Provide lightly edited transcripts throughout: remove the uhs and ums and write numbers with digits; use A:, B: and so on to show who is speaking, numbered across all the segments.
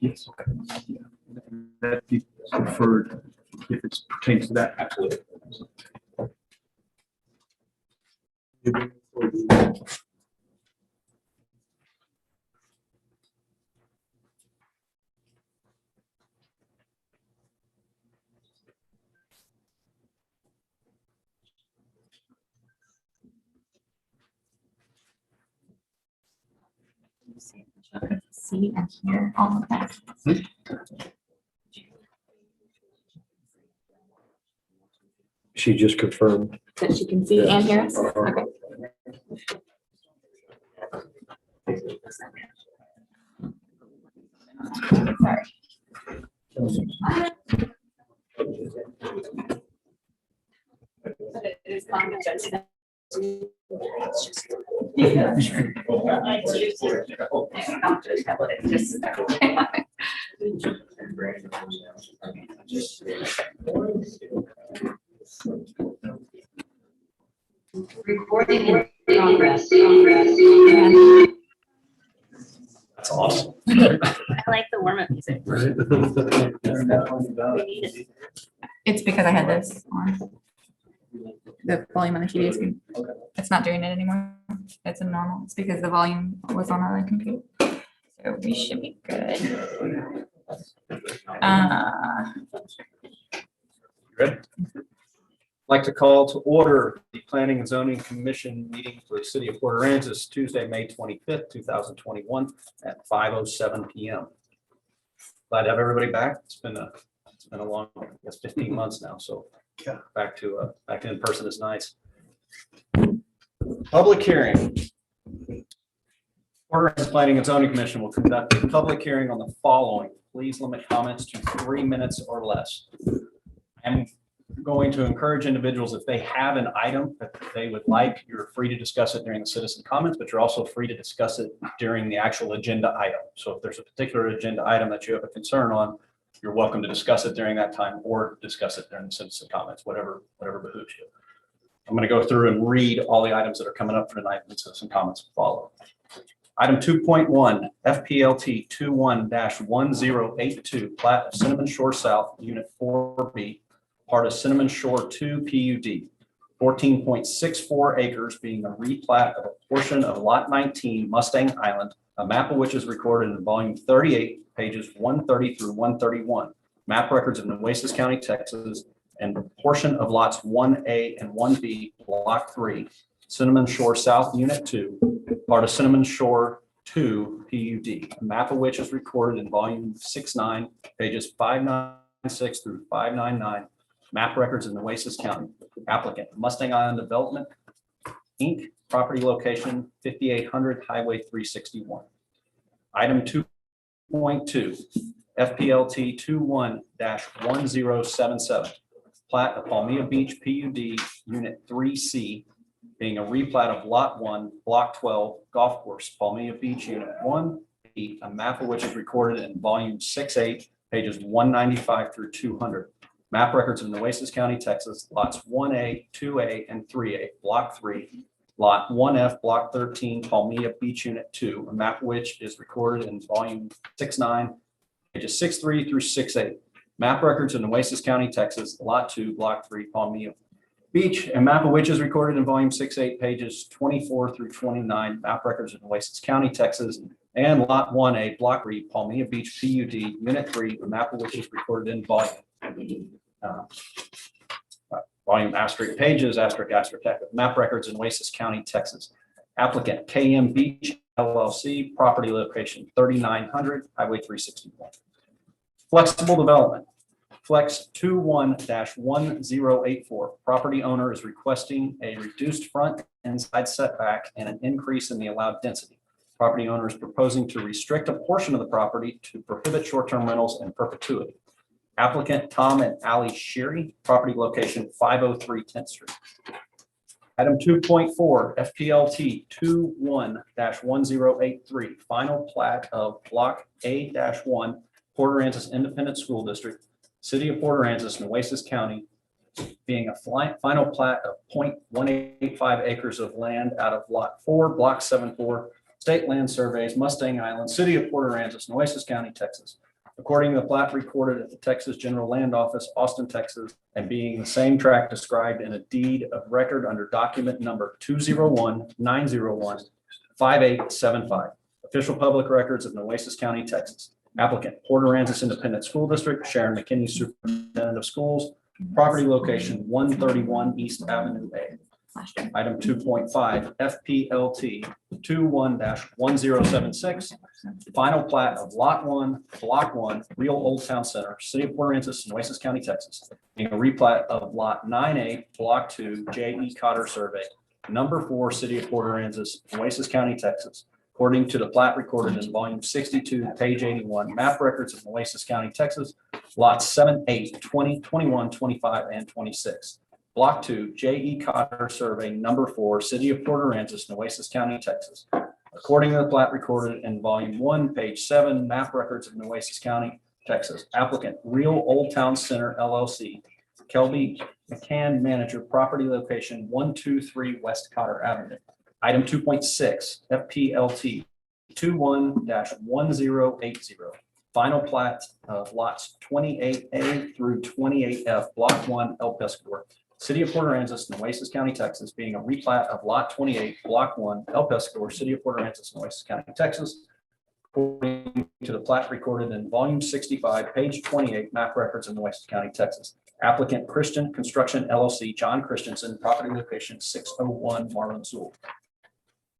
A: Yes. Okay. Yeah. That'd be preferred if it pertains to that.
B: Absolutely.
C: See and hear all of that.
D: She just confirmed.
C: That she can see and hear us? Okay. Sorry.
E: Recording in progress.
B: That's awesome.
C: I like the warm up music. We need it. It's because I had this on. The volume on the TV is good. It's not doing it anymore. It's a normal. It's because the volume was on our computer. So we should be good.
B: Good. I'd like to call to order the Planning and Zoning Commission meeting for the City of Port Aransas, Tuesday, May 25th, 2021 at 5:07 p.m. Glad to have everybody back. It's been a long, I guess, 15 months now. So
A: Yeah.
B: back in person is nice. Public hearing. Port Aransas Planning and Zoning Commission will conduct a public hearing on the following. Please limit comments to 3 minutes or less. I'm going to encourage individuals, if they have an item that they would like, you're free to discuss it during the citizen comments, but you're also free to discuss it during the actual agenda item. So if there's a particular agenda item that you have a concern on, you're welcome to discuss it during that time or discuss it during the citizen comments, whatever behooves you. I'm going to go through and read all the items that are coming up for tonight, and citizen comments will follow. Item 2.1, FPLT 21-1082, plat of Cinnamon Shore South, Unit 4B, part of Cinnamon Shore 2 PUD, 14.64 acres, being a replat of a portion of Lot 19 Mustang Island, a map of which is recorded in volume 38, pages 130 through 131. Map records of Nueces County, Texas, and a portion of lots 1A and 1B, Block 3, Cinnamon Shore South, Unit 2, part of Cinnamon Shore 2 PUD, a map of which is recorded in volume 69, pages 596 through 599. Map records in Nueces County. Applicant, Mustang Island Development, Inc., property location 5800 Highway 361. Item 2.2, FPLT 21-1077, plat of Palmilla Beach PUD, Unit 3C, being a replat of Lot 1, Block 12, Golf Course, Palmilla Beach, Unit 1, a map of which is recorded in volume 68, pages 195 through 200. Map records of Nueces County, Texas, lots 1A, 2A, and 3A, Block 3, Lot 1F, Block 13, Palmilla Beach, Unit 2, a map of which is recorded in volume 69, pages 63 through 68. Map records of Nueces County, Texas, Lot 2, Block 3, Palmilla Beach, a map of which is recorded in volume 68, pages 24 through 29. Map records of Nueces County, Texas, and Lot 1A, Block 3, Palmilla Beach, PUD, Unit 3, a map of which is recorded in volume. Volume asterisk pages, asterisk map records in Nueces County, Texas. Applicant KM Beach LLC, property location 3900 Highway 361. Flexible development. Flex 21-1084. Property owner is requesting a reduced front and side setback and an increase in the allowed density. Property owner is proposing to restrict a portion of the property to prohibit short-term rentals in perpetuity. Applicant Tom and Ali Sheary, property location 503 10th Street. Item 2.4, FPLT 21-1083, final plat of Block A-1, Port Aransas Independent School District, City of Port Aransas, Nueces County, being a final plat of 0.185 acres of land out of Lot 4, Block 74, State Land Surveys, Mustang Island, City of Port Aransas, Nueces County, Texas. according to the plat recorded at the Texas General Land Office, Austin, Texas, and being the same tract described in a deed of record under document number 201-901-5875. Official public records of Nueces County, Texas. Applicant, Port Aransas Independent School District, Sharon McKinney, Superintendent of Schools. Property location 131 East Avenue A.
C: Last year.
B: Item 2.5, FPLT 21-1076. Final plat of Lot 1, Block 1, Real Old Town Center, City of Port Aransas, Nueces County, Texas. Being a replat of Lot 9A, Block 2, J.E. Cotter Survey, Number 4, City of Port Aransas, Nueces County, Texas. According to the plat recorded in volume 62, page 81, map records of Nueces County, Texas, lots 7, 8, 20, 21, 25, and 26. Block 2, J.E. Cotter Survey, Number 4, City of Port Aransas, Nueces County, Texas. According to the plat recorded in volume 1, page 7, map records of Nueces County, Texas. Applicant, Real Old Town Center LLC. Kelby McCann, manager, property location 123 West Cotter Avenue. Item 2.6, FPLT 21-1080. Final plat of lots 28A through 28F, Block 1, El Pescador, City of Port Aransas, Nueces County, Texas, being a replat of Lot 28, Block 1, El Pescador, City of Port Aransas, Nueces County, Texas. According to the plat recorded in volume 65, page 28, map records of Nueces County, Texas. Applicant, Christian Construction LLC, John Christensen, property location 601 Marlin Sewell.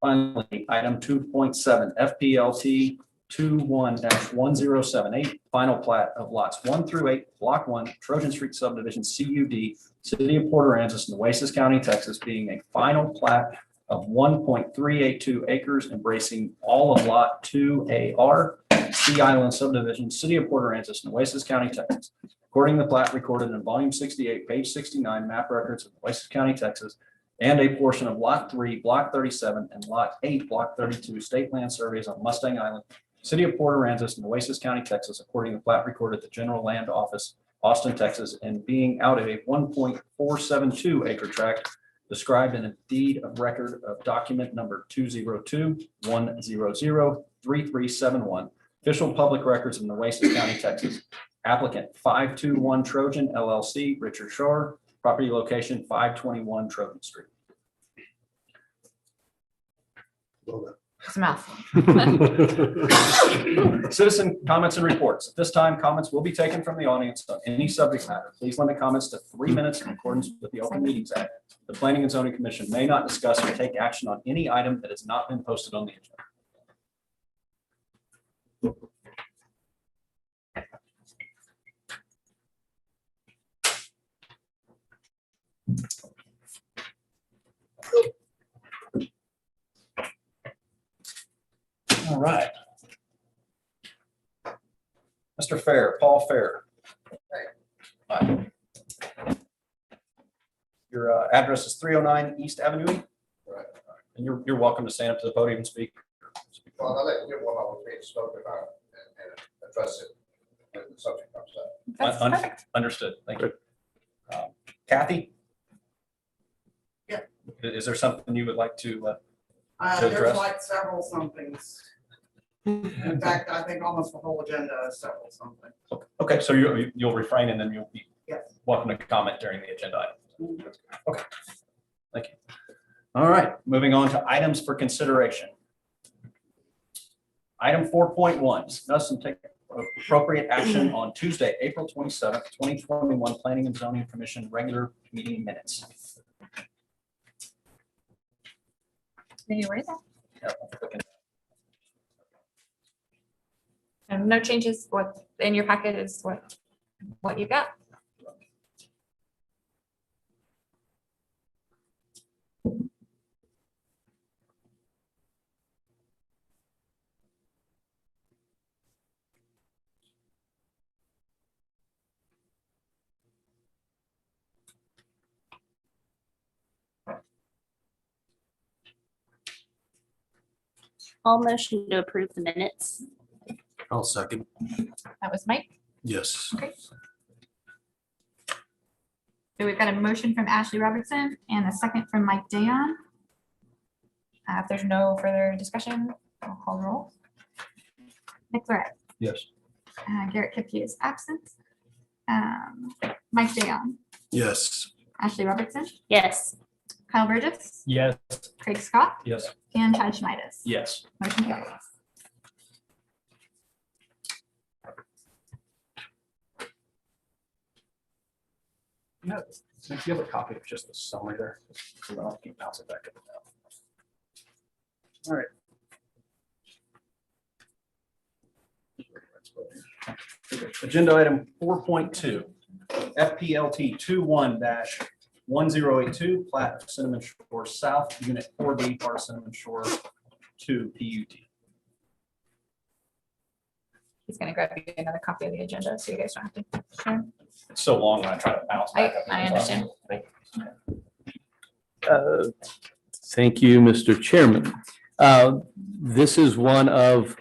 B: Finally, item 2.7, FPLT 21-1078, final plat of lots 1 through 8, Block 1, Trojan Street Subdivision, CUD, City of Port Aransas, Nueces County, Texas, being a final plat of 1.382 acres embracing all of Lot 2AR, Sea Island Subdivision, City of Port Aransas, Nueces County, Texas. According to the plat recorded in volume 68, page 69, map records of Nueces County, Texas, and a portion of Lot 3, Block 37, and Lot 8, Block 32, state land surveys on Mustang Island, City of Port Aransas, Nueces County, Texas, according to the plat recorded at the General Land Office, Austin, Texas, and being out of a 1.472 acre tract described in a deed of record of document number 202-100-3371, official public records of Nueces County, Texas. Applicant 521 Trojan LLC, Richard Shore, property location 521 Trojan Street.
C: It's a mouthful.
B: Citizen comments and reports. At this time, comments will be taken from the audience on any subject matter. Please limit comments to 3 minutes in accordance with the Open Meetings Act. The Planning and Zoning Commission may not discuss or take action on any item that has not been posted on the agenda. All right. Mr. Fair, Paul Fair. Hi. Your address is 309 East Avenue.
F: Right.
B: And you're welcome to stand up to the podium and speak.
F: Well, I'll let you know what I was being spoken about and address it when the subject comes up.
C: That's
B: Un-
C: perfect.
B: Understood. Thank you. Kathy?
G: Yeah.
B: Is there something you would like to?
G: There's
B: address?
G: like several somethings. In fact, I think almost the whole agenda is several something.
B: Okay, so you'll refrain and then you'll be
G: Yes.
B: welcome to comment during the agenda item. Okay, thank you. All right, moving on to items for consideration. Item 4.1, discuss and take appropriate action on Tuesday, April 27th, 2021, Planning and Zoning Commission regular meeting minutes.
C: Did you read that?
B: Yep.
C: And no changes. What in your packet is what you got.
H: I'll motion to approve the minutes.
D: I'll second.
C: That was Mike.
D: Yes.
C: So we've got a motion from Ashley Robertson and a second from Mike Dayon. If there's no further discussion, I'll call the roll. Nick Lorette,
D: Yes.
C: Garrett Kipke is absent. Mike Dayon,
D: Yes.
C: Ashley Robertson,
H: Yes.
C: Kyle Burgess,
B: Yes.
C: Craig Scott,
B: Yes.
C: and Chad Schneidus.
B: Yes.
C: Motion carries.
B: Yeah, do you have a copy of just the summary there? So then I'll keep bouncing back up and down. All right. Agenda item 4.2, FPLT 21-1082, plat of Cinnamon Shore South, Unit 4B, part of Cinnamon Shore 2 PUD.
C: He's gonna grab you another copy of the agenda, so you guys don't have to share.
B: It's so long when I try to bounce back up.
C: I understand.
I: Thank you, Mr. Chairman. This is one of,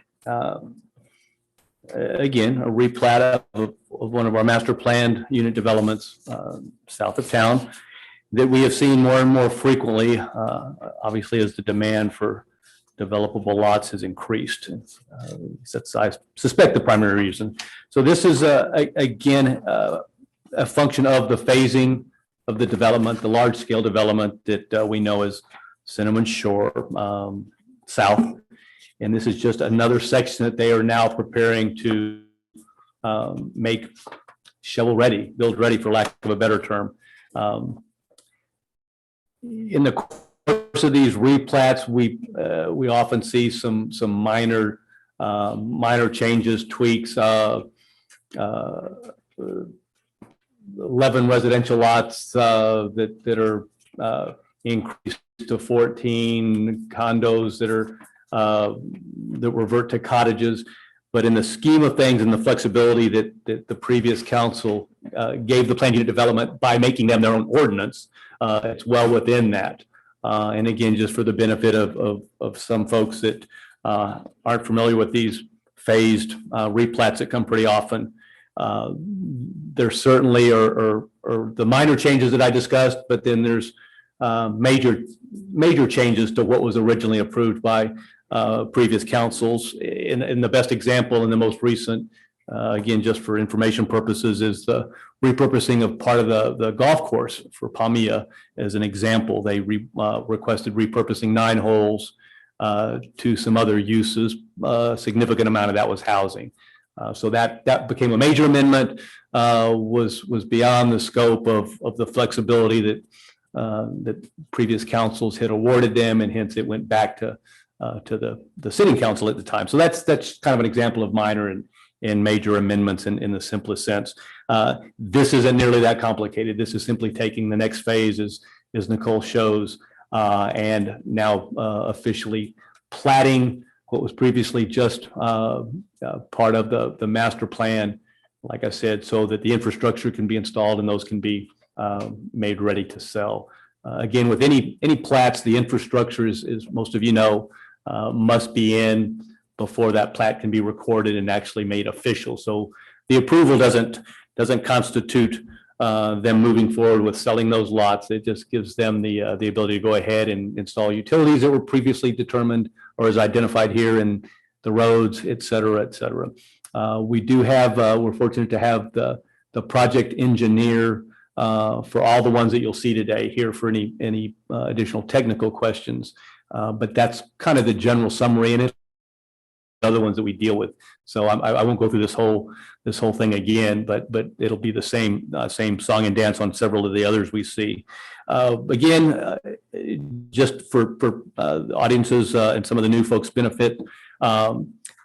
I: again, a replat of one of our master planned unit developments south of town that we have seen more and more frequently, obviously as the demand for developable lots has increased. That's, I suspect, the primary reason. So this is, again, a function of the phasing of the development, the large scale development that we know as Cinnamon Shore South. And this is just another section that they are now preparing to make shovel ready, build ready, for lack of a better term. In the course of these replats, we often see some minor changes, tweaks. 11 residential lots that are increased to 14 condos that are that revert to cottages. But in the scheme of things and the flexibility that the previous council gave the planned unit development by making them their own ordinance, it's well within that. And again, just for the benefit of some folks that aren't familiar with these phased replats that come pretty often, there certainly are the minor changes that I discussed, but then there's major changes to what was originally approved by previous councils. In the best example and the most recent, again, just for information purposes, is the repurposing of part of the golf course for Palmilla. As an example, they requested repurposing 9 holes to some other uses. A significant amount of that was housing. So that became a major amendment, was beyond the scope of the flexibility that previous councils had awarded them, and hence it went back to the sitting council at the time. So that's kind of an example of minor and major amendments in the simplest sense. This isn't nearly that complicated. This is simply taking the next phase, as Nicole shows, and now officially platting what was previously just part of the master plan, like I said, so that the infrastructure can be installed and those can be made ready to sell. Again, with any plats, the infrastructure is most of you know, must be in before that plat can be recorded and actually made official. So the approval doesn't constitute them moving forward with selling those lots. It just gives them the ability to go ahead and install utilities that were previously determined or as identified here in the roads, et cetera, et cetera. We do have, we're fortunate to have the project engineer for all the ones that you'll see today here for any additional technical questions. But that's kind of the general summary in it. Other ones that we deal with. So I won't go through this whole thing again, but it'll be the same song and dance on several of the others we see. Again, just for audiences and some of the new folks' benefit,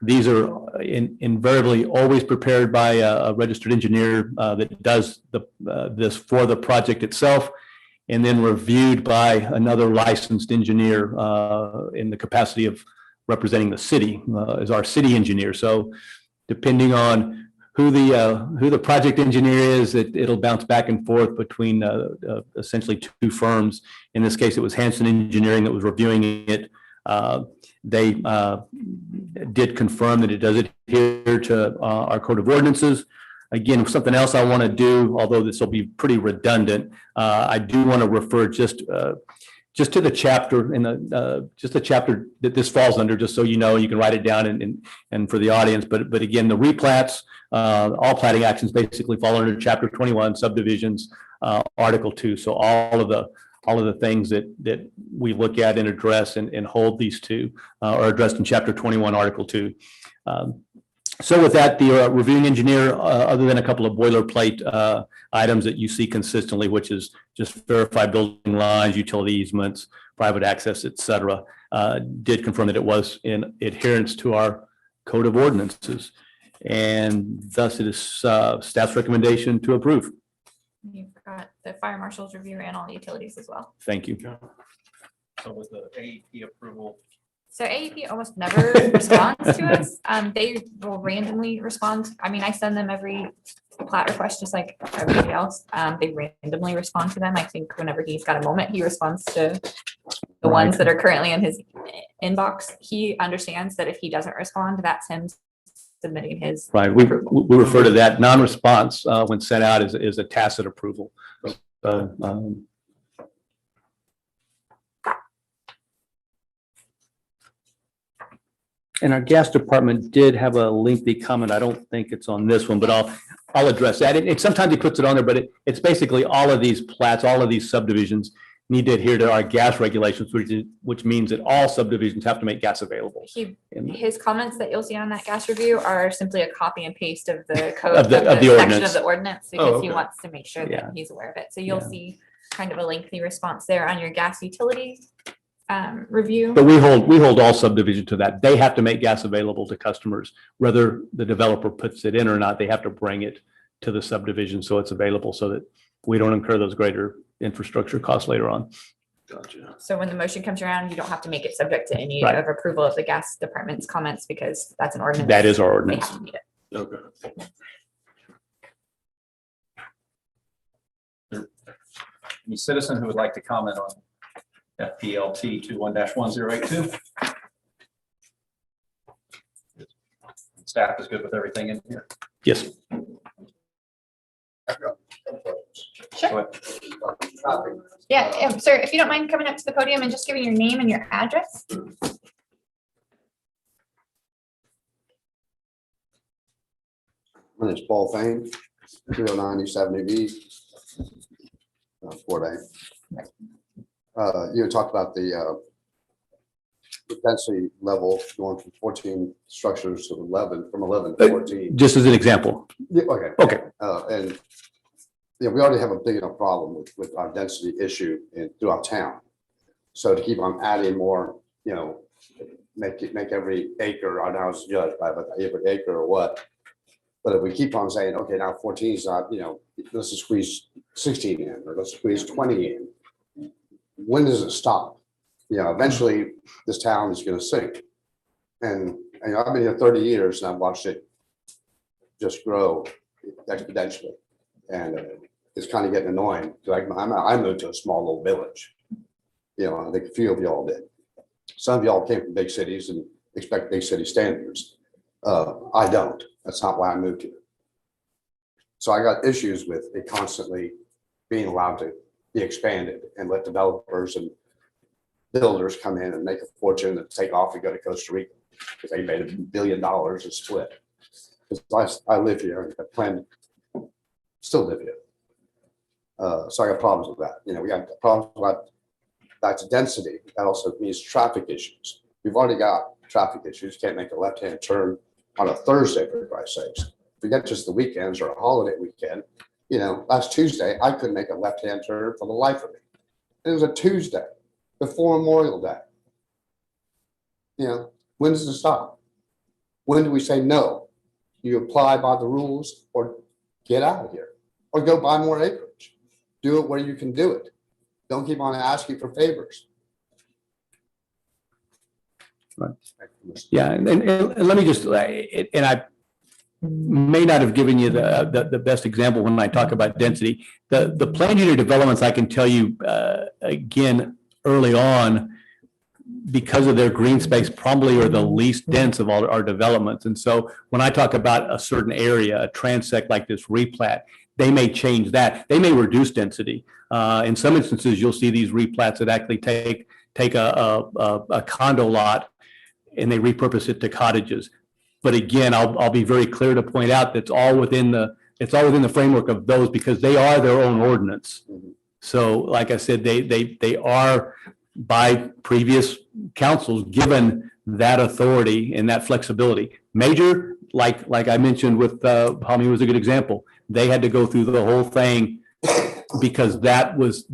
I: these are invariably always prepared by a registered engineer that does this for the project itself, and then reviewed by another licensed engineer in the capacity of representing the city as our city engineer. So depending on who the project engineer is, it'll bounce back and forth between essentially 2 firms. In this case, it was Hanson Engineering that was reviewing it. They did confirm that it does adhere to our code of ordinances. Again, something else I want to do, although this will be pretty redundant, I do want to refer just just to the chapter in the, just the chapter that this falls under, just so you know, you can write it down and for the audience, but again, the replats, all plating actions basically fall under chapter 21 subdivisions, article 2. So all of the things that we look at and address and hold these to are addressed in chapter 21, article 2. So with that, the reviewing engineer, other than a couple of boilerplate items that you see consistently, which is just verify building lines, utility easements, private access, et cetera, did confirm that it was in adherence to our code of ordinances. And thus it is staff's recommendation to approve.
C: You've got the fire marshal's review and all the utilities as well.
I: Thank you.
B: So with the AEP approval,
C: So AEP almost never responds to us. They will randomly respond. I mean, I send them every plat request, just like everybody else. They randomly respond to them. I think whenever he's got a moment, he responds to the ones that are currently in his inbox. He understands that if he doesn't respond, that's him submitting his.
I: Right. We
C: approval.
I: refer to that non-response when sent out as a tacit approval. So, and our gas department did have a lengthy comment. I don't think it's on this one, but I'll address that. And sometimes he puts it on there, but it's basically all of these plats, all of these subdivisions need to adhere to our gas regulations, which means that all subdivisions have to make gas available.
C: His comments that you'll see on that gas review are simply a copy and paste of the code
I: Of the
C: section
I: ordinance.
C: of the ordinance, because he
A: okay.
C: wants to make sure
I: Yeah.
C: that he's aware of it. So you'll
I: Yeah.
C: see kind of a lengthy response there on your gas utility review.
I: But we hold all subdivisions to that. They have to make gas available to customers, whether the developer puts it in or not. They have to bring it to the subdivision so it's available, so that we don't incur those greater infrastructure costs later on.
A: Gotcha.
C: So when the motion comes around, you don't have to make it subject to any
I: Right.
C: of approval of the gas department's comments, because that's an ordinance.
I: That is our
C: They
I: ordinance.
C: have to meet it.
A: Okay.
B: any citizen who would like to comment on FPLT 21-1082? Staff is good with everything in here.
I: Yes.
F: I've got some questions.
C: Sure.
F: Topic.
C: Yeah, sir, if you don't mind coming up to the podium and just giving your name and your address.
F: My name's Paul Fain, 309 East Avenue B. Fort A. You had talked about the density level going from 14 structures to 11, from 11 to 14.
I: Just as an example.
F: Yeah, okay.
I: Okay.
F: And we already have a big enough problem with our density issue throughout town. So to keep on adding more, make every acre, I know it's judged by every acre or what. But if we keep on saying, okay, now 14 is not, let's just squeeze 16 in, or let's squeeze 20 in. When does it stop? Eventually this town is going to sink. And I've been here 30 years and I've watched it just grow exponentially. And it's kind of getting annoying. I moved to a small little village. I think a few of y'all did. Some of y'all came from big cities and expect big city standards. I don't. That's not why I moved here. So I got issues with it constantly being allowed to be expanded and let developers and builders come in and make a fortune and take off and go to Costa Rica because they made $1 billion and split. Because I live here and I plan to still live here. So I got problems with that. We got problems about that's density. That also means traffic issues. We've already got traffic issues. Can't make a left-hand turn on a Thursday, for Christ's sakes. Forget just the weekends or a holiday weekend. Last Tuesday, I couldn't make a left-hand turn for the life of me. It was a Tuesday before Memorial Day. When does it stop? When do we say no? You apply by the rules or get out of here or go buy more acreage. Do it where you can do it. Don't keep on asking for favors.
I: Right. Yeah, and let me just, and I may not have given you the best example when I talk about density. The planned unit developments, I can tell you, again, early on, because of their green space, probably are the least dense of all our developments. And so when I talk about a certain area, a transect like this replat, they may change that. They may reduce density. In some instances, you'll see these replats that actually take a condo lot and they repurpose it to cottages. But again, I'll be very clear to point out that it's all within the framework of those because they are their own ordinance. So like I said, they are by previous councils given that authority and that flexibility. Major, like I mentioned with Palmy was a good example. They had to go through the whole thing because that was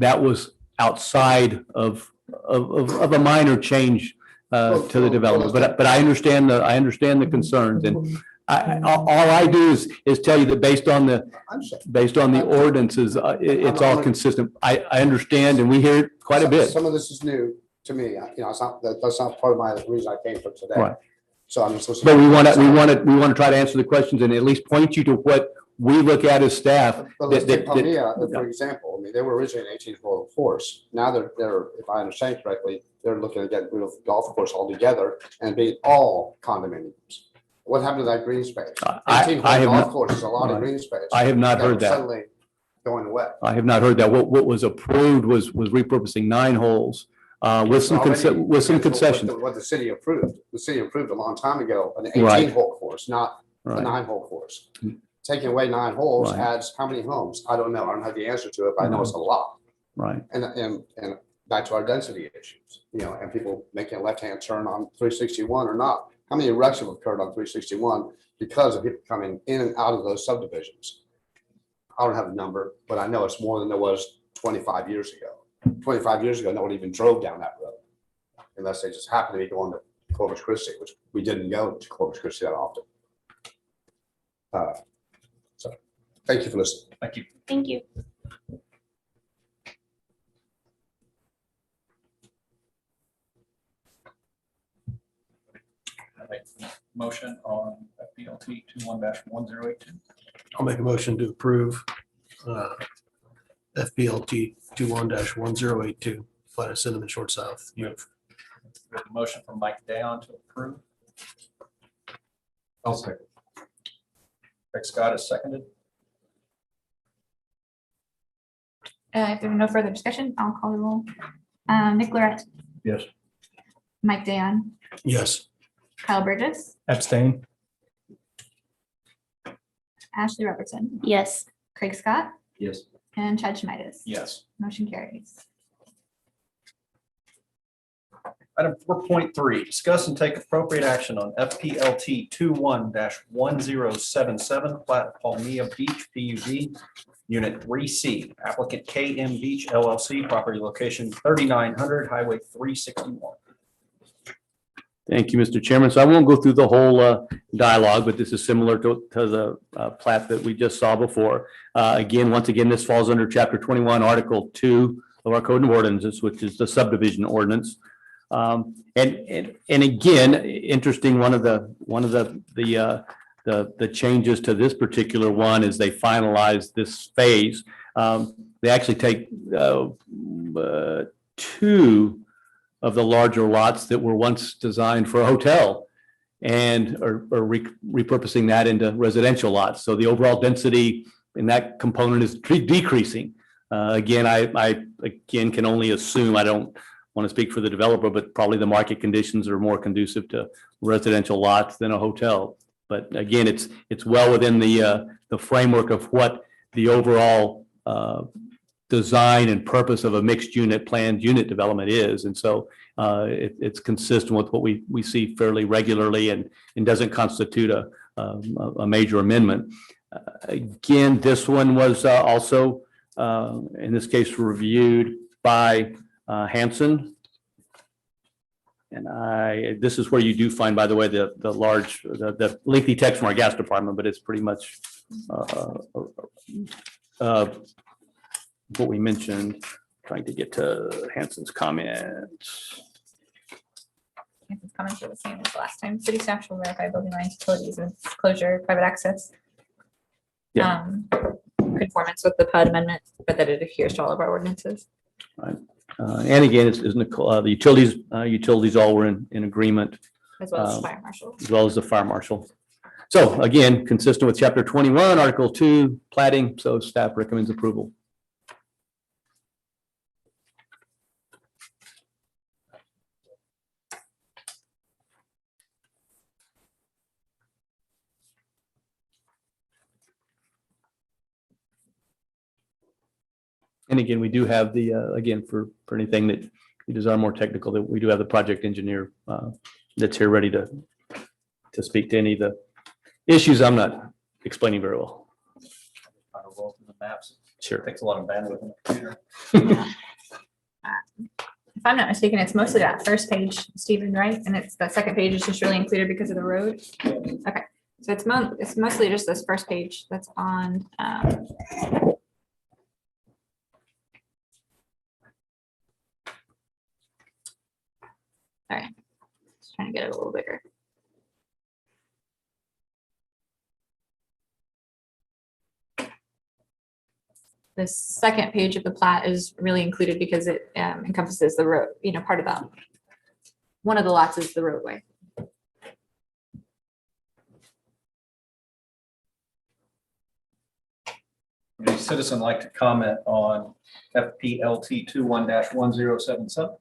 I: outside of a minor change to the development. But I understand the concerns, and all I do is tell you that based on the ordinances, it's all consistent. I understand, and we hear it quite a bit.
F: Some of this is new to me. It's not, that's not part of my reason I came for today.
I: Right.
F: So I'm just listening.
I: But we want to try to answer the questions and at least point you to what we look at as staff.
F: But let's take Palmia, for example. I mean, they were originally an 18-hole course. Now they're, if I understand correctly, they're looking at getting rid of golf course altogether and being all condominiums. What happened to that green space? 18-hole golf course is a lot of green space.
I: I have not heard that.
F: Suddenly going away.
I: I have not heard that. What was approved was repurposing 9 holes with some concessions.
F: What the city approved. The city approved a long time ago an
I: Right.
F: 18-hole course, not a 9-hole course. Taking away 9 holes
I: Right.
F: adds how many homes? I don't know. I don't have the answer to it, but I know it's a lot.
I: Right.
F: And back to our density issues, and people making a left-hand turn on 361 or not. How many wrecks have occurred on 361 because of people coming in and out of those subdivisions? I don't have a number, but I know it's more than there was 25 years ago. 25 years ago, no one even drove down that road unless they just happened to be going to Corpus Christi, which we didn't go to Corpus Christi that often. So thank you for listening.
B: Thank you.
H: Thank you.
B: I make a motion on FPLT 21-1082.
D: I'll make a motion to approve FPLT 21-1082, plat of Cinnamon Short South.
B: We have a motion from Mike Dayon to approve. I'll second. Craig Scott is seconded.
C: If there's no further discussion, I'll call the roll. Nick Lorette,
A: Yes.
C: Mike Dayon,
D: Yes.
C: Kyle Burgess,
A: Abstain.
C: Ashley Robertson,
H: Yes.
C: Craig Scott,
A: Yes.
C: and Chad Schmides.
B: Yes.
C: Motion carries.
B: Item 4.3, discuss and take appropriate action on FPLT 21-1077, plat of Palmia Beach PUD, Unit 3C, applicant KM Beach LLC, property location 3900 Highway 361.
I: Thank you, Mr. Chairman. So I won't go through the whole dialogue, but this is similar to the plat that we just saw before. Once again, this falls under Chapter 21, Article 2 of our Code of Ordinances, which is the subdivision ordinance. And again, interesting. One of the changes to this particular one is they finalized this phase. They actually take 2 of the larger lots that were once designed for a hotel and are repurposing that into residential lots. So the overall density in that component is decreasing. Again, I can only assume, I don't want to speak for the developer, but probably the market conditions are more conducive to residential lots than a hotel. But again, it's well within the framework of what the overall design and purpose of a mixed unit planned unit development is. And so it's consistent with what we see fairly regularly and doesn't constitute a major amendment. Again, this one was also, in this case, reviewed by Hanson. And this is where you do find, by the way, the lengthy text from our gas department, but it's pretty much what we mentioned, trying to get to Hanson's comments.
C: Hansen's comments are the same as last time. City staff shall verify building lines, utilities, and closure, private access.
I: Yeah.
C: Conformance with the PUD amendment, but that it adheres to all of our ordinances.
I: Right. And again, it's Nicole, the utilities all were in agreement,
C: As well as fire marshal.
I: as well as the fire marshal. So again, consistent with chapter 21, article 2, plating, so staff recommends approval. And again, we do have the, again, for anything that you desire more technical, that we do have the project engineer that's here ready to speak to any of the issues I'm not explaining very well.
B: Trying to roll through the maps.
I: Sure.
B: Takes a lot of bandwidth on the computer.
C: If I'm not mistaken, it's mostly that first page, Stephen, right? And it's the second page is just really included because of the road. Okay, so it's mostly just this first page that's on. All right, just trying to get it a little bigger. The second page of the plat is really included because it encompasses the road, part of that. One of the lots is the roadway.
B: Would any citizen like to comment on FPLT 21-1077?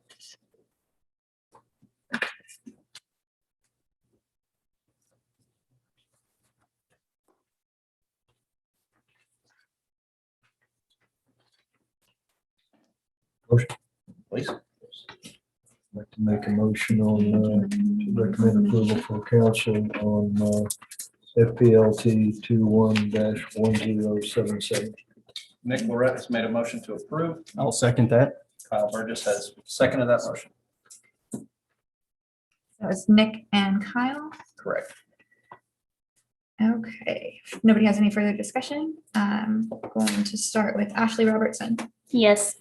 B: Please.
A: Like to make a motion on, to recommend approval for council on FPLT 21-1077.
B: Nick Lorette has made a motion to approve.
D: I'll second that.
B: Kyle Burgess has seconded that motion.
C: That was Nick and Kyle.
B: Correct.
C: Okay, if nobody has any further discussion. I'm going to start with Ashley Robertson,
H: Yes.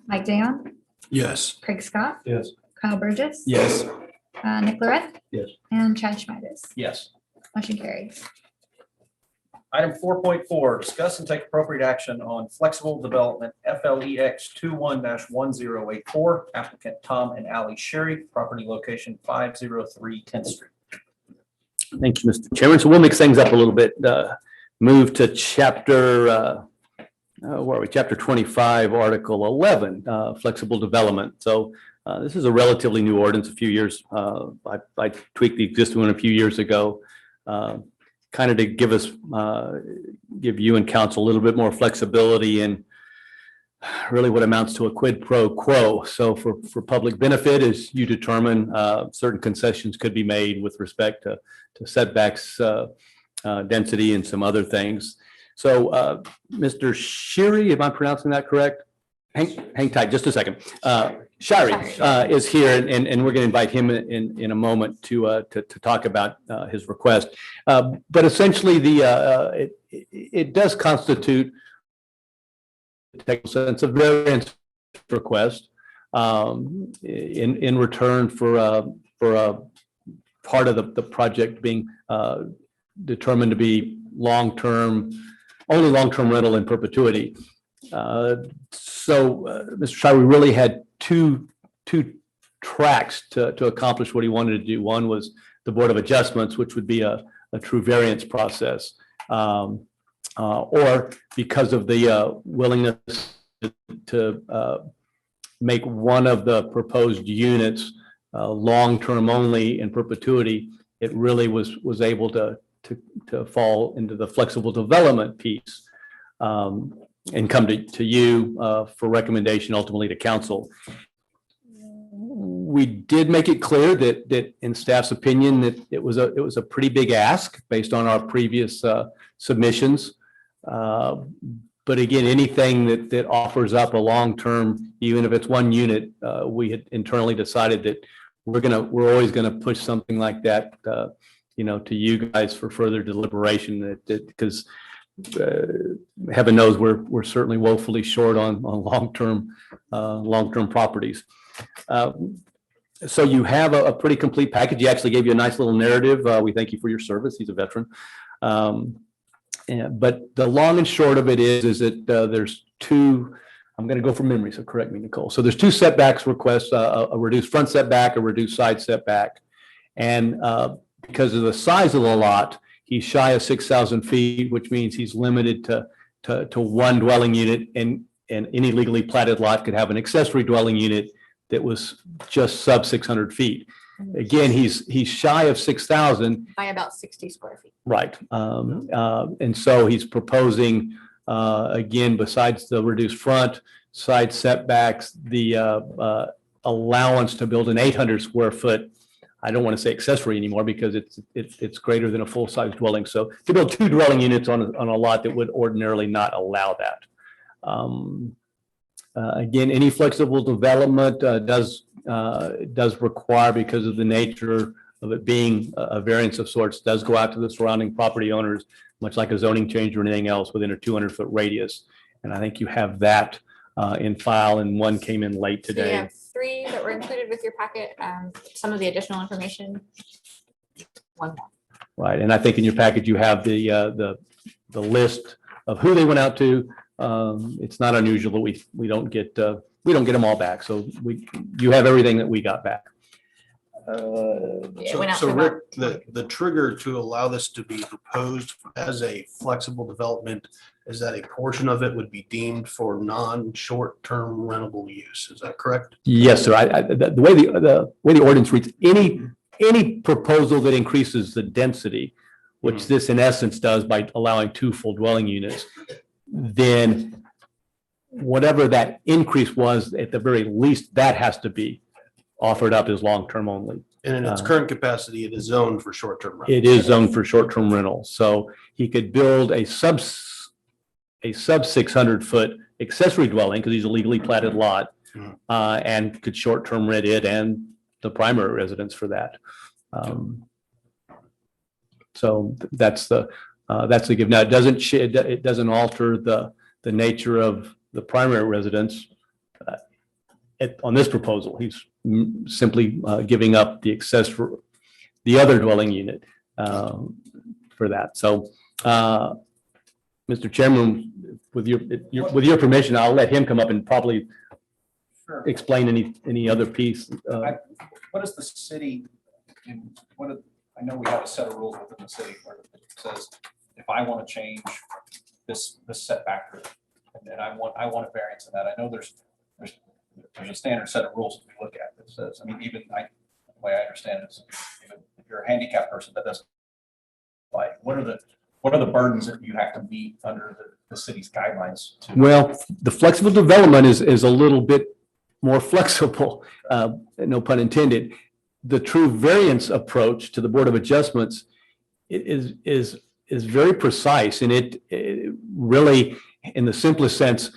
C: Mike Dayon,
D: Yes.
C: Craig Scott,
A: Yes.
C: Kyle Burgess.
D: Yes.
C: Nick Lorette.
A: Yes.
C: And Chad Schmidt.
B: Yes.
C: Motion carries.
B: Item 4.4, discuss and take appropriate action on flexible development FLEX 21-1084, applicant Tom and Ally Sherry, property location 503 10th Street.
I: Thank you, Mr. Chairman. So we'll mix things up a little bit. Move to chapter, where are we? Chapter 25, Article 11, flexible development. So this is a relatively new ordinance. A few years, I tweaked the existing one a few years ago, kind of to give us, give you and council a little bit more flexibility in really what amounts to a quid pro quo. So for public benefit, as you determine, certain concessions could be made with respect to setbacks, density, and some other things. So Mr. Sherry, am I pronouncing that correct? Hang tight just a second. Shari is here, and we're going to invite him in a moment to talk about his request. But essentially, it does constitute, in a technical sense, a variance request in return for a part of the project being determined to be only long-term rental in perpetuity. Mr. Shire, we really had two tracks to accomplish what he wanted to do. One was the Board of Adjustments, which would be a true variance process, or because of the willingness to make one of the proposed units long-term only in perpetuity, it really was able to fall into the flexible development piece. And come to you for recommendation, ultimately to council. We did make it clear that in staff's opinion that it was a pretty big ask based on our previous submissions. But again, anything that offers up a long-term, even if it's one unit, we had internally decided that we're always gonna push something like that, to you guys for further deliberation. Because heaven knows we're certainly woefully short on long-term properties. So you have a pretty complete package. He actually gave you a nice little narrative. We thank you for your service. He's a veteran. But the long and short of it is that there's two. I'm going to go from memory, so correct me, Nicole. So there's two setbacks requests: a reduced front setback, a reduced side setback, and because of the size of the lot, He's shy of 6,000 feet, which means he's limited to one dwelling unit, and any legally platted lot could have an accessory dwelling unit that was just sub 600 feet. Again, he's shy of 6,000.
C: By about 60 square feet.
I: Right. And so he's proposing, again, besides the reduced front, side setbacks, the allowance to build an 800 square foot, I don't want to say accessory anymore because it's greater than a full-size dwelling. So to build 2 dwelling units on a lot that would ordinarily not allow that. Again, any flexible development does require, because of the nature of it being a variance of sorts, does go out to the surrounding property owners, much like a zoning change or anything else within a 200-foot radius. And I think you have that in file, and one came in late
C: So you
I: today.
C: have 3 that were included with your packet. Some of the additional information. One more.
I: Right, and I think in your package you have the list of who they went out to. It's not unusual that we don't get them all back. So you have everything that we got back.
C: Yeah, it went out
D: So
C: to about-
D: Rick, the trigger to allow this to be proposed as a flexible development is that a portion of it would be deemed for non-short-term rentable use. Is that correct?
I: Yes, sir. The way the ordinance reads, any proposal that increases the density, which this in essence does by allowing 2 full dwelling units, then whatever that increase was, at the very least, that has to be offered up as long-term only.
D: And in its current capacity, it is zoned for short-term rental.
I: It is zoned for short-term rental. So he could build a sub 600 foot accessory dwelling because he's a legally platted lot, and could short-term rent it and the primary residence for that. So that's the give. Now, it doesn't alter the nature of the primary residence on this proposal. He's simply giving up the access for the other dwelling unit for that. So, Mr. Chairman, with your permission, I'll let him come up and probably explain any other piece.
B: What is the city, I know we have a set of rules within the city where it says, if I want to change this setback group, and I want a variance in that. I know there's a standard set of rules that we look at that says, I mean, the way I understand it is, if you're a handicapped person, that doesn't apply. What are the burdens that you have to meet under the city's guidelines?
I: Well, the flexible development is a little bit more flexible, no pun intended. The true variance approach to the Board of Adjustments is very precise, and it really, in the simplest sense,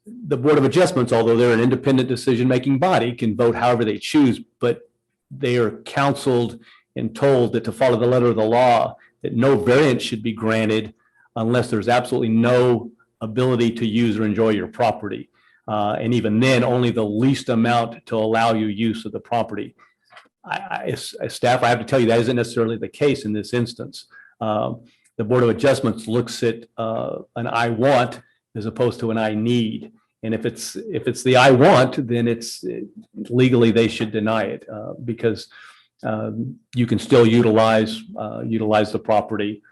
I: the Board of Adjustments, although they're an independent decision-making body, can vote however they choose, but they are counseled and told that to follow the letter of the law, that no variance should be granted unless there's absolutely no ability to use or enjoy your property. And even then, only the least amount to allow you use of the property. As staff, I have to tell you, that isn't necessarily the case in this instance. The Board of Adjustments looks at an I want as opposed to an I need. And if it's the I want, then it's legally they should deny it because you can still utilize the property,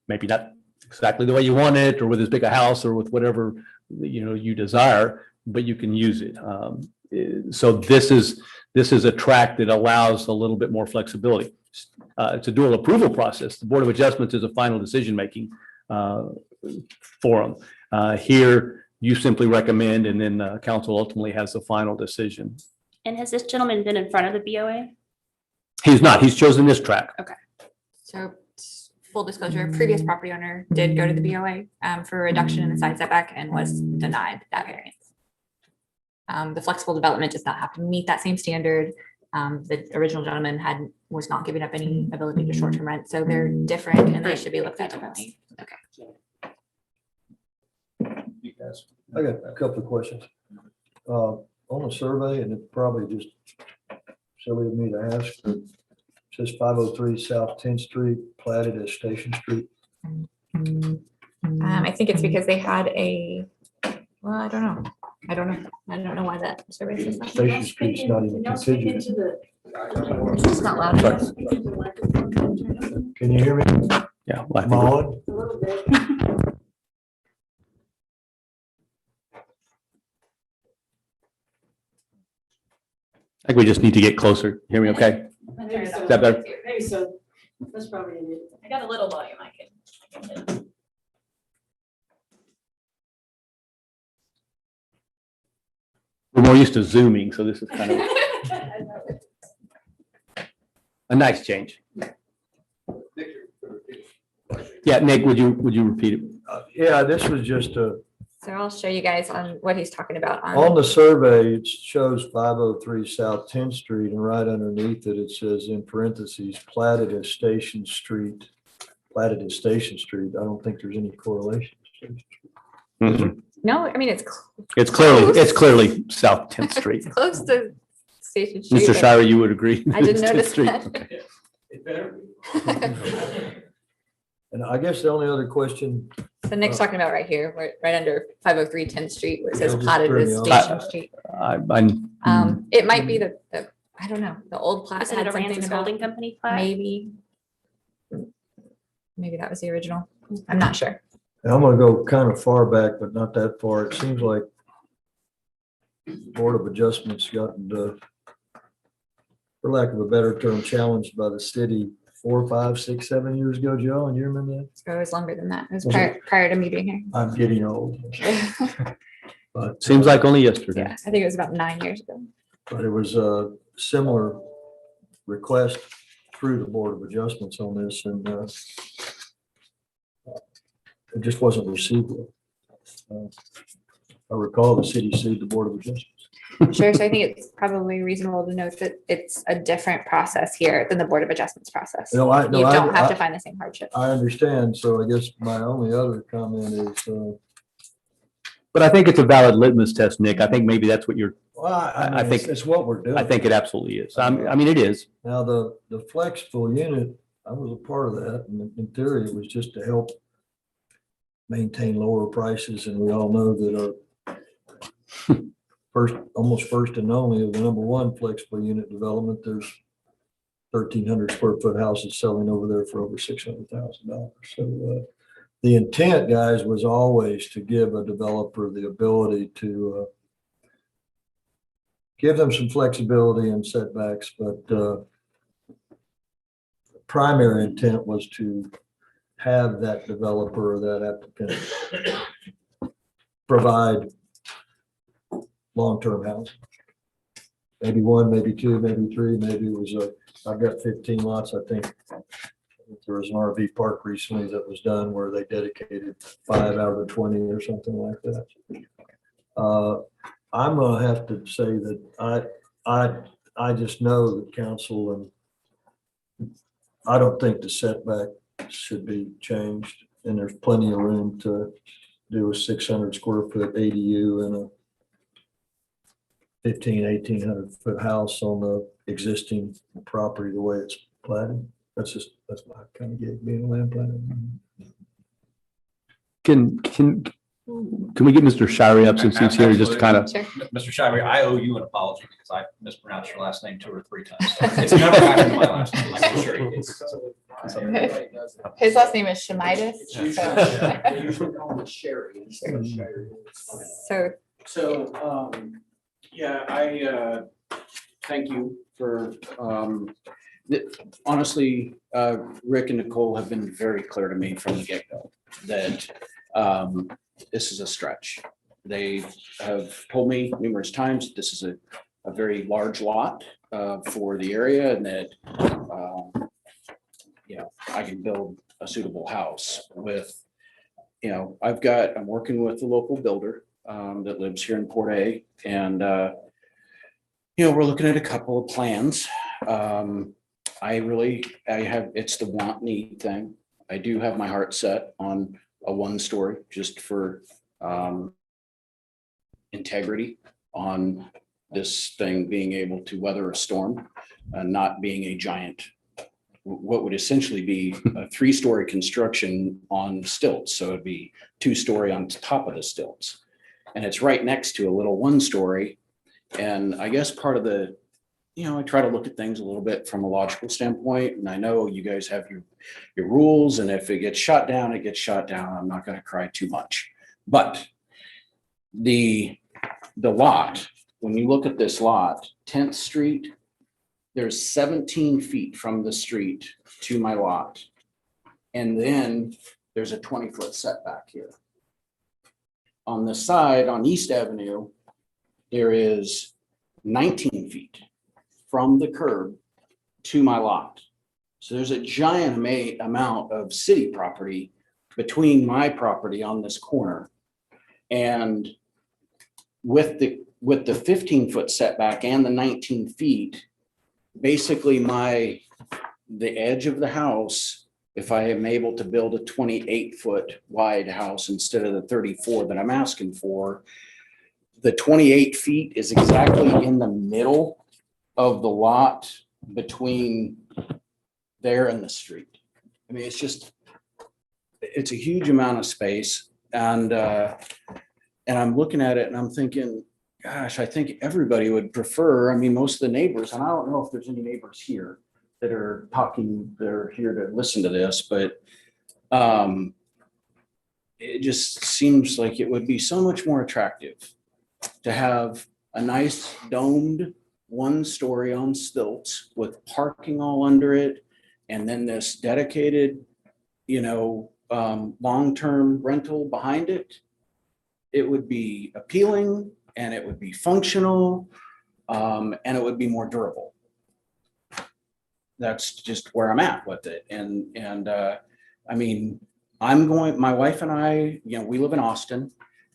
I: maybe not exactly the way you want it, or with as big a house, or with whatever you desire, but you can use it. So this is a track that allows a little bit more flexibility. It's a dual approval process. The Board of Adjustments is a final decision-making forum. Here, you simply recommend, and then council ultimately has the final decision.
H: And has this gentleman been in front of the BOA?
I: He's not. He's chosen this track.
C: So full disclosure, previous property owner did go to the BOA for a reduction in the side setback and was denied that variance. The flexible development does not have to meet that same standard. The original gentleman was not giving up any ability to short-term rent, so they're different and they should be looked at differently. Okay.
B: You guys.
A: I got a couple of questions. On the survey, and it probably just silly of me to ask, but it says 503 South 10th Street, platted as Station Street.
C: I think it's because they had I don't know. I don't know why that survey says that.
A: Station Street's not even contiguous.
C: It's not loud enough.
A: Can you hear me?
I: Yeah. well, I
A: Am
I: think
A: I
I: we're-
A: on?
I: I think we just need to get closer. Hear me okay?
E: Maybe so.
I: Is that better?
E: Maybe so. That's probably it.
C: I got a little volume I can.
I: We're more used to zooming, so this is kind of a nice change. Yeah, Nick, would you repeat it?
A: Yeah, this was just a,
C: So I'll show you guys on what he's talking about
A: on the survey, it shows 503 South 10th Street, and right underneath it, it says in parentheses, platted as Station Street. Platted as Station Street. I don't think there's any correlation.
I: Mhm.
C: No, I mean,
I: It's clearly South 10th Street.
C: it's close to Station Street.
I: Mr.
C: but
I: Shire, you would agree?
C: I didn't
I: 10th
C: notice
I: Street.
C: that.
I: Okay.
B: It better
A: And I guess the only other question,
C: So Nick's talking about right here, right under 503 10th Street, where it says
A: Yeah, just
C: plotted
A: threw
C: as
A: me off.
C: Station Street. It might be the, I don't know, the old plat
H: Is it
C: had
H: a
C: something
H: Francis
C: about,
H: Holding Company plat?
C: maybe. Maybe that was the original. I'm not sure.
A: and I'm gonna go kind of far back, but not that far. It seems like Board of Adjustments gotten, for lack of a better term, challenged by the city 4, 5, 6, 7 years ago, Joe, and you remember that?
C: So it was longer than that. It was
A: Was it?
C: prior to me being
A: I'm getting old.
C: here.
A: But
I: Seems like only yesterday.
C: Yeah, I think it was about 9 years ago.
A: But it was a similar request through the Board of Adjustments on this, and it just wasn't received. I recall the city sued the Board of Adjustments.
C: Sure, so I think it's probably reasonable to note that it's a different process here than the Board of Adjustments process. You
A: No, I, no,
C: don't have to
A: I,
C: find the same hardship.
A: I understand. So I guess my only other comment is,
I: But I think it's a valid litmus test, Nick. I think maybe that's what you're,
A: well,
I: I
A: I mean,
I: think-
A: it's what we're doing.
I: I think it absolutely is. I mean, it is.
A: Now, the flexible unit, I was a part of that, and in theory, it was just to help maintain lower prices, and we all know that our almost first and only of the number one flexible unit development, there's 1,300 square foot houses selling over there for over $600,000. So the intent, guys, was always to give a developer the ability to give them some flexibility and setbacks, but primary intent was to have that developer or that applicant provide long-term housing. Maybe one, maybe two, maybe three, maybe it was I've got 15 lots, I think. There was an RV park recently that was done where they dedicated 5 out of the 20 or something like that. I'm gonna have to say that I just know the council, and I don't think the setback should be changed, and there's plenty of room to do a 600 square foot ADU and a 1,800 foot house on the existing property the way it's platted. That's my kind of gig, being a land planner.
I: Can we get Mr. Shirey up since he's here, just to kind of,
C: Sure.
B: Mr. Shire, I owe you an apology because I mispronounced your last name 2 or 3 times. It's never happened in my last name. I can assure you.
C: His last name is Shemitis.
G: They usually call it Sherry.
C: So
J: Yeah, I thank you for, honestly, Rick and Nicole have been very clear to me from the get-go that this is a stretch. They have told me numerous times, that this is a very large lot for the area, and that, I can build a suitable house with, I'm working with the local builder that lives here in Port A, and we're looking at a couple of plans. It's the want need thing. I do have my heart set on a 1-story just for integrity on this thing being able to weather a storm and not being a giant, what would essentially be a 3-story construction on stilts. So it'd be 2-story on top of the stilts. And it's right next to a little 1-story. And I guess part of the I try to look at things a little bit from a logical standpoint, and I know you guys have your rules, and if it gets shot down, it gets shot down. I'm not gonna cry too much. But the lot, when you look at this lot, 10th Street, there's 17 feet from the street to my lot. And then there's a 20-foot setback here. On the side, on East Avenue, there is 19 feet from the curb to my lot. So there's a giant amount of city property between my property on this corner. And with the 15-foot setback and the 19 feet, basically the edge of the house, if I am able to build a 28-foot wide house instead of the 34 that I'm asking for, the 28 feet is exactly in the middle of the lot between there and the street. I mean, it's a huge amount of space. And I'm looking at it and I'm thinking, gosh, I think everybody would prefer, I mean, most of the neighbors, and I don't know if there's any neighbors here that are talking, they're here to listen to this, but it just seems like it would be so much more attractive to have a nice domed 1-story on stilts with parking all under it, and then this dedicated, long-term rental behind it. It would be appealing, and it would be functional, and it would be more durable. That's just where I'm at with it. And I mean, my wife and I, we live in Austin.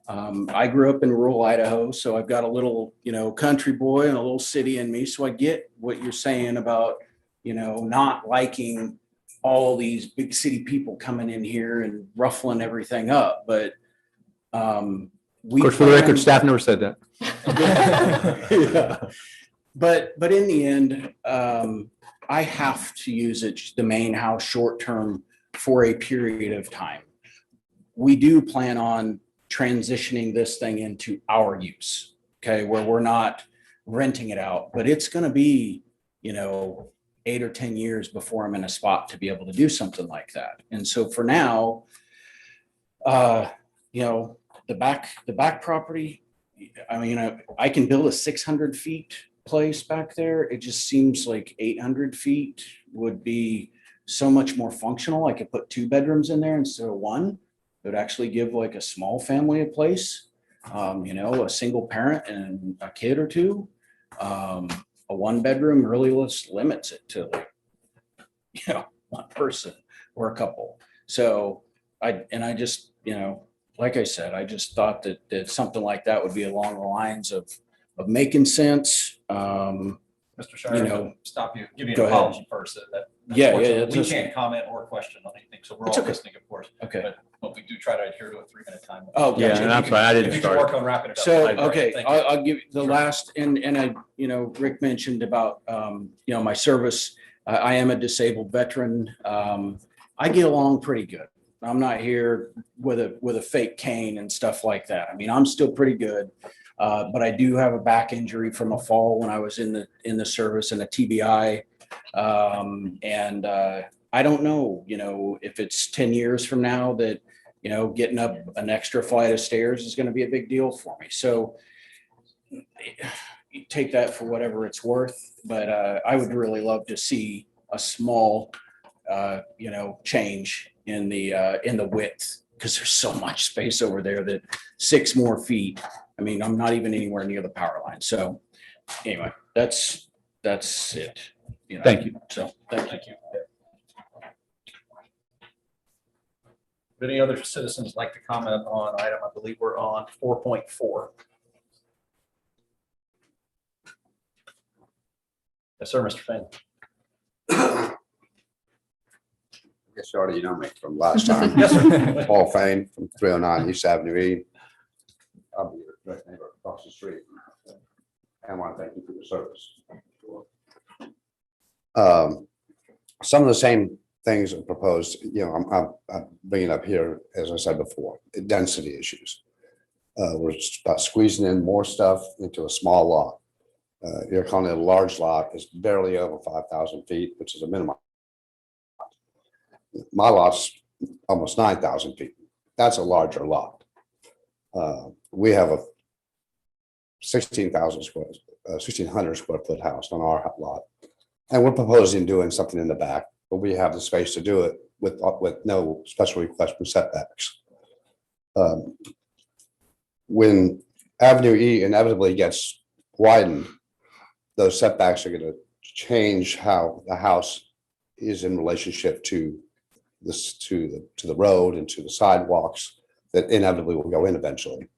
J: I grew up in rural Idaho, so I've got a little, country boy and a little city in me. So I get what you're saying about, not liking all these big city people coming in here and ruffling everything up. But
I: Of course, for the record, staff never said that.
J: Yeah. But in the end, I have to use the main house short-term for a period of time. We do plan on transitioning this thing into our use, okay, where we're not renting it out, but it's going to be, 8 or 10 years before I'm in a spot to be able to do something like that. And so for now, the back property, I mean, I can build a 600 feet place back there. It just seems like 800 feet would be so much more functional. I could put 2 bedrooms in there instead of 1. It would actually give like a small family a place, a single parent and a kid or 2. A 1-bedroom really limits it to, 1 person or a couple. So I just, like I said, I just thought that something like that would be along the lines of making sense.
B: Mr. Shire, stop you, give you an
J: Go ahead.
B: apology first.
J: Yeah.
B: We
J: That's
B: can't comment or question on anything, so we're
J: It's
B: all
J: okay.
B: listening, of course.
J: Okay.
B: But we do try to adhere to a 3-minute time.
J: Oh,
I: Yeah,
J: gotcha.
I: and I'm sorry, I didn't
B: If you can
I: start.
B: work on wrapping it up.
J: So,
B: that'd be great.
J: okay,
B: Thank you.
J: I'll give you the
B: Sure.
J: last, and I, Rick mentioned about, my service. I am a disabled veteran. I get along pretty good. I'm not here with a fake cane and stuff like that. I mean, I'm still pretty good. But I do have a back injury from a fall when I was in the service, and a TBI. And I don't know, if it's 10 years from now that, getting up an extra flight of stairs is going to be a big deal for me. So you take that for whatever it's worth. But I would really love to see a small, change in the width, because there's so much space over there that 6 more feet. I mean, I'm not even anywhere near the power line. So anyway, that's it.
I: Thank you.
J: So thank you.
B: Would any other citizens like to comment on item? I believe we're on 4.4. Yes, sir, Mr. Finn.
F: I guess you already know me from last time.
B: Yes, sir.
F: Paul Fain from 309 East Avenue E. I'll be your direct neighbor across the street. And I want to thank you for your service. Some of the same things are proposed, I'm bringing up here, as I said before, density issues. We're about squeezing in more stuff into a small lot. You're calling it a large lot, is barely over 5,000 feet, which is a minimum. My lot's almost 9,000 feet. That's a larger lot. We have a 1,600 square foot house on our lot. And we're proposing doing something in the back, but we have the space to do it with no special request for setbacks. When Avenue E inevitably gets widened, those setbacks are going to change how the house is in relationship to this, to the road and to the sidewalks that inevitably will go in eventually.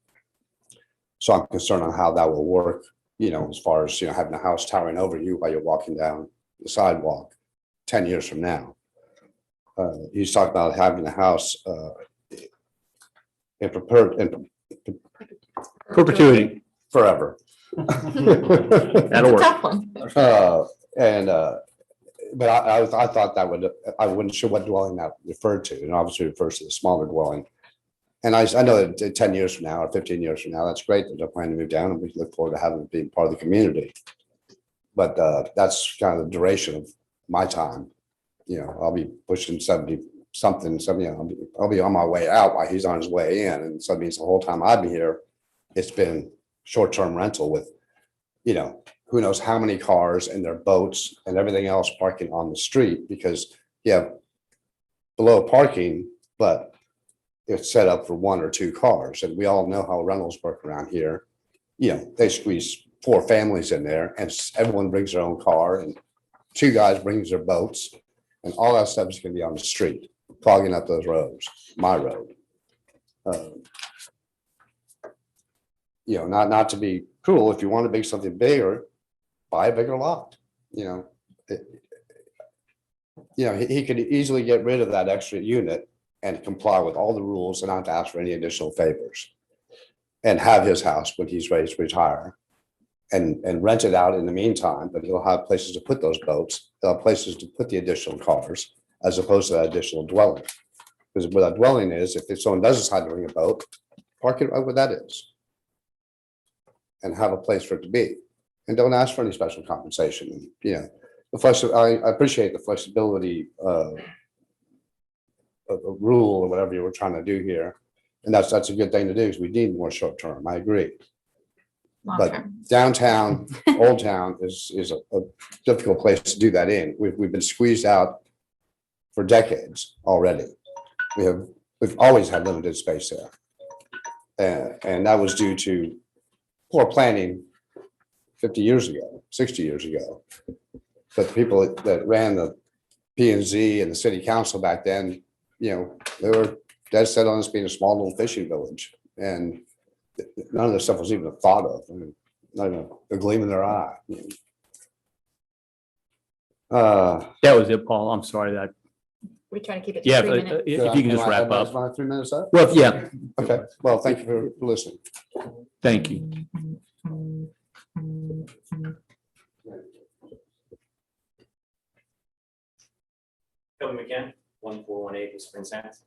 F: So I'm concerned on how that will work, as far as, having a house towering over you while you're walking down the sidewalk 10 years from now. He's talking about having a house in
I: Perpetuity.
F: forever.
I: That'll work.
C: Tough one.
F: But I thought that I wasn't sure what dwelling that referred to, and obviously refers to the smaller dwelling. And I know that 10 years from now or 15 years from now, that's great that they're planning to move down, and we look forward to having it being part of the community. But that's kind of the duration of my time. I'll be pushing 70 something, I'll be on my way out while he's on his way in. And so it means the whole time I've been here, it's been short-term rental with, who knows how many cars and their boats and everything else parking on the street, because you have below parking, but it's set up for 1 or 2 cars. And we all know how rentals work around here. They squeeze 4 families in there and everyone brings their own car and 2 guys brings their boats, and all that stuff is going to be on the street, clogging up those roads, my road. Not to be cruel, if you want to make something bigger, buy a bigger lot. He could easily get rid of that extra unit and comply with all the rules and not to ask for any additional favors, and have his house when he's ready to retire and rent it out in the meantime. But he'll have places to put those boats, places to put the additional cars, as opposed to that additional dwelling. Because where that dwelling is, if someone does decide to bring a boat, park it right where that is and have a place for it to be, and don't ask for any special compensation. I appreciate the flexibility of a rule or whatever you were trying to do here, and that's a good thing to do, because we need more short term. I agree. But
C: Long-term.
F: downtown, Old Town is a difficult place to do that in. We've been squeezed out for decades already. We've always had limited space there, and that was due to poor planning 50 years ago, 60 years ago. But the people that ran the P&Z and the city council back then, they were dead set on us being a small little fishing village, and none of this stuff was even a thought of. Not even a gleam in their eye.
I: That was it, Paul. I'm sorry that.
C: We try to keep it to
I: Yeah,
C: 3 minutes.
I: if you can just wrap up.
F: Is my 3 minutes up?
I: Well, yeah,
F: Okay, well, thank you for listening.
I: thank you.
K: Kevin McCann, 1418 to Spring Sands.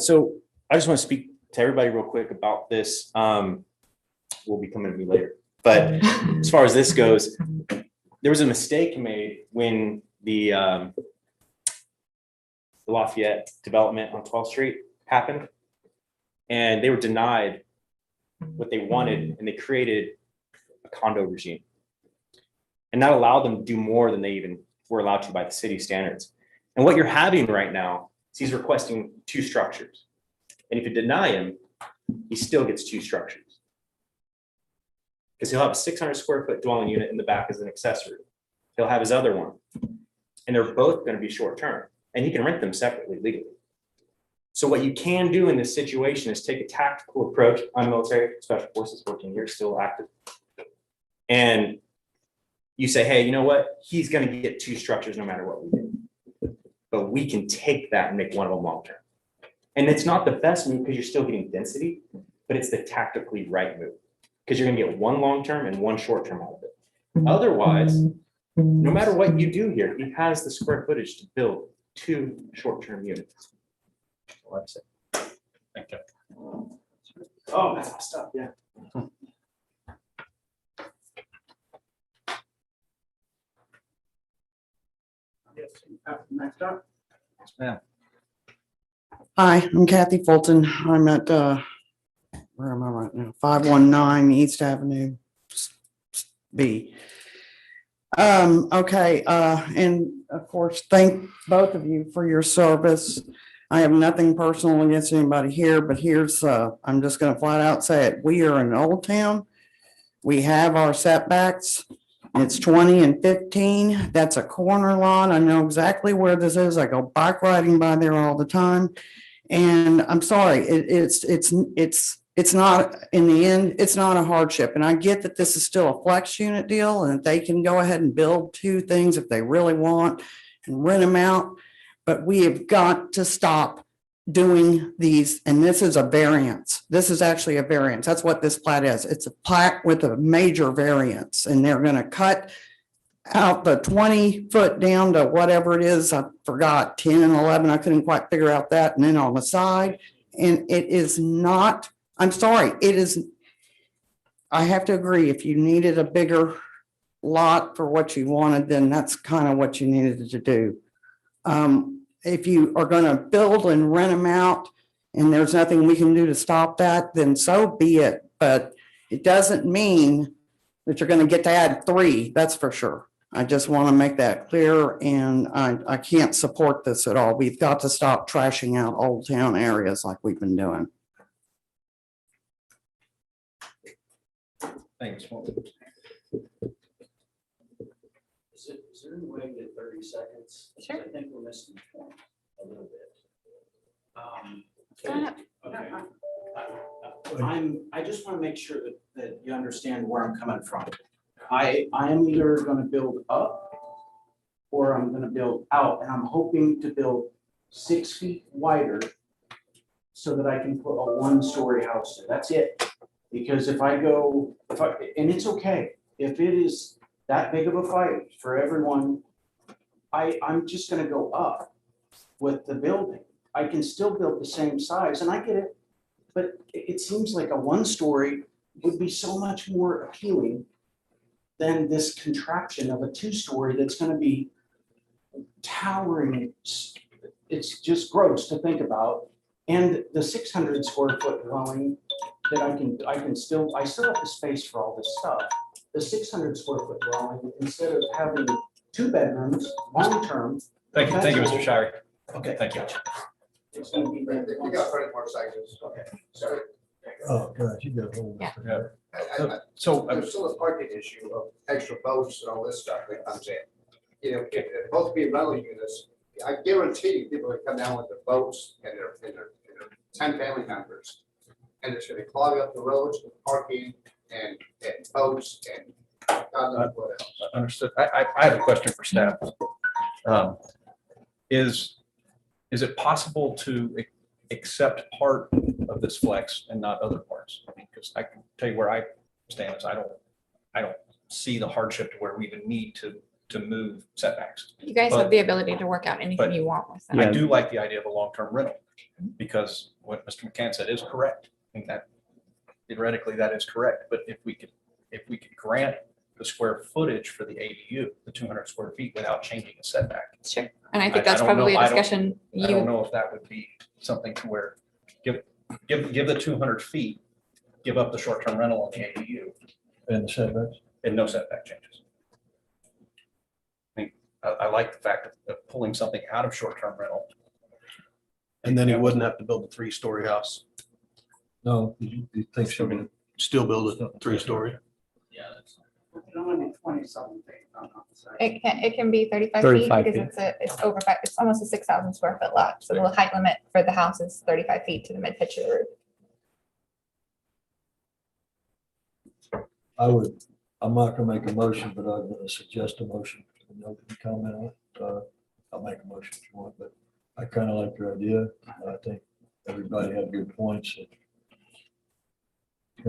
K: So I just want to speak to everybody real quick about this. Will be coming to me later. But as far as this goes, there was a mistake made when the Lafayette development on 12th Street happened. And they were denied what they wanted, and they created a condo regime. And that allowed them to do more than they even were allowed to by the city standards. And what you're having right now is he's requesting 2 structures. And if you deny him, he still gets 2 structures. Because he'll have a 600 square foot dwelling unit in the back as an accessory. He'll have his other one. And they're both going to be short term. And he can rent them separately legally. So what you can do in this situation is take a tactical approach. I'm military, special forces, 14 years, still active. And you say, hey, you know what? He's going to get 2 structures no matter what we do. But we can take that and make one of them long-term. And it's not the best move because you're still getting density, but it's the tactically right move because you're going to get 1 long-term and 1 short-term out of it. Otherwise, no matter what you do here, he has the square footage to build 2 short-term units. That's it.
B: Thank you.
K: Oh, that's my stuff, yeah.
G: Yes, next up.
B: Ma'am.
G: Hi, I'm Kathy Fulton. I'm at, where am I right now? 519 East Avenue B. Okay, and of course, thank both of you for your service. I have nothing personal against anybody here, but here's, I'm just gonna flat out say it. We are in Old Town. We have our setbacks. It's 20 and 15. That's a corner lot. I know exactly where this is. I go bike riding by there all the time. And I'm sorry, it's not, in the end, it's not a hardship. And I get that this is still a flex unit deal and they can go ahead and build two things if they really want and rent them out. But we have got to stop doing these. And this is a variance. This is actually a variance. That's what this plat is. It's a plat with a major variance, and they're going to cut out the 20 foot down to whatever it is. I forgot 10 and 11. I couldn't quite figure out that. And then on the side, and it is not, I'm sorry, it is. I have to agree. If you needed a bigger lot for what you wanted, then that's kind of what you needed to do. If you are going to build and rent them out and there's nothing we can do to stop that, then so be it. But it doesn't mean that you're going to get to add 3. That's for sure. I just want to make that clear, and I can't support this at all. We've got to stop trashing out Old Town areas like we've been doing.
B: Thanks.
J: Is there any way to get 30 seconds?
C: Sure.
J: I think we're missing the point a little bit.
C: Go ahead.
J: Okay. I just want to make sure that you understand where I'm coming from. I am either going to build up or I'm going to build out, and I'm hoping to build 6 feet wider so that I can put a 1-story house there. That's it. Because and it's okay, if it is that big of a fight for everyone, I'm just gonna go up with the building. I can still build the same size, and I get it, but it seems like a 1-story would be so much more appealing than this contraption of a 2-story that's gonna be towering. It's just gross to think about. And the 600 square foot dwelling that I still have the space for all this stuff. The 600 square foot dwelling, instead of having 2 bedrooms, long-term.
B: Thank you, Mr. Shirey.
J: Okay.
B: Thank you.
J: It's gonna be.
F: You got 30 more seconds.
J: Okay.
F: Sorry.
A: Oh, gosh, you got a whole.
C: Yeah.
B: So,
F: There's still a parking issue of extra boats and all this stuff that comes in. You know, if both be rental units, I guarantee you people that come down with their boats and their 10 family members. And it's gonna clog up the roads with parking and boats and God knows what else.
B: understood. I have a question for staff. Is it possible to accept part of this flex and not other parts? Because I can tell you where I stand is I don't see the hardship to where we even need to move setbacks.
C: You guys have the ability to work out anything you want with
B: I
C: them.
B: do like the idea of a long-term rental, because what Mr. McCann said is correct. I think that theoretically that is correct, but if we could grant the square footage for the ADU, the 200 square feet, without changing the setback.
C: Sure. And I think that's
B: I don't know-
C: probably a
B: I don't-
C: discussion
B: I don't
C: you,
B: know if that would be something to where give the 200 feet, give up the short-term rental on the ADU
A: And setbacks.
B: and no setback changes. I mean, I like the fact of pulling something out of short-term rental.
D: And then he wouldn't have to build a 3-story house,
A: No, you think so?
D: still build a 3-story.
G: It's only 20-something feet. I'm not saying.
C: it can be 35 feet
I: 35
C: because it's almost a 6,000 square foot lot. So the height limit for the house is 35 feet to the mid pitch of the roof.
A: I'm not gonna make a motion, but I'm gonna suggest a motion. Nobody can comment on it. I'll make a motion if you want, but I kind of like your idea. I think everybody had good points. You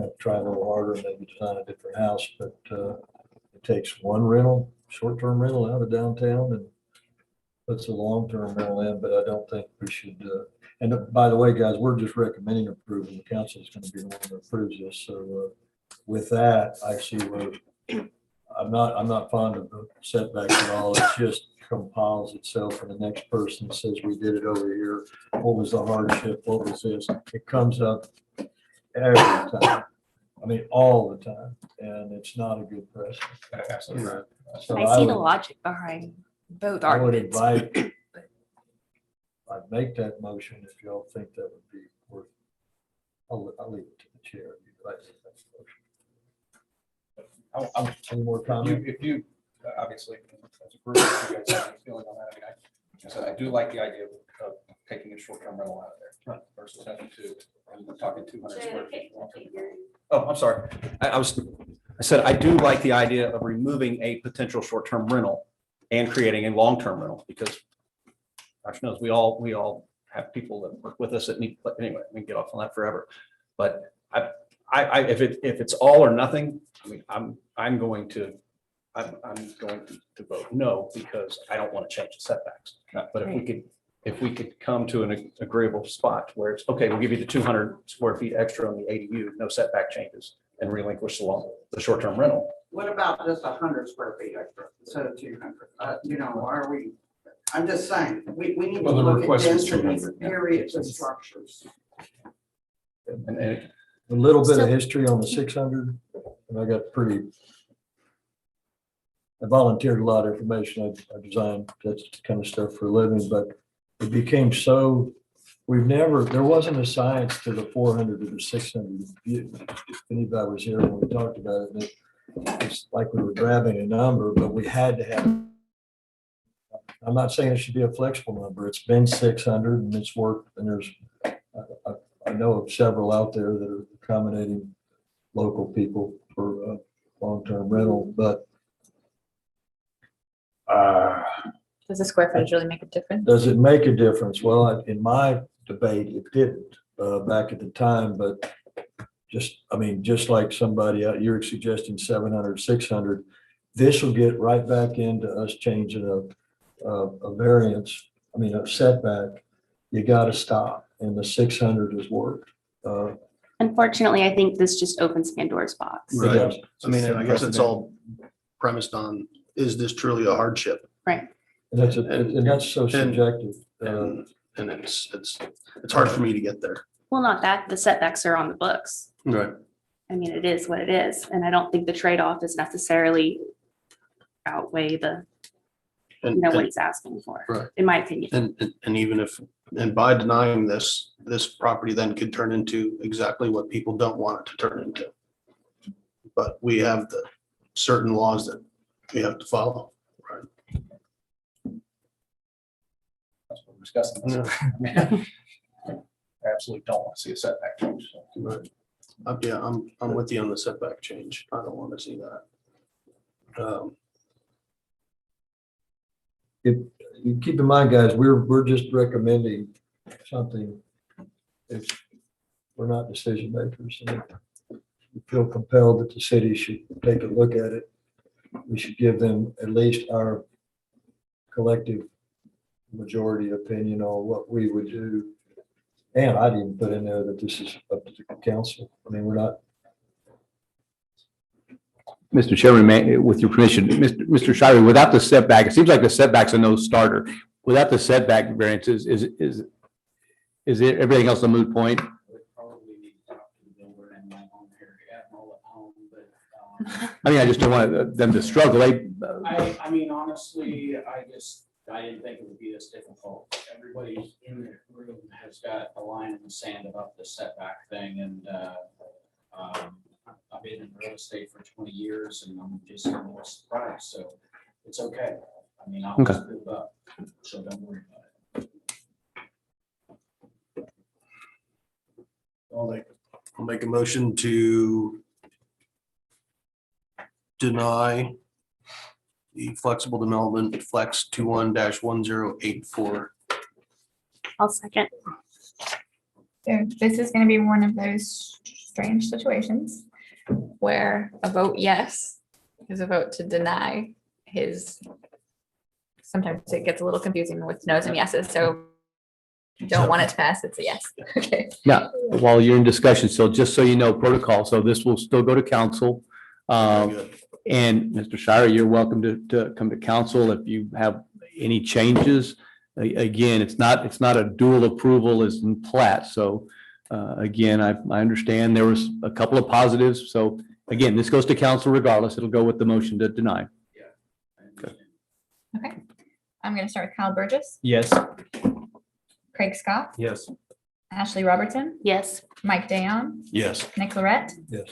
A: have to try a little harder, maybe design a different house, but it takes one rental, short-term rental out of downtown and puts a long-term rental in, but I don't think we should. And by the way, guys, we're just recommending approval. The council is going to be the one that approves this. So with that, I see where I'm not fond of the setbacks at all. It just compiles itself and the next person says, we did it over here. What was the hardship? What was this? It comes up every time. I mean, all the time, and it's not a good precedent.
B: Absolutely right.
A: So
H: I see the
A: would-
H: logic behind both
A: I would
H: arguments.
A: invite, I'd make that motion if y'all think that would be worth, I'll leave it to the chair. if you'd like to make that motion. Any more comments?
B: If you, obviously, as a group, if you guys have any feeling on that, I mean, I said, I do like the idea of taking a short-term rental out of there versus having to, and we're talking 200 square feet. Oh, I'm sorry. I said, I do like the idea of removing a potential short-term rental and creating a long-term rental because gosh knows, we all have people that work with us that need, but anyway, we can get off on that forever. But if it's all or nothing, I mean, I'm going to vote no, because I don't want to change the setbacks. But if we could come to an agreeable spot where it's, okay, we'll give you the 200 square feet extra on the ADU, no setback changes, and relinquish the short-term rental.
G: What about just 100 square feet extra instead of 200? Are we, I'm just saying, we need to
B: Well, the
G: look at
B: request was
G: densities,
B: 200, yeah.
G: periods and structures.
B: And
A: A little bit
H: Still-
A: of history on the 600, and I volunteered a lot of information. I designed that kind of stuff for a living, but it became so, there wasn't a science to the 400 to the 600. If anybody was here when we talked about it, it's like we were grabbing a number, but we had to have, I'm not saying it should be a flexible number. It's been 600 and it's worked, and there's, I know of several out there that are accommodating local people for long-term rental, but
C: Does the square footage really make a difference?
A: does it make a difference? Well, in my debate, it didn't back at the time, but just like somebody out, you're suggesting 700, 600, this will get right back into us changing a variance, a setback. You got to stop, and the 600 has worked.
H: Unfortunately, I think this just opens Pandora's box.
A: It does.
D: I mean, I guess it's all premised on, is this truly a hardship?
H: Right.
A: And that's so subjective.
D: And it's hard for me to get there.
H: Well, not that, the setbacks are on the books.
D: Right.
H: I mean, it is what it is. And I don't think the trade-off is necessarily outweigh what he's asking for,
D: Right.
H: in my opinion.
D: And even if, and by denying this property then could turn into exactly what people don't want it to turn into. But we have the certain laws that we have to follow. Right.
B: That's what we're discussing. I absolutely don't want to see a setback change. So.
D: Right. Yeah, I'm with you on the setback change. I don't want to see that.
A: You keep in mind, guys, we're just recommending something. We're not decision makers. And if we feel compelled that the city should take a look at it, we should give them at least our collective majority opinion on what we would do. And I'd even put in there that this is up to the council. I mean, we're not.
I: Mr. Chairman, with your permission, Mr. Shirey, without the setback, it seems like the setback's a no starter. Without the setback variances, is it everything else a moot point? I mean, I just don't want them to struggle.
J: I mean, honestly, I didn't think it would be this difficult. Everybody in the room has got a line in the sand about the setback thing, and I've been in real estate for 20 years, and I'm just more surprised. So it's okay. I mean, I'll just move up, so don't worry about it.
D: I'll make a motion to deny the flexible development flex 21-1084.
H: I'll second.
C: So this is gonna be one of those strange situations where a vote yes is a vote to deny his. Sometimes it gets a little confusing with no's and yeses, so you don't want it to pass, it's a yes. Okay.
I: Now, while you're in discussion, so just so you know, protocol, so this will still go to council.
D: Very good.
I: And Mr. Shire, you're welcome to come to council if you have any changes. Again, it's not a dual approval as in plat. So again, I understand there was a couple of positives. So again, this goes to council regardless. It'll go with the motion to deny.
C: Okay, I'm gonna start with Kyle Burgess,
K: Yes.
C: Craig Scott,
K: Yes.
C: Ashley Robertson,
H: Yes.
C: Mike Dayon,
D: Yes.
C: Nick Lorette,
A: Yes.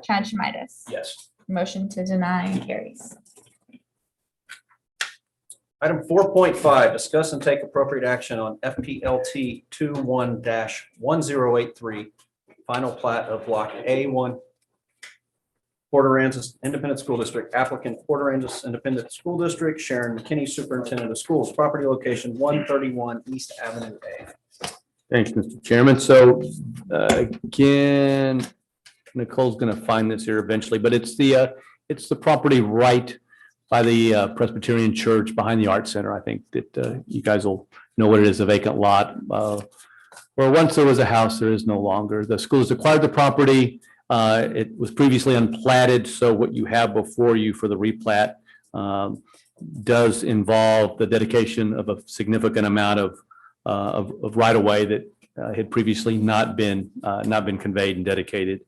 C: Chad Schmidas.
B: Yes.
C: Motion to deny carries.
B: Item 4.5, discuss and take appropriate action on FPLT 21-1083, final plat of block A1, Port Aransas Independent School District, applicant Port Aransas Independent School District, Sharon McKinney, Superintendent of Schools, property location 131 East Avenue A.
I: Thanks, Mr. Chairman. So again, Nicole's going to find this here eventually, but it's the property right by the Presbyterian Church behind the Art Center. I think that you guys will know what it is, a vacant lot. Where once there was a house, there is no longer. The school has acquired the property. It was previously unplatted, so what you have before you for the replat does involve the dedication of a significant amount of right-of-way that had previously not been conveyed and dedicated.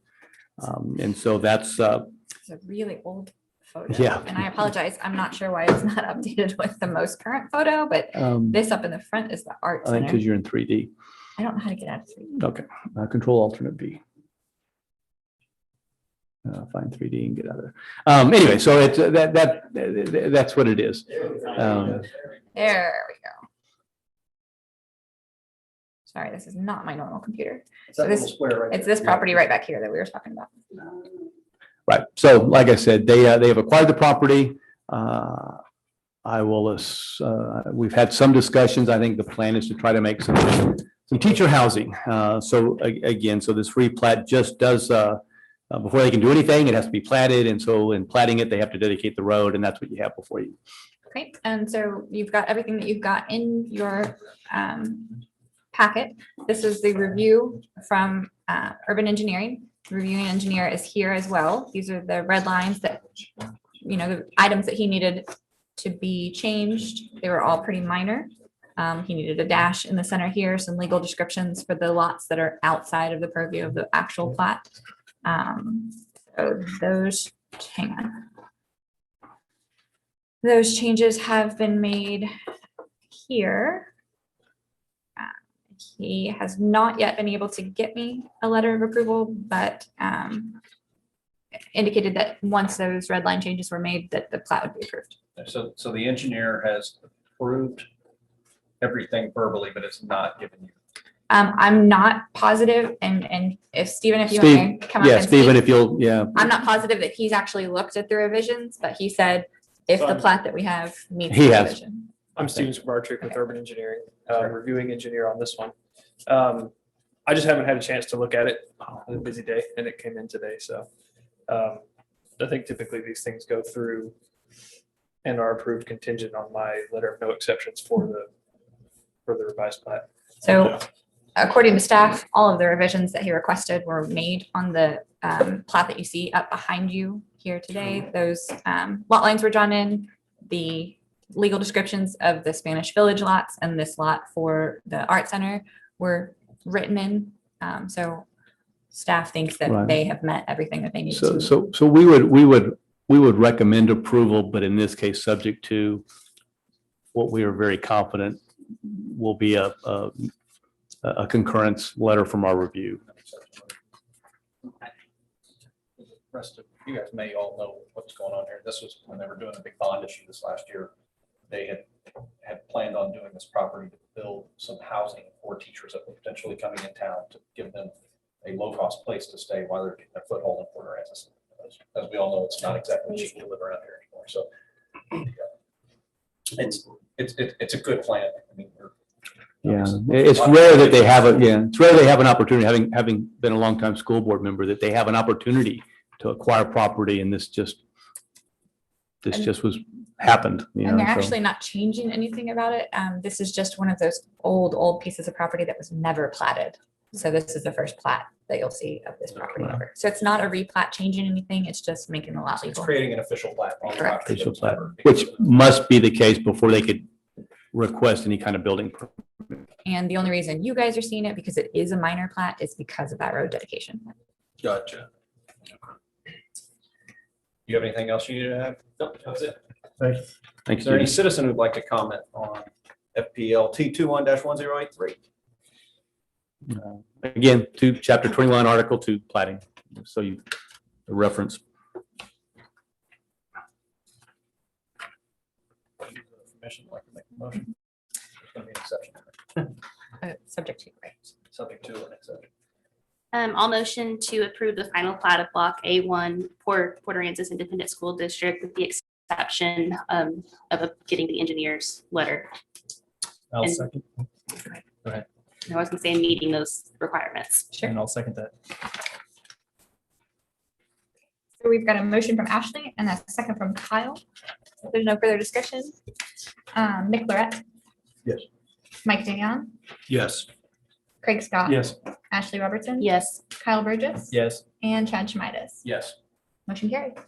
I: And so that's
C: It's a really old photo.
I: Yeah.
C: And I apologize, I'm not sure why it's not updated with the most current photo, but this up in the front is the art
I: I think
C: center.
I: because you're in 3D.
C: I don't know how to get out of 3D.
I: Okay, control alternate B. Find 3D and get out of there. Anyway, so it's that's what it is.
C: There we go. Sorry, this is not my normal computer.
B: It's that
C: So this-
B: little square right
C: It's
B: there.
C: this property right back here that we were talking about.
I: Right. So like I said, they have acquired the property. We've had some discussions. I think the plan is to try to make some teacher housing. So again, so this free plat just does, before they can do anything, it has to be platted. And so in platting it, they have to dedicate the road, and that's what you have before you.
C: Okay, and so you've got everything that you've got in your packet. This is the review from urban engineering. The reviewing engineer is here as well. These are the red lines that, the items that he needed to be changed. They were all pretty minor. He needed a dash in the center here, some legal descriptions for the lots that are outside of the purview of the actual plat. So those, hang on. Those changes have been made here. He has not yet been able to get me a letter of approval, but indicated that once those red line changes were made, that the plat would be approved.
B: So the engineer has approved everything verbally, but it's not given you.
C: I'm not positive, and if Stephen, if you
I: Steve,
C: want to come up
I: yeah,
C: and
I: Stephen,
C: speak,
I: if you'll, yeah.
C: I'm not positive that he's actually looked at the revisions, but he said if the plat that we have meets
I: He
C: the
I: has.
C: revision.
L: I'm Steven Spartrick with
C: Okay.
L: Urban Engineering, reviewing engineer on this one. I just haven't had a chance to look at it. On a busy day, and it came in today, so I think typically these things go through and are approved contingent on my letter of no exceptions for the revised plat.
C: So according to staff, all of the revisions that he requested were made on the plat that you see up behind you here today. Those lot lines were drawn in, the legal descriptions of the Spanish Village lots and this lot for the art center were written in. So staff thinks that
I: Right.
C: they have met everything that they need
I: So,
C: to.
I: so we would recommend approval, but in this case, subject to what we are very confident will be a concurrence letter from our review.
B: The rest of you guys may all know what's going on here. This was when they were doing a big bond issue this last year. They had planned on doing this property to build some housing for teachers that were potentially coming in town to give them a low-cost place to stay while they're getting their foothold in Port Aransas. As we all know, it's not exactly cheap to live around here anymore. So it's a good plan. I mean,
I: Yeah, it's rare that they have an opportunity, having been a longtime school board member, that they have an opportunity to acquire property, and this just was happened.
C: And they're
I: so.
C: actually not changing anything about it. This is just one of those old pieces of property that was never platted. So this is the first plat that you'll see of this property ever. So it's not a replat changing anything. It's just making the lot
B: It's
C: legal.
B: creating an official plat. on the
C: Correct.
B: property that was never-
I: Which must be the case before they could request any kind of building permit.
C: And the only reason you guys are seeing it because it is a minor plat is because of that road dedication.
B: Gotcha. You have anything else you need to add? No, that's it.
I: Thanks,
B: Is there any
I: Judy.
B: citizen who'd like to comment on FPLT 21-1083?
I: Again, to chapter 21, article 2, plating. So you the reference.
B: Permission, like to make a motion. There's gonna be an exception.
C: Subject to, right?
B: Subject to an exception.
H: I'll motion to approve the final plat of block A1 for Port Aransas Independent School District with the exception of getting the engineer's letter.
L: I'll
H: And-
L: second,
H: I was gonna say meeting those requirements.
C: Sure.
L: and I'll second that.
C: So we've got a motion from Ashley and a second from Kyle. If there's no further discussion. Nick Lorette.
A: Yes.
C: Mike Dayan,
D: Yes.
C: Craig Scott.
L: Yes.
C: Ashley Robertson.
H: Yes.
C: Kyle Burgess.
L: Yes.
C: And Chad Schmidas.
B: Yes.
C: Motion carried.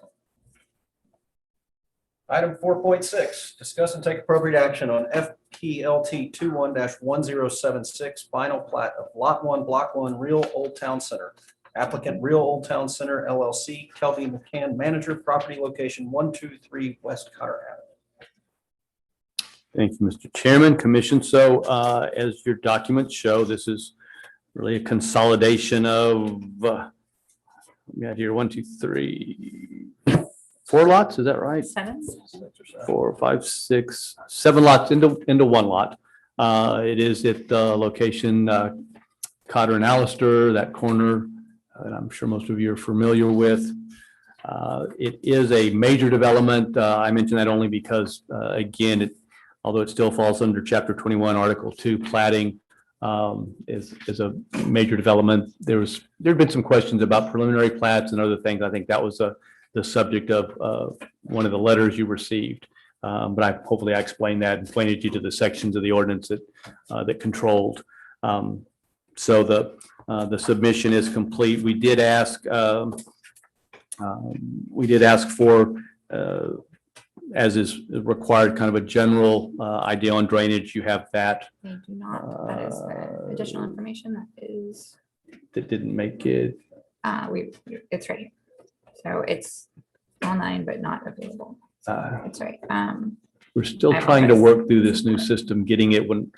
B: Item 4.6, discuss and take appropriate action on FPLT 21-1076, final plat of Lot 1, Block 1, Real Old Town Center. Applicant Real Old Town Center LLC, Kelby McCann, manager, property location 123 West Cotter Avenue.
I: Thank you, Mr. Chairman, Commission. So as your documents show, this is really a consolidation of, we got here 1, 2, 3, 4 lots, is that right?
C: 7.
I: 4, 5, 6, 7 lots into 1 lot. It is at the location Cotter and Allister, that corner that I'm sure most of you are familiar with. It is a major development. I mention that only because, again, although it still falls under Chapter 21, Article 2, plating is a major development. There've been some questions about preliminary plats and other things. I think that was the subject of one of the letters you received. But hopefully I explained that and pointed you to the sections of the ordinance that controlled. So the submission is complete. We did ask for, as is required, kind of a general idea on drainage. You have that.
C: They do not. That is additional information that is,
I: That didn't make it.
C: it's right here. So it's online, but not available. That's right.
I: We're still
C: I
I: trying to
C: apologize.
I: work through this new system, getting it when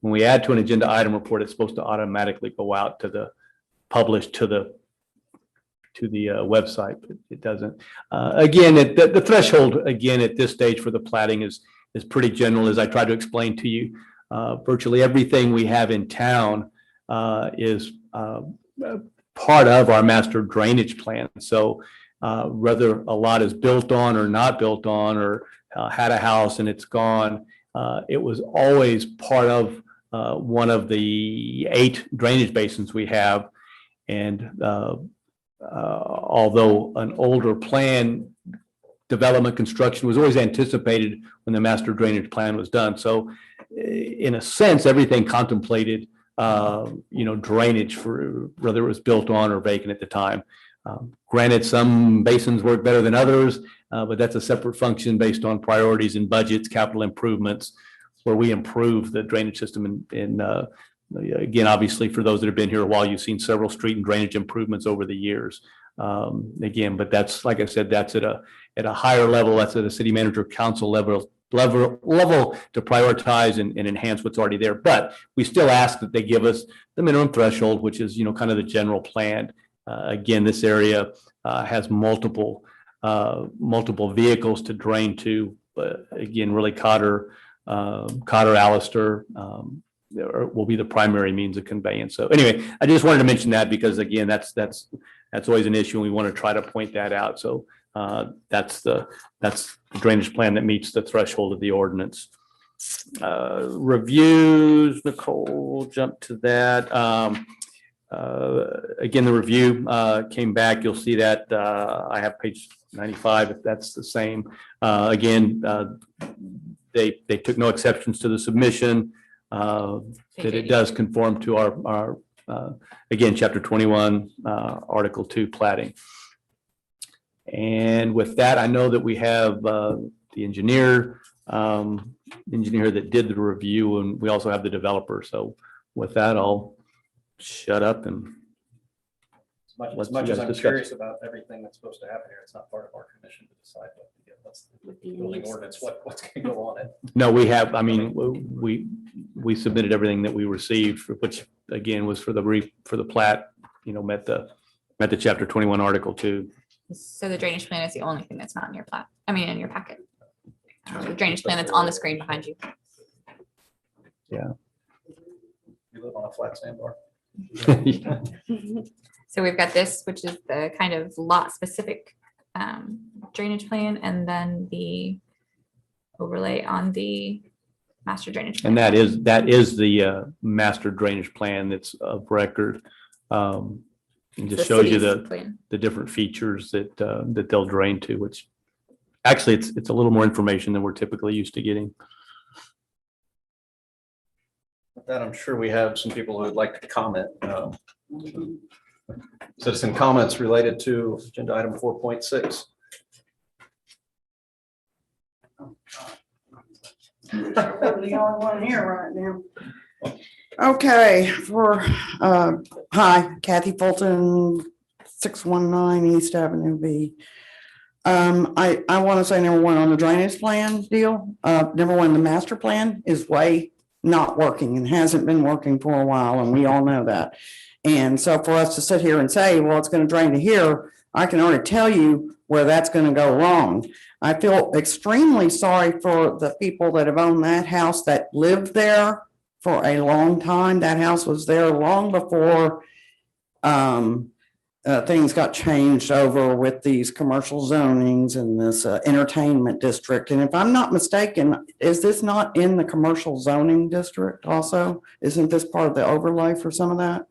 I: we add to an agenda item report, it's supposed to automatically go out to the published to the website, but it doesn't. Again, the threshold again at this stage for the plating is pretty general, as I tried to explain to you. Virtually everything we have in town is part of our master drainage plan. So whether a lot is built on or not built on, or had a house and it's gone, it was always part of one of the 8 drainage basins we have. And although an older plan, development construction was always anticipated when the master drainage plan was done. So in a sense, everything contemplated, drainage for whether it was built on or vacant at the time. Granted, some basins work better than others, but that's a separate function based on priorities and budgets, capital improvements, where we improve the drainage system. Again, obviously, for those that have been here a while, you've seen several street and drainage improvements over the years. Again, but that's, like I said, that's at a higher level. That's at a city manager council level to prioritize and enhance what's already there. But we still ask that they give us the minimum threshold, which is, kind of the general plan. Again, this area has multiple vehicles to drain to, but again, really Cotter, Allister will be the primary means of conveyance. So anyway, I just wanted to mention that because again, that's always an issue and we want to try to point that out. So that's the drainage plan that meets the threshold of the ordinance. Reviews, Nicole, jump to that. Again, the review came back. You'll see that I have page 95, if that's the same. Again, they took no exceptions to the submission, that it does conform to our again, chapter 21, article 2 plating. And with that, I know that we have the engineer that did the review, and we also have the developer. So with that, I'll shut up and
B: As
I: Let's
B: much
I: you
B: as
I: guys
B: I'm
I: discuss.
B: curious about everything that's supposed to happen here, it's not part of our commission to decide what, that's
H: With
B: the
H: the
B: building
H: needs.
B: ordinance, what's going to go on it.
I: no, we have, I mean, we submitted everything that we received, which again was for the plat, met the chapter 21 article 2.
C: So the drainage plan is the only thing that's not in your plat, in your packet. The drainage plan that's on the screen behind you.
B: You live on a flat sandbar.
C: So we've got this, which is the kind of lot specific drainage plan, and then the overlay on the master drainage.
I: And
C: plan.
I: that is the master drainage plan that's of record. And just
C: The
I: shows you
C: city's plan.
I: the different features that they'll drain to, which actually it's a little more information than we're typically used to getting.
B: With that, I'm sure we have some people who would like to comment. Citizen comments related to agenda item 4.6.
G: I'm the only one here right now. Okay, hi, Kathy Fulton, 619 East Avenue B. I want to say number one on the drainage plan deal, number one, the master plan is way not working and hasn't been working for a while, and we all know that. And so for us to sit here and say, well, it's going to drain to here, I can already tell you where that's going to go wrong. I feel extremely sorry for the people that have owned that house that lived there for a long time. That house was there long before things got changed over with these commercial zonings and this entertainment district. And if I'm not mistaken, is this not in the commercial zoning district also? Isn't this part of the overlay for some of that?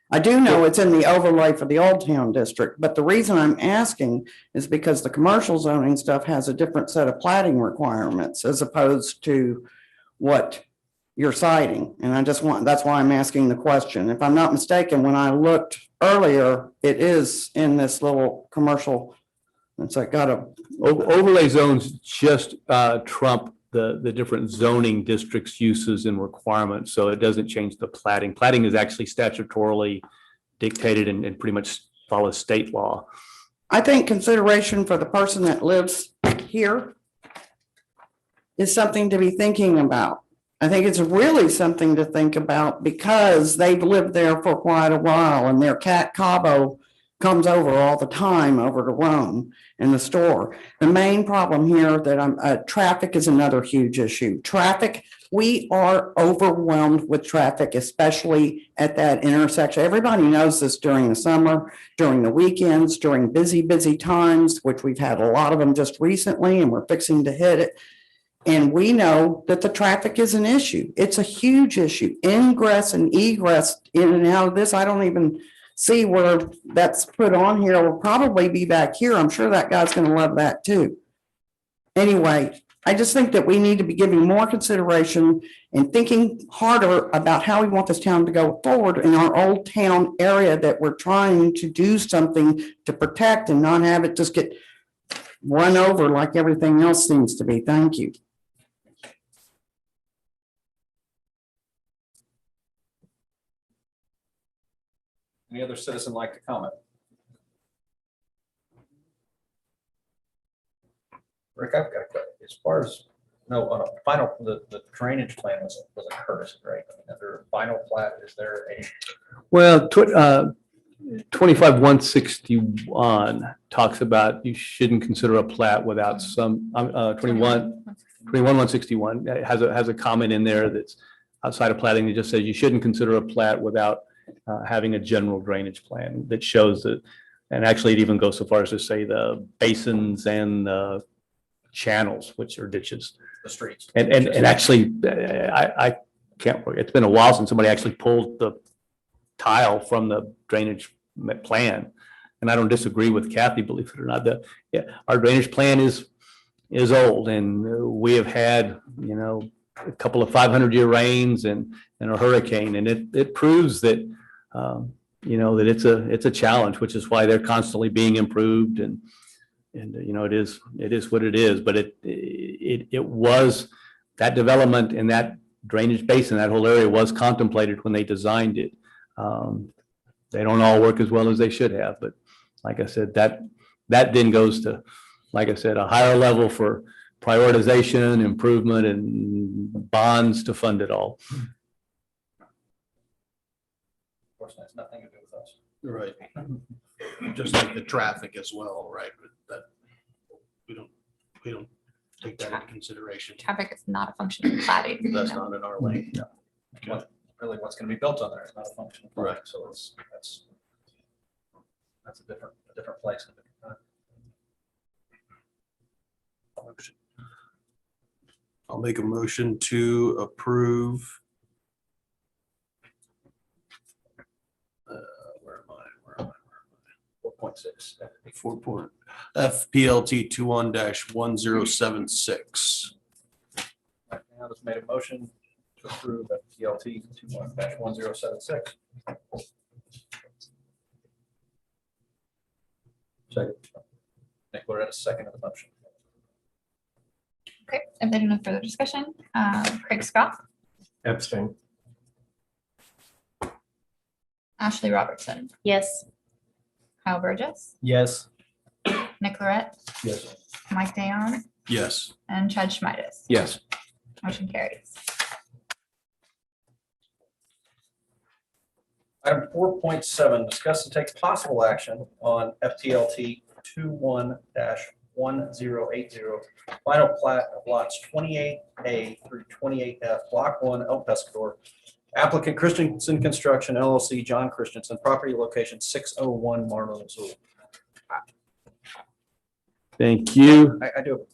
G: I do know it's in the overlay for the Old Town district, but the reason I'm asking is because the commercial zoning stuff has a different set of plating requirements as opposed to what you're citing. And that's why I'm asking the question. If I'm not mistaken, when I looked earlier, it is in this little commercial. It's like got a
I: Overlay zones just trump the different zoning districts uses and requirements. So it doesn't change the plating. Plating is actually statutorily dictated and pretty much follows state law.
G: I think consideration for the person that lives here is something to be thinking about. I think it's really something to think about because they've lived there for quite a while and their cat Cabo comes over all the time over to Rome in the store. The main problem here that traffic is another huge issue. Traffic, we are overwhelmed with traffic, especially at that intersection. Everybody knows this during the summer, during the weekends, during busy times, which we've had a lot of them just recently and we're fixing to hit it. And we know that the traffic is an issue. It's a huge issue. Ingress and egress in and out of this. I don't even see where that's put on here. Will probably be back here. I'm sure that guy's going to love that too. Anyway, I just think that we need to be giving more consideration and thinking harder about how we want this town to go forward in our old town area that we're trying to do something to protect and not have it just get run over like everything else seems to be. Thank you.
B: Any other citizen like to comment? Rick, I've got a question. As far as, no, on a final, the drainage plan was a courtesy, right? I mean, under a final plat, is there a?
I: Well, 25-161 talks about you shouldn't consider a plat without some 21-161 has a comment in there that's outside of platting that just says you shouldn't consider a plat without having a general drainage plan that shows that, and actually it even goes so far as to say the basins and the channels, which are ditches.
B: The streets.
I: And actually, I can't, it's been a while since somebody actually pulled the tile from the drainage plan. And I don't disagree with Kathy, believe it or not, that our drainage plan is old and we have had, a couple of 500-year rains and a hurricane. And it proves that that it's a challenge, which is why they're constantly being improved and it is what it is, but it was that development in that drainage basin, that whole area was contemplated when they designed it. They don't all work as well as they should have, but like I said, that then goes to, like I said, a higher level for prioritization, improvement, and bonds to fund it all.
B: Of course, that's nothing to do with us.
D: Right. Just like the traffic as well, right? That we don't take that into consideration.
C: Traffic is not a function of plating.
D: That's
C: no.
D: not in our lane.
B: Really, what's going to be built on there is not a function of
D: Right.
B: planning, so that's a different place. and a different time.
D: I'll make a motion to approve. Where am I?
B: 4.6.
D: 4 point FPLT 21-1076.
B: Right now, just made a motion to approve FPLT 21-1076. Second. Nick Loretta, second of the motion.
C: Okay, if there's no further discussion, Craig Scott,
L: Abstain.
C: Ashley Robertson,
H: Yes.
C: Kyle Burgess,
L: Yes.
C: Nick Lorette,
B: Yes.
C: Mike Dayon,
D: Yes.
C: and Chad Schmides.
I: Yes.
C: Motion carries.
B: Item 4.7, discuss and take possible action on FTLT 21-1080, final plat of lots 28A through 28F, Block 1, El Pescador. Applicant Christensen Construction LLC, John Christensen, property location 601 Marlow, Missouri.
I: Thank you.
B: I do,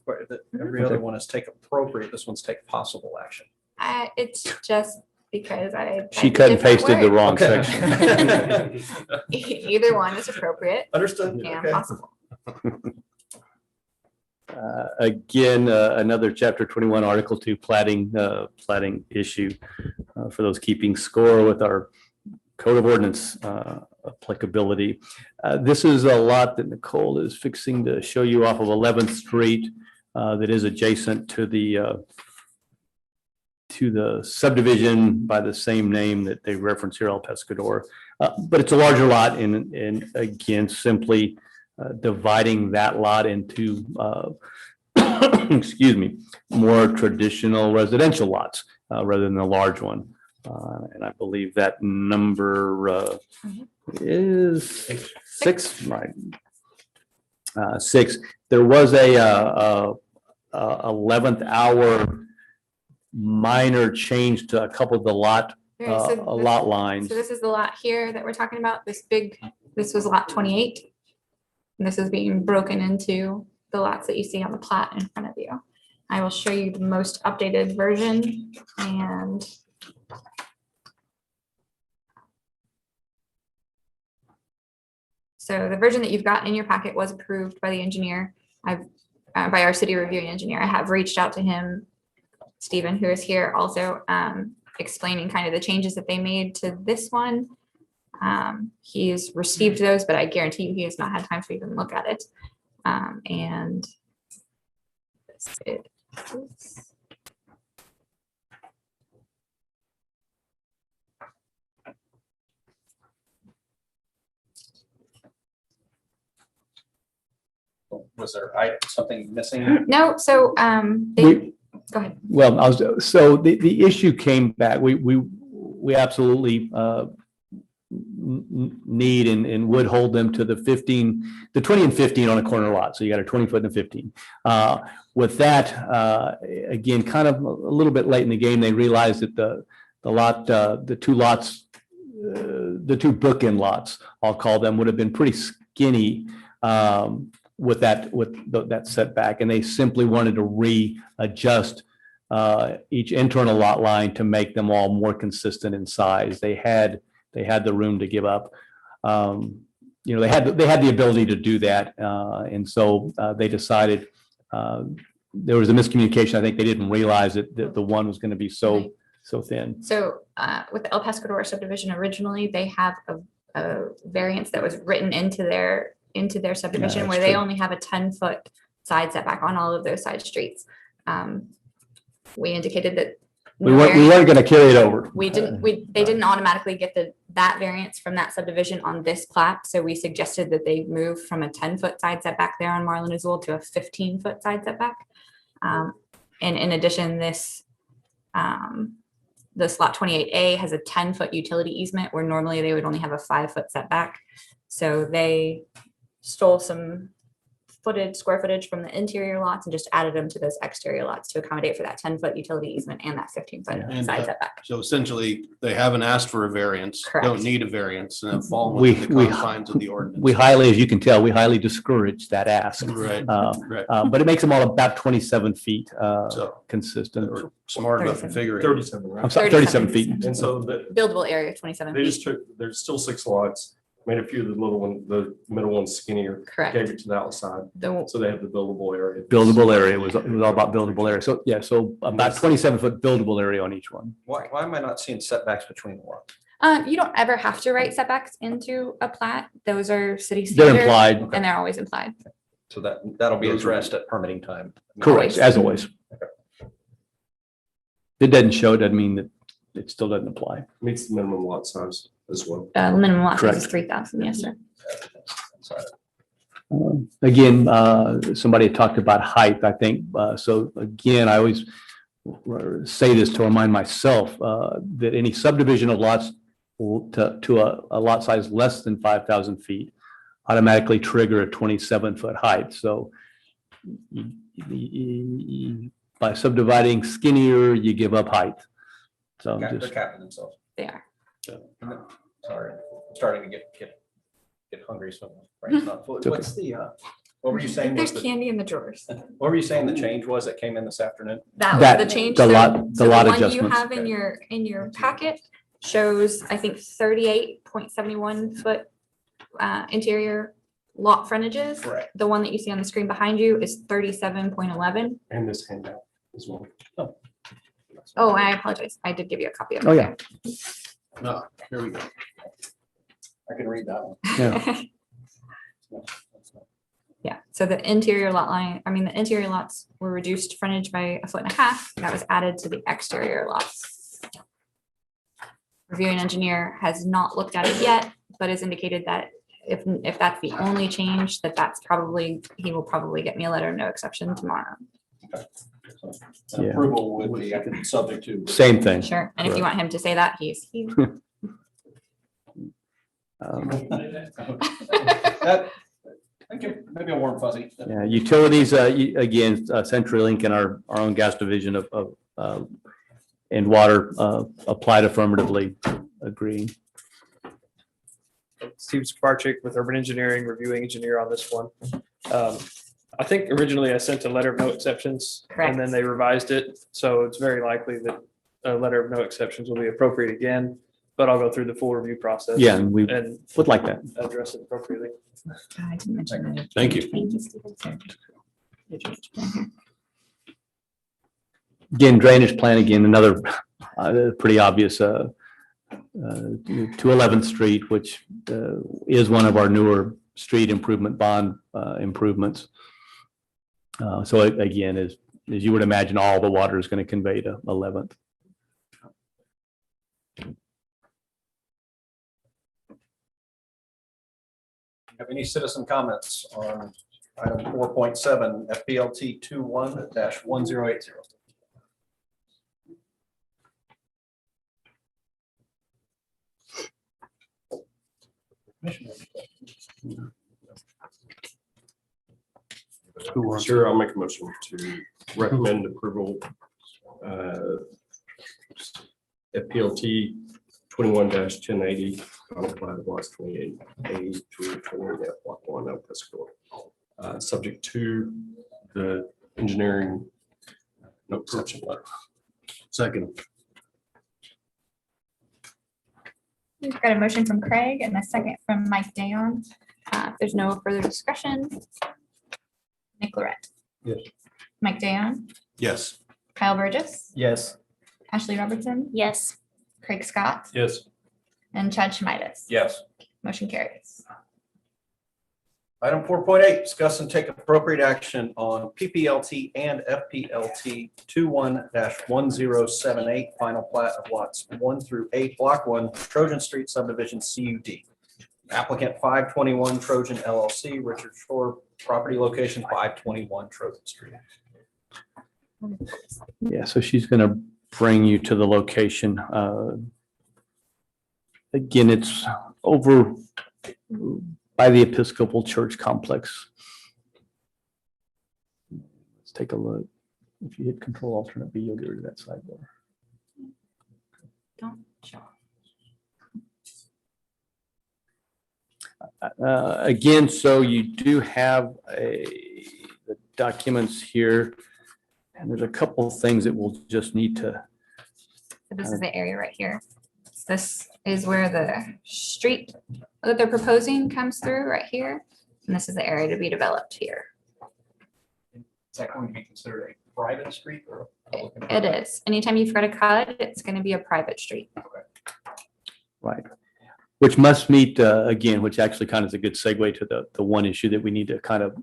B: every other one is take appropriate, this one's take possible action.
C: It's just because I.
I: She cut and pasted the wrong
B: Okay.
I: section.
C: Either one is appropriate
B: Understood.
C: and
B: Okay.
C: possible.
I: Again, another chapter 21, article 2 plating issue for those keeping score with our code of ordinance applicability. This is a lot that Nicole is fixing to show you off of 11th Street that is adjacent to the subdivision by the same name that they reference here, El Pescador. But it's a larger lot and again, simply dividing that lot into, excuse me, more traditional residential lots rather than the large one. And I believe that number is six, right? 6. There was a 11th hour minor change to a couple of the lot lines.
C: So this is the lot here that we're talking about, this was lot 28. And this is being broken into the lots that you see on the plat in front of you. I will show you the most updated version and so the version that you've got in your packet was approved by the engineer. By our city reviewing engineer. I have reached out to him, Stephen, who is here also, explaining kind of the changes that they made to this one. He's received those, but I guarantee you he has not had time to even look at it. And this is.
B: Was there something missing?
C: No, so
I: We-
C: go ahead.
I: Well, so the issue came back. We absolutely need and would hold them to the 20 and 15 on a corner lot. So you got a 20-foot and a 15. With that, again, kind of a little bit late in the game, they realized that the two bookend lots, I'll call them, would have been pretty skinny with that setback, and they simply wanted to readjust each internal lot line to make them all more consistent in size. They had the room to give up. They had the ability to do that, and so they decided. There was a miscommunication. I think they didn't realize that the one was going to be so so thin.
C: So with the El Pescador subdivision, originally, they have a variance that was written into their subdivision where
I: that's
C: they
I: true.
C: only have a 10-foot side setback on all of those side streets. We indicated that.
I: We
C: no
I: weren't
C: variance-
I: going to carry it over.
C: they didn't automatically get that variance from that subdivision on this plat. So we suggested that they move from a 10-foot side setback there on Marlin Azul to a 15-foot side setback. And in addition, this lot 28A has a 10-foot utility easement where normally they would only have a 5-foot setback. So they stole some square footage from the interior lots and just added them to those exterior lots to accommodate for that 10-foot utility easement and that 15-foot
D: And,
C: side setback.
D: So essentially, they haven't asked for a variance,
C: Correct.
D: don't need a variance, and have fallen
I: We-
D: within the
I: we-
D: confines of the ordinance.
I: We highly, as you can tell, we highly discourage that ask.
D: Right, right.
I: But it makes them all about 27 feet
D: So
I: consistent.
D: we're smart enough to
C: 37.
D: figure it.
L: 37,
I: I'm
L: right?
I: sorry, 37 feet.
L: And so the,
C: Buildable area, 27
L: they
C: feet.
L: just took, there's still 6 lots, made a few of the little one, the middle ones skinnier,
C: Correct.
L: gave it to the outside.
C: The-
L: So they have the buildable area.
I: Buildable area, it was all about buildable area. So, yeah, so about 27-foot buildable area on each one.
B: Why am I not seeing setbacks between the lots?
C: You don't ever have to write setbacks into a plat. Those are city
I: They're
C: standard.
I: implied,
C: And they're always implied.
B: So that'll be addressed at permitting time.
I: correct, as always. It doesn't show, it doesn't mean that it still doesn't apply.
L: Meets the minimum lot size as well.
C: Minimum lot size is
I: Correct.
C: 3,000. Yes, sir.
B: Sorry.
I: Again, somebody had talked about height, I think. So again, I always say this to remind myself that any subdivision of lots to a lot size less than 5,000 feet automatically trigger a 27-foot height. So by subdividing skinnier, you give up height. So
B: They're
I: just,
B: capping themselves.
C: They are.
B: Sorry, I'm starting to get hungry, so my brain's not full.
I: It's okay.
B: What's the, what were you saying?
C: There's
B: was the-
C: candy in the drawers.
B: What were you saying the change was that came in this afternoon?
C: That
I: That-
C: was the change.
I: the
C: So-
I: lot- the
C: so
I: lot
C: one you
I: adjustments.
C: have in your packet shows, I think, 38.71 foot interior lot frontages.
B: Correct.
C: The one that you see on the screen behind you is 37.11.
L: And this handout as well.
C: Oh, I apologize. I did give you a copy of it.
I: oh, yeah.
D: No, here we go.
B: I can read that one.
I: Yeah.
C: Yeah, so the interior the interior lots were reduced frontage by 1.5 feet. That was added to the exterior lots. Reviewing engineer has not looked at it yet, but has indicated that if that's the only change, he will probably get me a letter of no exception tomorrow.
B: And
I: Yeah.
B: Approval would be, I could subject to.
I: Same thing.
C: Sure, and if you want him to say that, he's.
B: That, okay, maybe a warm fuzzy.
I: Yeah, utilities, again, CenturyLink and our own gas division and water applied affirmatively, agreeing.
L: Steve Sparchik with Urban Engineering, reviewing engineer on this one. I think originally I sent a letter of no exceptions.
C: Correct.
L: And then they revised it, so it's very likely that a letter of no exceptions will be appropriate again, but I'll go through the full review process.
I: Yeah, and we
L: And
I: would like that.
L: address it appropriately.
C: I didn't mention that.
D: Thank you.
I: Again, drainage plan, again, another pretty obvious to 11th Street, which is one of our newer street improvement bond improvements. So again, as you would imagine, all the water is going to convey to 11th.
B: Have any citizen comments on item 4.7 FPLT 21-1080?
L: Sure, I'll make a motion to recommend approval. FPLT 21-1080 on the plat of lots 28A through 28F block 1 of Pescador. Subject to the engineering no exception letter.
D: Second.
C: We've got a motion from Craig and a second from Mike Dayon. If there's no further discussion. Nick Lorette.
L: Yes.
C: Mike Dayon,
D: Yes.
C: Kyle Burgess,
L: Yes.
C: Ashley Robertson,
H: Yes.
C: Craig Scott,
B: Yes.
C: and Chad Schmidas.
B: Yes.
C: Motion carries.
B: Item 4.8, discuss and take appropriate action on PPLT and FPLT 21-1078, final plat of lots 1 through 8, Block 1, Trojan Street subdivision CUD. Applicant 521 Trojan LLC, Richard Shore, property location 521 Trojan Street.
I: Yeah, so she's going to bring you to the location. Again, it's over by the Episcopal Church complex. Let's take a look. If you hit Control Alternate B, you'll get rid of that sidebar.
C: Don't show.
I: Again, so you do have the documents here, and there's a couple of things that we'll just need to.
C: So this is the area right here. This is where the street that they're proposing comes through right here. And this is the area to be developed here.
B: Is that going to be considered a private street or?
C: It is. Anytime you've got a cut, it's going to be a private street.
I: Right. Which must meet, again, which actually kind of is a good segue to the one issue that we need to kind of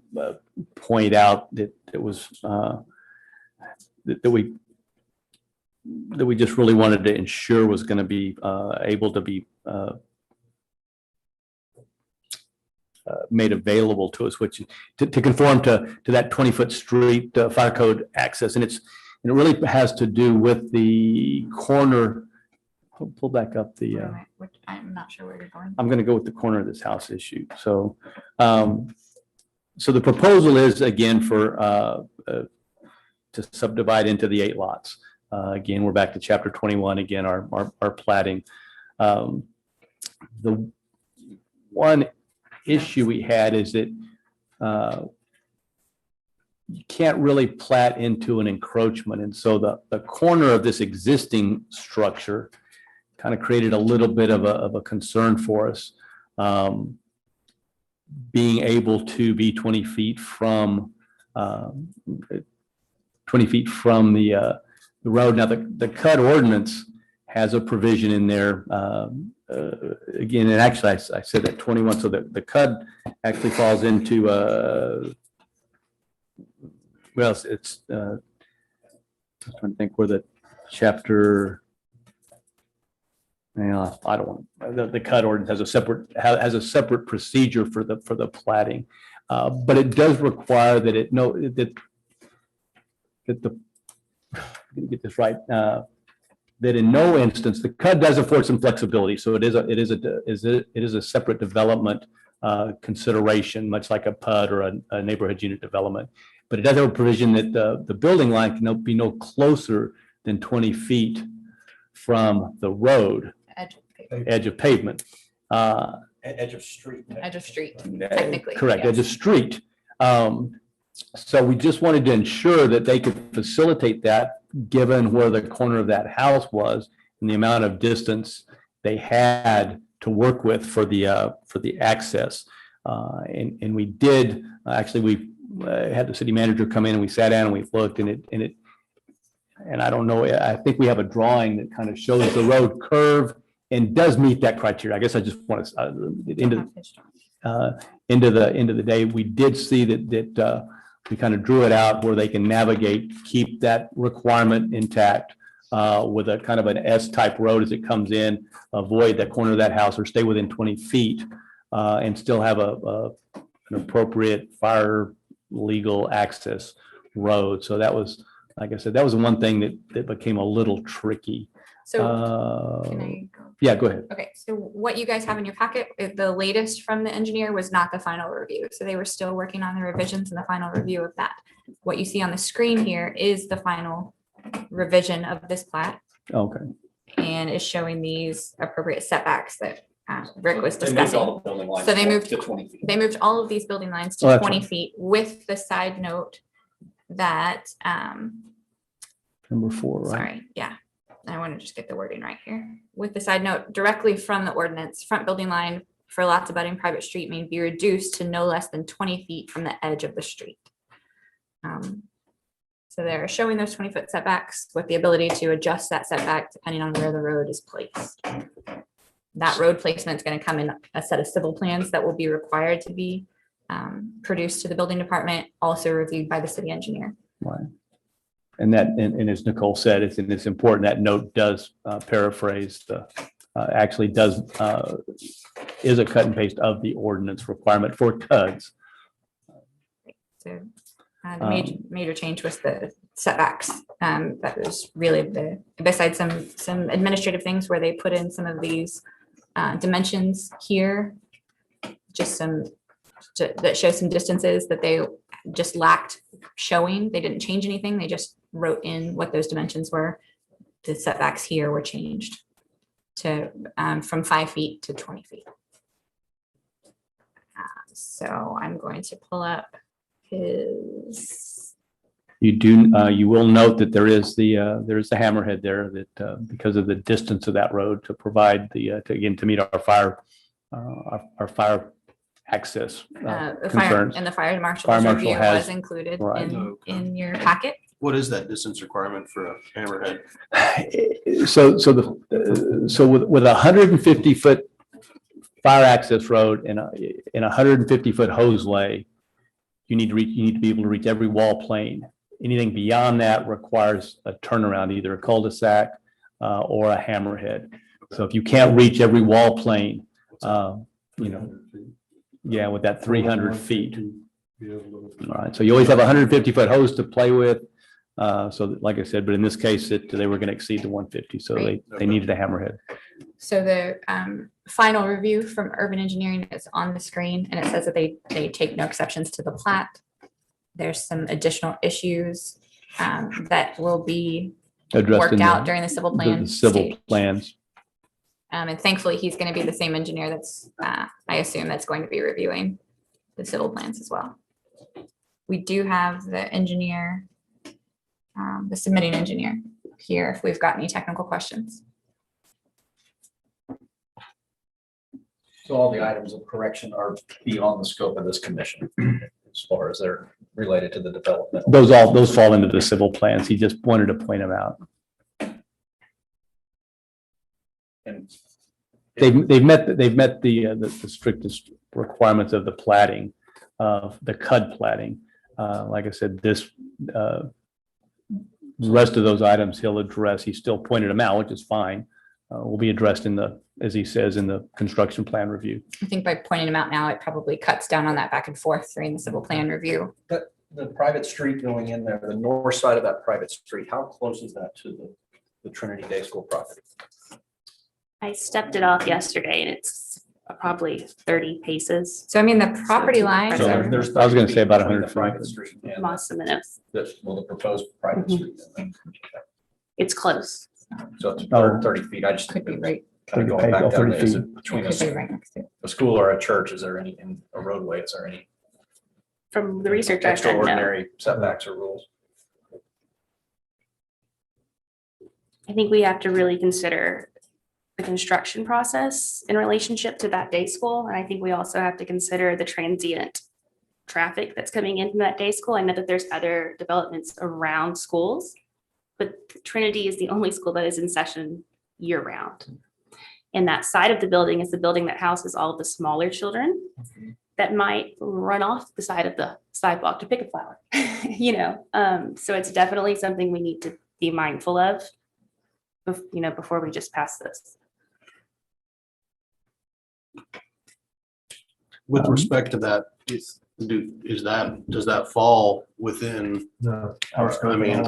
I: point out that it was that we just really wanted to ensure was going to be able to be made available to us, which to conform to that 20-foot street fire code access. And it really has to do with the corner. Pull back up the.
C: I'm not sure where you're going.
I: I'm going to go with the corner of this house issue. So, so the proposal is again for to subdivide into the 8 lots. Again, we're back to chapter 21. Again, our platting. The one issue we had is that you can't really plat into an encroachment, and so the corner of this existing structure kind of created a little bit of a concern for us, being able to be 20 feet from the road. Now, the CUD ordinance has a provision in there. Again, and actually, I said that 21, so that the CUD actually falls into, well, it's, I'm trying to think where the chapter. Yeah, I don't want the CUD ordinance has a separate procedure for the platting, but it does require that that the get this right, that in no instance the CUD does afford some flexibility. So it is a separate development consideration, much like a PUD or a neighborhood unit development. But it does have a provision that the building line can be no closer than 20 feet from the road. Edge of pavement.
B: Edge of street.
C: Edge of street, technically.
I: Correct,
C: yes.
I: edge of street. So we just wanted to ensure that they could facilitate that, given where the corner of that house was and the amount of distance they had to work with for the access. And we did, actually, we had the city manager come in and we sat down and we looked, and I don't know, I think we have a drawing that kind of shows the road curve and does meet that criteria. I guess I just want to, end of the day, we did see that we kind of drew it out where they can navigate, keep that requirement intact with a kind of an S-type road as it comes in, avoid that corner of that house or stay within 20 feet and still have an appropriate fire legal access road. So that was, like I said, that was the one thing that became a little tricky.
C: So can I go?
I: Yeah, go ahead.
C: Okay, so what you guys have in your packet, the latest from the engineer was not the final review. So they were still working on the revisions and the final review of that. What you see on the screen here is the final revision of this plat.
I: Okay.
C: And is showing these appropriate setbacks that Rick was
B: They moved
C: discussing.
B: all the building lines
C: So they moved
B: to 20 feet.
C: They moved all of these building lines
I: Oh,
C: to
I: that's
C: 20
I: right.
C: feet with the side note that,
I: Number 4, right?
C: sorry, yeah. I want to just get the wording right here. With the side note directly from the ordinance, front building line for lots abutting private street may be reduced to no less than 20 feet from the edge of the street. So So they're showing those 20-foot setbacks with the ability to adjust that setback depending on where the road is placed. That road placement is going to come in a set of civil plans that will be required to be produced to the building department, also reviewed by the city engineer.
I: Right. And that, and as Nicole said, it's important that note does paraphrase the, actually does, is a cut and paste of the ordinance requirement for CUDs.
C: So the major change was the setbacks. That was really besides some administrative things where they put in some of these dimensions here, just that show some distances that they just lacked showing. They didn't change anything. They just wrote in what those dimensions were. The setbacks here were changed to from 5 feet to 20 feet. So I'm going to pull up his.
I: You will note that there is the hammerhead there that because of the distance of that road to provide to meet our fire access
C: The fire
I: concerns.
C: and the fire marshal's
I: Fire marshal
C: review
I: has-
C: was included
I: right.
C: in your packet.
D: What is that distance requirement for a hammerhead?
I: So with 150-foot fire access road and a 150-foot hose lay, you need to be able to reach every wall plane. Anything beyond that requires a turnaround, either a cul-de-sac or a hammerhead. So if you can't reach every wall plane, with that 300 feet. All right, so you always have a 150-foot hose to play with. So that, like I said, but in this case, they were going to exceed the 150, so they needed a hammerhead.
C: So the final review from urban engineering is on the screen, and it says that they take no exceptions to the plat. There's some additional issues that will be
I: Addressed
C: worked
I: in
C: out during the civil plan.
I: the civil
C: stage.
I: plans.
C: And thankfully, he's going to be the same engineer that's, I assume, that's going to be reviewing the civil plans as well. We do have the engineer, the submitting engineer here, if we've got any technical questions.
B: So all the items of correction are beyond the scope of this commission as far as they're related to the development.
I: Those fall into the civil plans. He just wanted to point them out.
B: And
I: They've met the strictest requirements of the platting, of the CUD platting. Like I said, this rest of those items he'll address. He still pointed them out, which is fine. Will be addressed as he says, in the construction plan review.
C: I think by pointing them out now, it probably cuts down on that back and forth during the civil plan review.
B: But the private street going in there, the north side of that private street, how close is that to the Trinity Day School property?
H: I stepped it off yesterday and it's probably 30 paces.
C: So I mean, the property lines
H: So
C: are,
B: There's
I: I was gonna
B: 30
I: say about
B: between
I: 100
B: the private
I: feet.
B: street and
H: Moss and Minnows.
B: the proposed private
H: Mhm.
B: street.
H: It's close.
B: So it's
I: Oh.
B: 30 feet. I just
C: could be right,
B: kind of
I: 30
B: going back down
I: 30
B: there. Is
I: feet.
B: it between
C: could be right next to it.
B: a school or a church? Is there any, in a roadway, is there any
H: From the research I've done, no.
B: extraordinary setbacks or rules?
H: I think we have to really consider the construction process in relationship to that day school. And I think we also have to consider the transient traffic that's coming in from that day school. I know that there's other developments around schools, but Trinity is the only school that is in session year round. And that side of the building is the building that houses all of the smaller children that might run off the side of the sidewalk to pick a flower, So it's definitely something we need to be mindful of, before we just pass this.
D: With respect to that, does that fall within,
A: No.
D: I mean,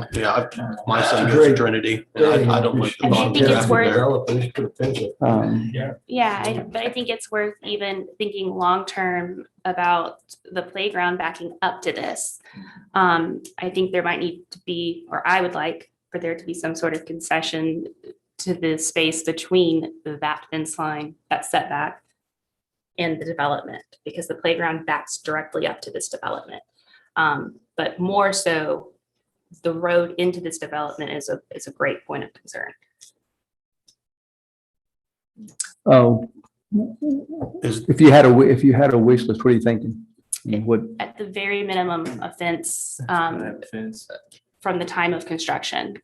D: my son goes to Trinity and I don't like the
H: I
D: thought of
H: think it's
D: traffic
H: worth-
D: there.
A: Developers could fix it.
H: But I think it's worth even thinking long-term about the playground backing up to this. I think there might need to be, or I would like for there to be some sort of concession to the space between that fence line, that setback, and the development, because the playground backs directly up to this development. But more so, the road into this development is a great point of concern.
I: Oh, if you had a wish list, what are you thinking? I mean, what,
H: At the very minimum, a fence,
L: Fence.
H: from the time of construction.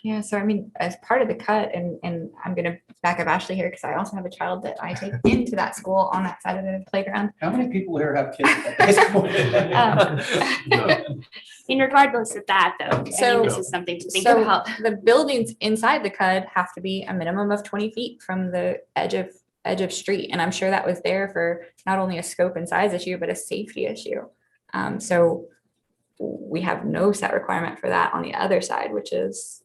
C: Yeah, so I mean, as part of the cut, and I'm gonna back up Ashley here, because I also have a child that I take into that school on that side of the playground.
B: How many people here have kids at that school?
H: In regardless of that, though, I
C: So-
H: mean, this is something to think
C: So
H: about.
C: the buildings inside the CUD have to be a minimum of 20 feet from the edge of street. And I'm sure that was there for not only a scope and size issue, but a safety issue. So we have no set requirement for that on the other side, which is,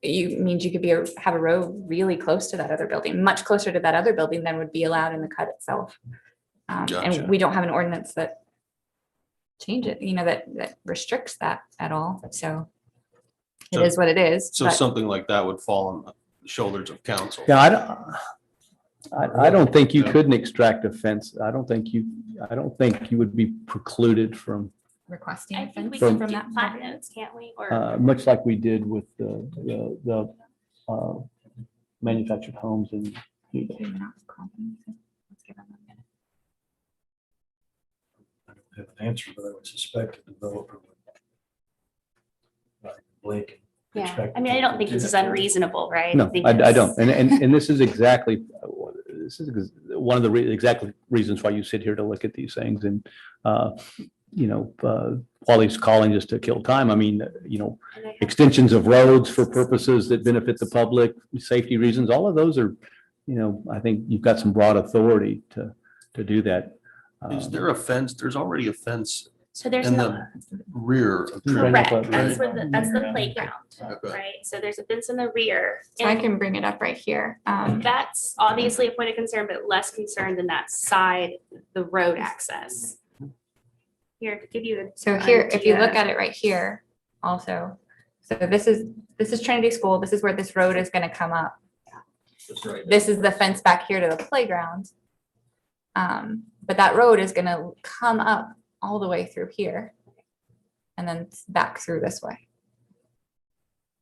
C: means you could have a road really close to that other building, much closer to that other building than would be allowed in the CUD itself.
D: Gotcha.
C: And we don't have an ordinance that change it, that restricts that at all. So it
D: So-
C: is what it is.
D: So
C: but-
D: something like that would fall on the shoulders of council.
I: Yeah, I don't think you couldn't extract a fence. I don't think you would be precluded from,
C: requesting
H: I
C: a
H: think
C: fence
H: we
I: From-
H: can
C: from
H: do
C: that.
H: plat
C: property.
H: notes, can't we? Or
I: much like we did with the manufactured homes and
C: Maybe not comprehensive. Let's give them a minute.
A: I don't have an answer, but I would suspect a developer would. Like Blake.
H: yeah,
A: expect
H: I mean, I don't think this is unreasonable, right?
I: no,
H: think
I: I
H: it's-
I: don't. And this is exactly, one of the exactly reasons why you sit here to look at these things. And, while he's calling just to kill time, I mean,
H: and I have-
I: extensions of roads for purposes that benefit the public, safety reasons, all of those are, I think you've got some broad authority to do that.
D: Is there a fence? There's already a fence
H: So there's
D: in
H: no,
D: the rear of
H: correct,
I: Right.
H: that's where that's the playground,
D: Okay.
H: right? So there's a fence in the rear.
C: So I
H: and
C: can bring it up right here.
H: That's obviously a point of concern, but less concerned than that side, the road access. Here, to give you.
C: So here, if you look at it right here also, so this is Trinity School. This is where this road is gonna come up.
B: That's right.
C: This is the fence back here to the playground. But that road is gonna come up all the way through here. And then back through this way.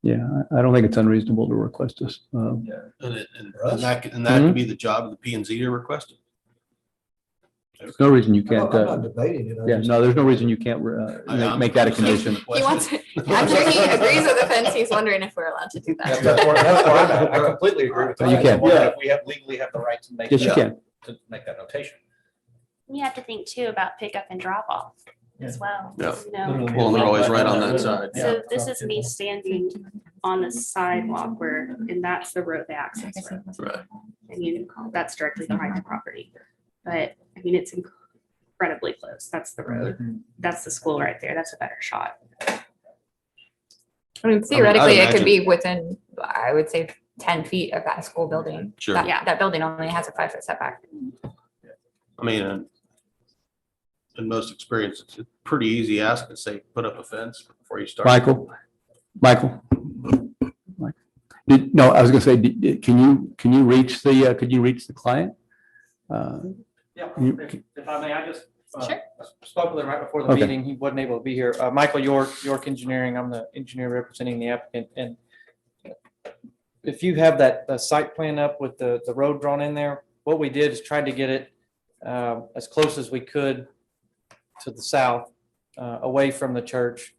I: Yeah, I don't think it's unreasonable to request this.
D: And that could be the job of the P and Z to request it.
I: There's no reason you
A: I'm
I: can't,
A: not debating it. I
I: yeah,
A: just-
I: no, there's no reason you can't
D: I'm
I: make that a
D: just asking
I: condition.
D: the
C: He wants,
D: question.
C: after he agrees with the fence, he's wondering if we're allowed to do
B: That's
C: that.
B: where I'm at. I completely agree with
I: You
B: that.
I: can.
B: If we legally have the right to make.
I: Yes, you can.
B: To make that notation.
H: You have to think too about pickup and drop off as well.
D: Yeah.
H: you know.
D: Well, and they're always right on that side.
H: So this is me standing on the sidewalk and that's the road access road.
D: Right.
H: And that's directly behind the property. But I mean, it's incredibly close. That's the road. That's the school right there. That's a better shot.
C: I mean, theoretically, it could
D: imagine-
C: be within, I would say, 10 feet of that school building.
D: Sure.
C: That-
H: Yeah.
C: That building only has a 5-foot setback.
D: I mean, in most experience, it's a pretty easy ask to say, put up a fence before you start.
I: Michael? No, I was gonna say, can you reach the client?
L: Yeah,
I: You-
L: if I may, I just
C: Sure.
L: spoke with him right before the
I: Okay.
L: meeting. He wasn't able to be here. Michael York Engineering, I'm the engineer representing the applicant. And if you have that site plan up with the road drawn in there, what we did is tried to get it as close as we could to the south, away from the church.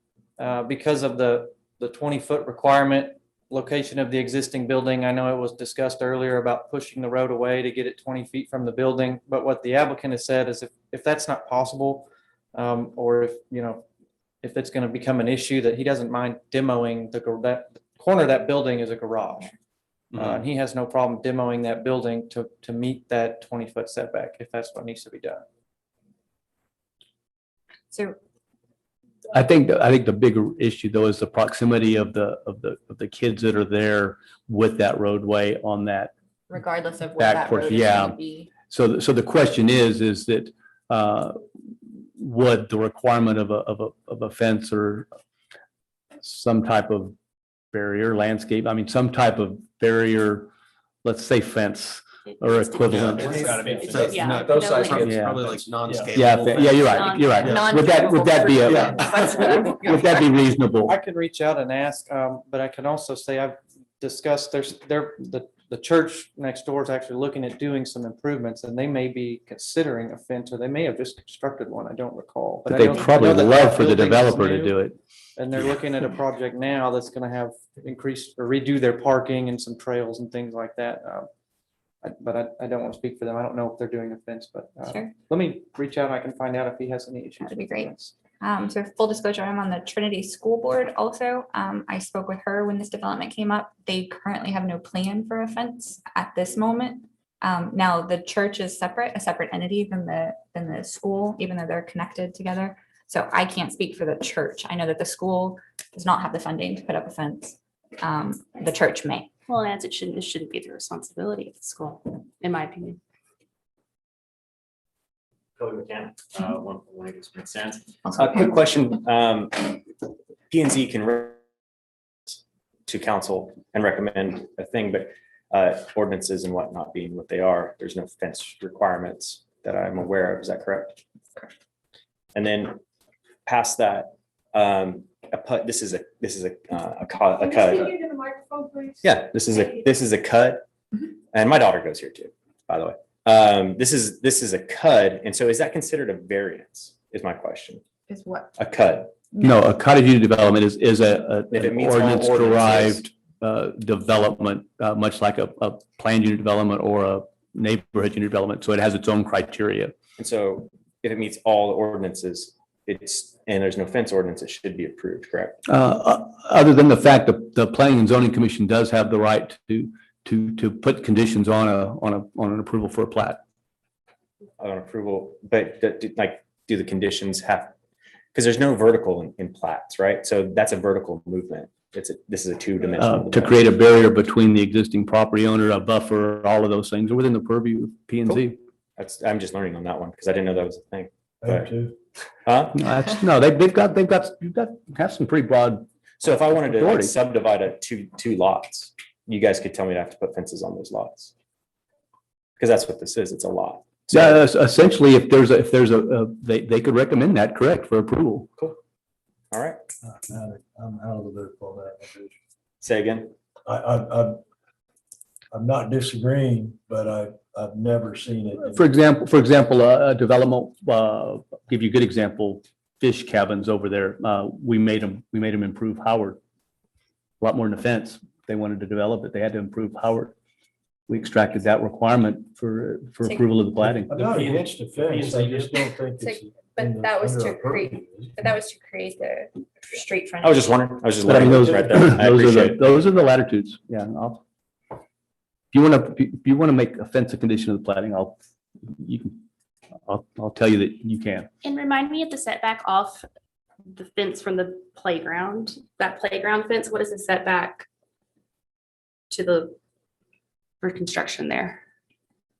L: Because of the 20-foot requirement, location of the existing building. I know it was discussed earlier about pushing the road away to get it 20 feet from the building. But what the applicant has said is if that's not possible, or if it's going to become an issue, that he doesn't mind demoing that corner of that building is a garage. And he has no problem demoing that building to meet that 20-foot setback if that's what needs to be done.
C: So
I: I think the bigger issue though is the proximity of the kids that are there with that roadway on that.
C: regardless of what
I: Back
C: that
I: portion,
C: road is
I: yeah.
C: gonna be.
I: So the question is that would the requirement of a fence or some type of barrier landscape, I mean, some type of barrier, let's say fence or equivalent.
B: It's gotta be.
H: It's- yeah,
B: Those
H: no
B: size
H: link.
B: kids.
I: Yeah.
D: Probably like non-scalable.
I: Yeah, you're right. Would that be
C: Non-scalable.
I: would that be reasonable?
L: I could reach out and ask, but I can also say I've discussed, the the church next door is actually looking at doing some improvements and they may be considering a fence, or they may have just constructed one. I don't recall.
I: But
L: I
I: they
L: know- I
I: probably
L: know that
I: love for the
L: building is
I: developer to
L: new,
I: do it.
L: And they're looking at a project now that's gonna have increased or redo their parking and some trails and things like that. But I don't want to speak for them. I don't know if they're doing a fence, but
C: Sure.
L: let me reach out and I can find out if he has any issues.
C: That'd be
L: with the
C: great.
L: fence.
C: So full disclosure, I'm on the Trinity School Board also. I spoke with her when this development came up. They currently have no plan for a fence at this moment. Now, the church is separate, a separate entity than the school, even though they're connected together. So I can't speak for the church. I know that the school does not have the funding to put up a fence. The church may.
H: Well, and as it shouldn't be the responsibility of the school, in my opinion.
K: Cody McCann, one from Language Makes Sense.
C: Also-
K: A quick question. P and Z can to council and recommend a thing, but ordinances and whatnot being what they are, there's no fence requirements that I'm aware of. Is that correct? And then past that, this is a cut. Yeah, this is a cut, and my daughter goes here too, by the way. This is a cud, and so is that considered a variance? Is my question.
C: Is what?
K: A cud.
I: No, a cottage unit development is an
K: If it meets all
I: ordinance
K: ordinances.
I: derived development, much like a planned unit development or a neighborhood unit development. So it has its own criteria.
K: And so if it meets all the ordinances, and there's no fence ordinance, it should be approved, correct?
I: Other than the fact that the Planning and Zoning Commission does have the right to put conditions on an approval for a plat.
K: On approval, but do the conditions have, because there's no vertical in plats, right? So that's a vertical movement. This is a two-dimensional.
I: To create a barrier between the existing property owner, a buffer, all of those things are within the purview of P and Z.
K: I'm just learning on that one because I didn't know that was a thing.
A: I do too.
K: Huh?
I: No, they've got have some pretty broad.
K: So if I wanted to
I: Authority.
K: subdivide two lots, you guys could tell me to have to put fences on those lots. Because that's what this is. It's a lot. So-
I: Yeah, essentially, if there's they could recommend that, correct, for approval.
K: All right.
A: I'm out of the loop on that.
K: Say again.
A: I'm not disagreeing, but I've never seen it.
I: For example, a development, give you a good example, fish cabins over there. We made them improve Howard. A lot more than a fence. They wanted to develop it. They had to improve Howard. We extracted that requirement for approval of the plating.
A: I'm not against the fence. I just don't think it's.
C: But that was
A: under
C: to
A: our purview.
C: create, but that was to create the street front.
K: I was just wondering. I was just
I: But I mean,
K: learning right there. I appreciate it.
I: those are the latitudes. Yeah. If you want to make a fence a condition of the plating, I'll tell you that you can.
H: And remind me of the setback off the fence from the playground, that playground fence, what is the setback for construction there?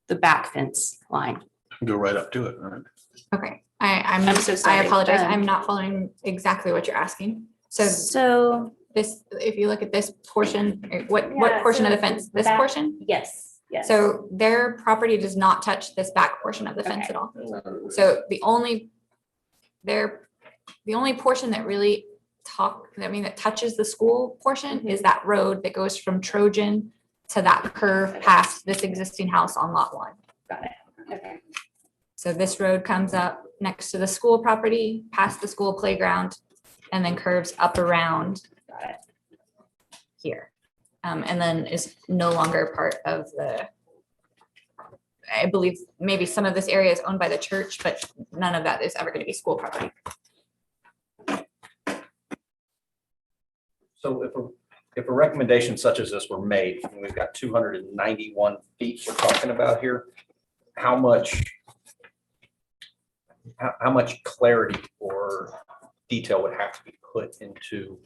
H: The back fence line.
D: Go right up to it, right?
C: Okay, I'm
H: so
C: I
H: sorry.
C: apologize. I'm not following exactly what you're asking. So this, if you look at this portion, what
H: Yeah,
C: portion of
H: so
C: the fence?
H: the
C: This
H: back-
C: portion?
H: Yes, yes.
C: So their property does not touch this back portion of the fence
H: Okay.
C: at all. So the only portion that really that touches the school portion is that road that goes from Trojan to that curve past this existing house on lot 1.
H: Got it. Okay.
C: So this road comes up next to the school property, past the school playground, and then curves up around here. And then is no longer part of I believe maybe some of this area is owned by the church, but none of that is ever going to be school property.
B: So if a recommendation such as this were made, and we've got 291 feet we're talking about here, how much clarity or detail would have to be put into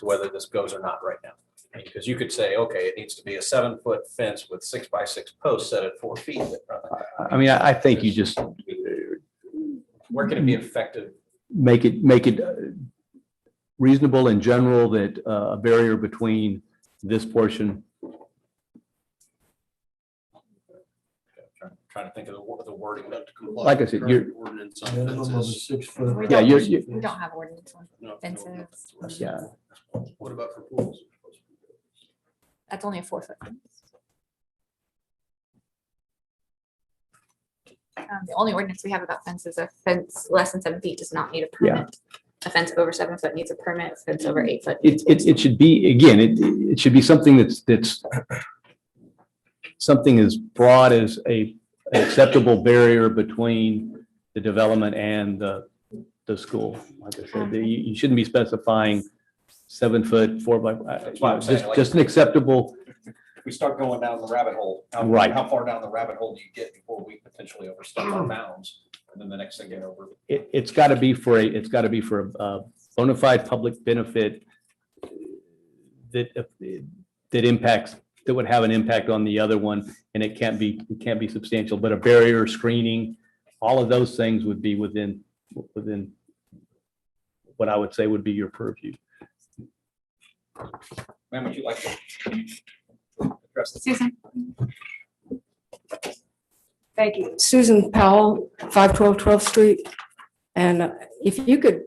B: whether this goes or not right now? Because you could say, okay, it needs to be a 7-foot fence with 6x6 posts set at 4 feet.
I: I mean, I think you just
B: Where can it be effective?
I: make it reasonable in general that a barrier between this portion.
B: Trying to think of the wording.
I: Like I said, you're-
D: Ordinance on
A: Minimum of a
D: fences.
A: 6-foot.
C: We
I: Yeah,
C: don't-
I: you-
C: We don't have ordinance on
D: No, no,
C: fences.
I: Yeah.
D: What about for pools?
C: That's only a 4-foot fence. The only ordinance we have about fences, a fence less than 7 feet does not need a permit. A fence over 7 foot needs a permit, a fence over 8 foot.
I: It should be, again, it should be something that's something as broad as an acceptable barrier between the development and the school. Like I said, you shouldn't be specifying 7 foot, 4 by,
B: That's why I'm saying, like-
I: just an acceptable.
B: If we start going down the rabbit hole,
I: Right.
B: how far down the rabbit hole do you get before we potentially overstep our bounds? And then the next thing you know, we're.
I: It's got to be for a bona fide public benefit that impacts, that would have an impact on the other one, and it can't be substantial, but a barrier, screening, all of those things would be within what I would say would be your purview.
B: Ma'am, would you like to address this?
C: Susan?
E: Thank you. Susan Powell, 512 12th Street. And if you could,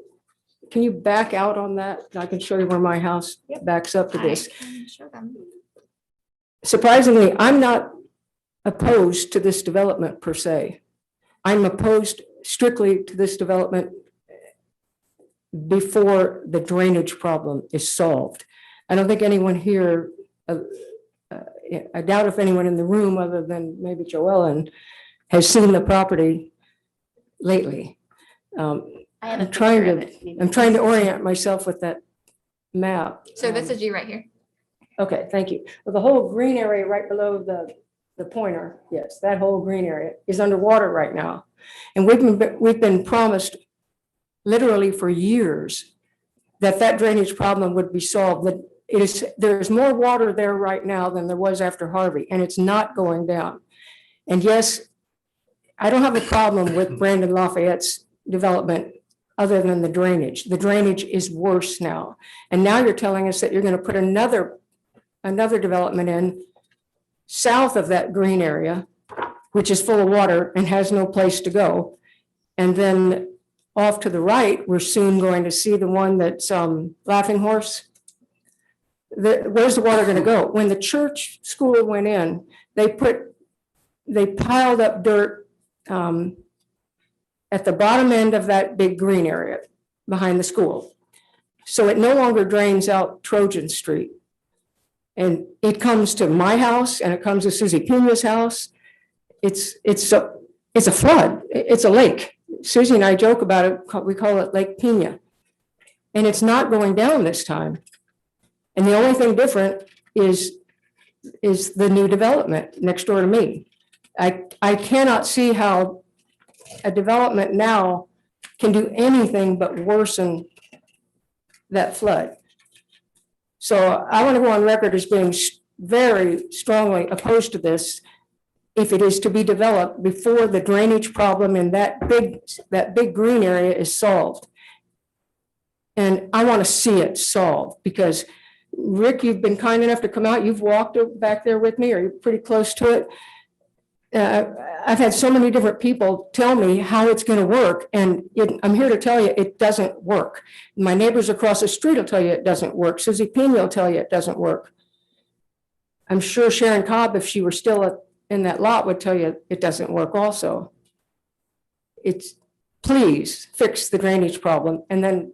E: can you back out on that? I can show you where my house backs up to this.
C: I can show them.
E: Surprisingly, I'm not opposed to this development per se. I'm opposed strictly to this development before the drainage problem is solved. I don't think anyone here, I doubt if anyone in the room other than maybe Joellen has seen the property lately.
H: I have a
E: I'm trying
H: picture of
E: to,
H: it.
E: I'm trying to orient myself with that map.
C: So this is you right here.
E: Okay, thank you. Well, the whole green area right below the pointer, yes, that whole green area is underwater right now. And we've been promised literally for years that drainage problem would be solved. That there's more water there right now than there was after Harvey, and it's not going down. And yes, I don't have a problem with Brandon Lafayette's development other than the drainage. The drainage is worse now. And now you're telling us that you're going to put another development in south of that green area, which is full of water and has no place to go. And then off to the right, we're soon going to see the one that's Laughing Horse. Where's the water going to go? When the church school went in, they piled up dirt at the bottom end of that big green area behind the school. So it no longer drains out Trojan Street. And it comes to my house and it comes to Susie Pena's house. It's a flood. It's a lake. Susie and I joke about it. We call it Lake Pena. And it's not going down this time. And the only thing different is the new development next door to me. I cannot see how a development now can do anything but worsen that flood. So I want to go on record as being very strongly opposed to this if it is to be developed before the drainage problem in that big green area is solved. And I want to see it solved because Rick, you've been kind enough to come out. You've walked back there with me, or you're pretty close to it. I've had so many different people tell me how it's going to work, and I'm here to tell you it doesn't work. My neighbors across the street will tell you it doesn't work. Susie Pena will tell you it doesn't work. I'm sure Sharon Cobb, if she were still in that lot, would tell you it doesn't work also. Please fix the drainage problem, and then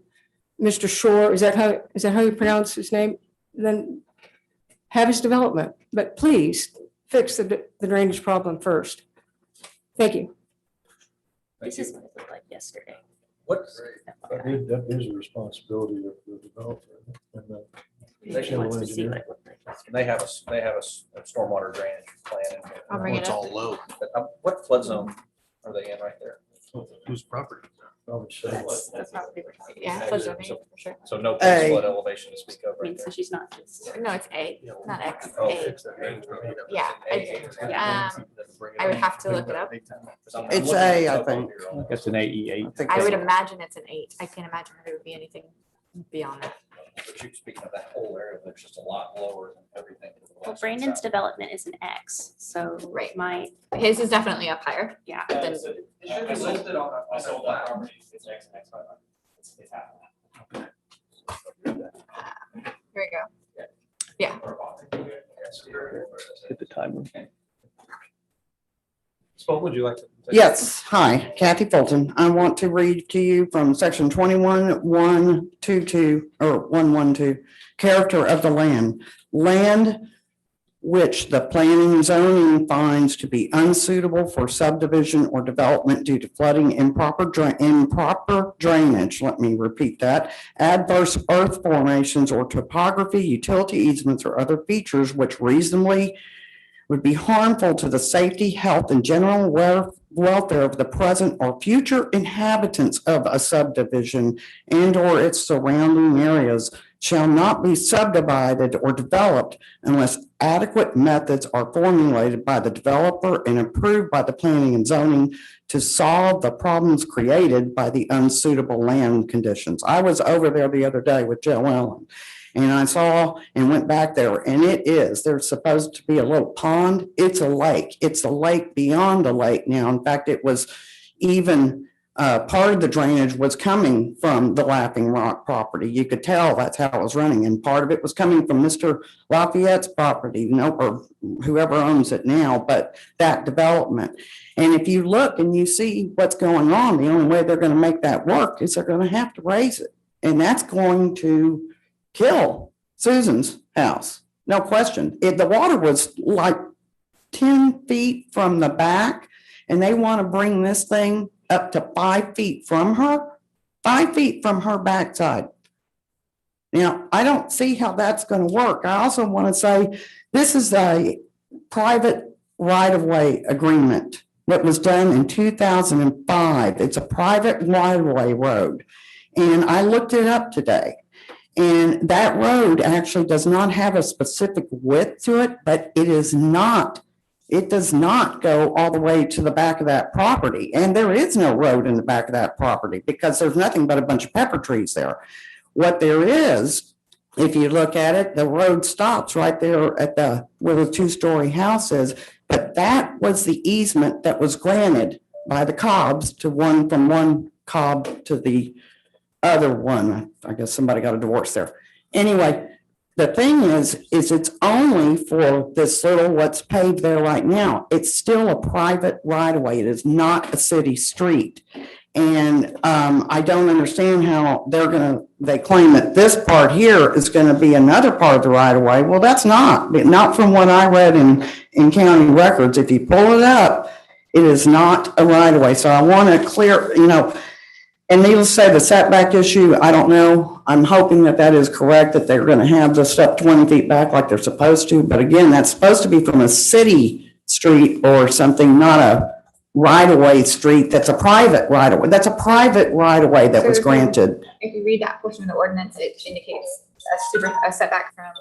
E: Mr. Shore, is that how you pronounce his name? Then have his development, but please fix the drainage problem first. Thank you.
H: This is what it looked like yesterday.
A: That is a responsibility of the developer. And the
H: She wants to see
A: engineer.
H: what it looked like yesterday.
B: They have a stormwater drainage plan. in there.
C: I'll bring it
D: It's
C: up.
D: all low.
B: But, what flood zone are they in right there?
D: Whose property?
A: Probably so.
C: That's probably, yeah, flood zone, for sure.
B: So no
G: Hey.
B: flood elevation to speak of
H: I mean,
B: right
H: so
B: there.
H: she's not just.
C: No, it's A, not X,
B: Oh,
C: A. Yeah, I would have to look it up.
G: It's A, I think.
I: That's an AE8.
C: I would imagine it's an 8. I can't imagine there would be anything beyond that.
B: But you speaking of that whole area, there's just a lot lower than everything. to the
H: Well,
B: west and
H: Brandon's
B: south.
H: development is an X, so
C: Right.
H: my,
C: His is definitely up higher.
H: yeah.
C: Then here we go. Yeah.
I: Hit the timer.
L: What would you like to?
G: Yes, hi, Kathy Fulton. I want to read to you from section 21-122 or 112, character of the land. Land which the planning and zoning finds to be unsuitable for subdivision or development due to flooding, improper drainage, let me repeat that, adverse earth formations or topography, utility easements, or other features which reasonably would be harmful to the safety, health, and general welfare of the present or future inhabitants of a subdivision and or its surrounding areas shall not be subdivided or developed unless adequate methods are formulated by the developer and approved by the planning and zoning to solve the problems created by the unsuitable land conditions. I was over there the other day with Joe Allen. And I saw and went back there, and there's supposed to be a little pond. It's a lake. It's a lake beyond a lake now. In fact, it was even part of the drainage was coming from the Laughing Rock property. You could tell that's how it was running. And part of it was coming from Mr. Lafayette's property, or whoever owns it now, but that development. And if you look and you see what's going on, the only way they're going to make that work is they're going to have to raise it. And that's going to kill Susan's house. No question. The water was like 10 feet from the back, and they want to bring this thing up to 5 feet from her, 5 feet from her backside. Now, I don't see how that's going to work. I also want to say this is a private right-of-way agreement that was done in 2005. It's a private right-of-way road. And I looked it up today. And that road actually does not have a specific width to it, but it does not go all the way to the back of that property. And there is no road in the back of that property because there's nothing but a bunch of pepper trees there. What there is, if you look at it, the road stops right there at where the two-story house is. But that was the easement that was granted by the Cobbs from one Cobb to the other one. I guess somebody got a divorce there. Anyway, the thing is it's only for this little what's paved there right now. It's still a private right of way. It is not a city street. And I don't understand how they claim that this part here is going to be another part of the right of way. Well, that's not from what I read in county records. If you pull it up, it is not a right of way. So I want to clear, and needless to say, the setback issue, I don't know. I'm hoping that is correct, that they're going to have the stuff 20 feet back like they're supposed to. But again, that's supposed to be from a city street or something, not a right-of-way street. That's a private right-of-way. That's a private right-of-way that was granted.
C: If you read that portion of the ordinance, it indicates a setback from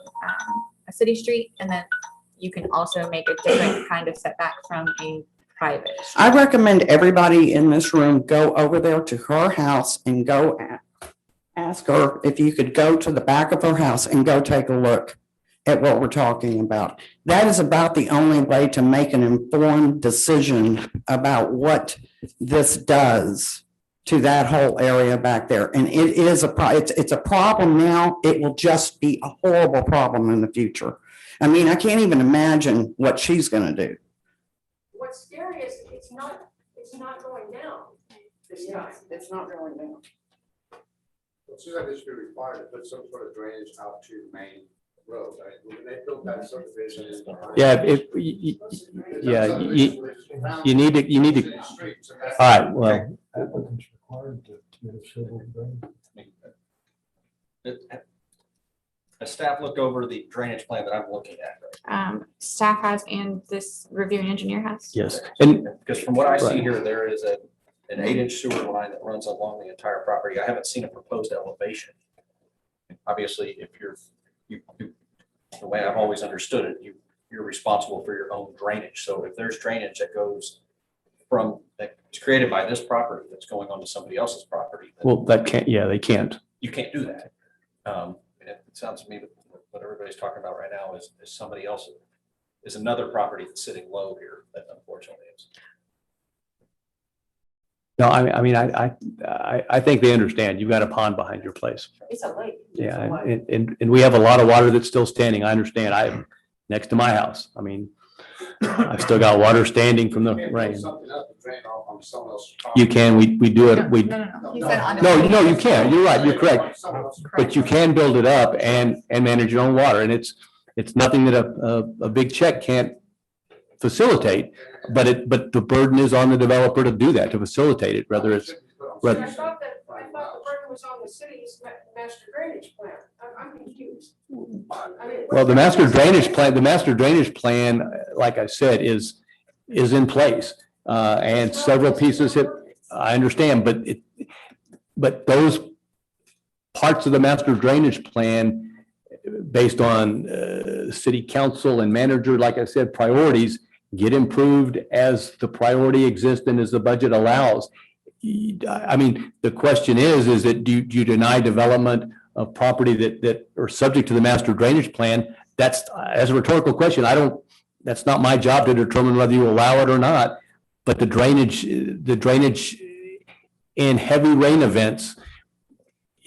C: a city street, and then you can also make a different kind of setback from a private street.
G: I recommend everybody in this room go over there to her house and go ask her if you could go to the back of her house and go take a look at what we're talking about. That is about the only way to make an informed decision about what this does to that whole area back there. And it is it's a problem now. It will just be a horrible problem in the future. I mean, I can't even imagine what she's going to do.
E: What's scary is it's not going down this time.
G: It's not going down.
F: It seems like they should be required to put some sort of drainage out to the main road, right? When they built that subdivision.
I: Yeah, you need to, all right, well,
A: Applicants required to submit a civil drainage.
B: A staff look over the drainage plan that I'm looking at.
C: Staff has and this reviewing engineer has.
I: yes. And
B: Because from what I see
I: Right.
B: here, there is an 8-inch sewer line that runs along the entire property. I haven't seen a proposed elevation. Obviously, if the way I've always understood it, you're responsible for your own drainage. So if there's drainage that goes that's created by this property that's going onto somebody else's property, then
I: well, they can't.
B: you can't do that. And it sounds to me that what everybody's talking about right now is somebody else, is another property that's sitting low here that unfortunately is.
I: No, I mean, I think they understand. You've got a pond behind your place.
E: It's a lake.
I: Yeah, and we have a lot of water that's still standing. I understand. I'm next to my house. I mean, I've still got water standing from the rain.
F: Something up to drain off on someone else's
I: You
F: property.
I: can, we do
C: No,
I: it, we,
C: no. He said on.
I: no, you can't. You're right, you're correct.
F: Someone else's
I: But you can build it up and manage your own water. And it's nothing that a big check can't facilitate. But the burden is on the developer to do that, to facilitate it, whether it's, whether,
E: I thought the burden was on the city's master drainage plan. I'm confused.
I: well, the master drainage plan, like I said, is in place. And several pieces have, I understand, but those parts of the master drainage plan, based on city council and manager, like I said, priorities, get improved as the priority exists and as the budget allows. I mean, the question is that do you deny development of property that are subject to the master drainage plan? That's, as a rhetorical question, that's not my job to determine whether you allow it or not. But the drainage in heavy rain events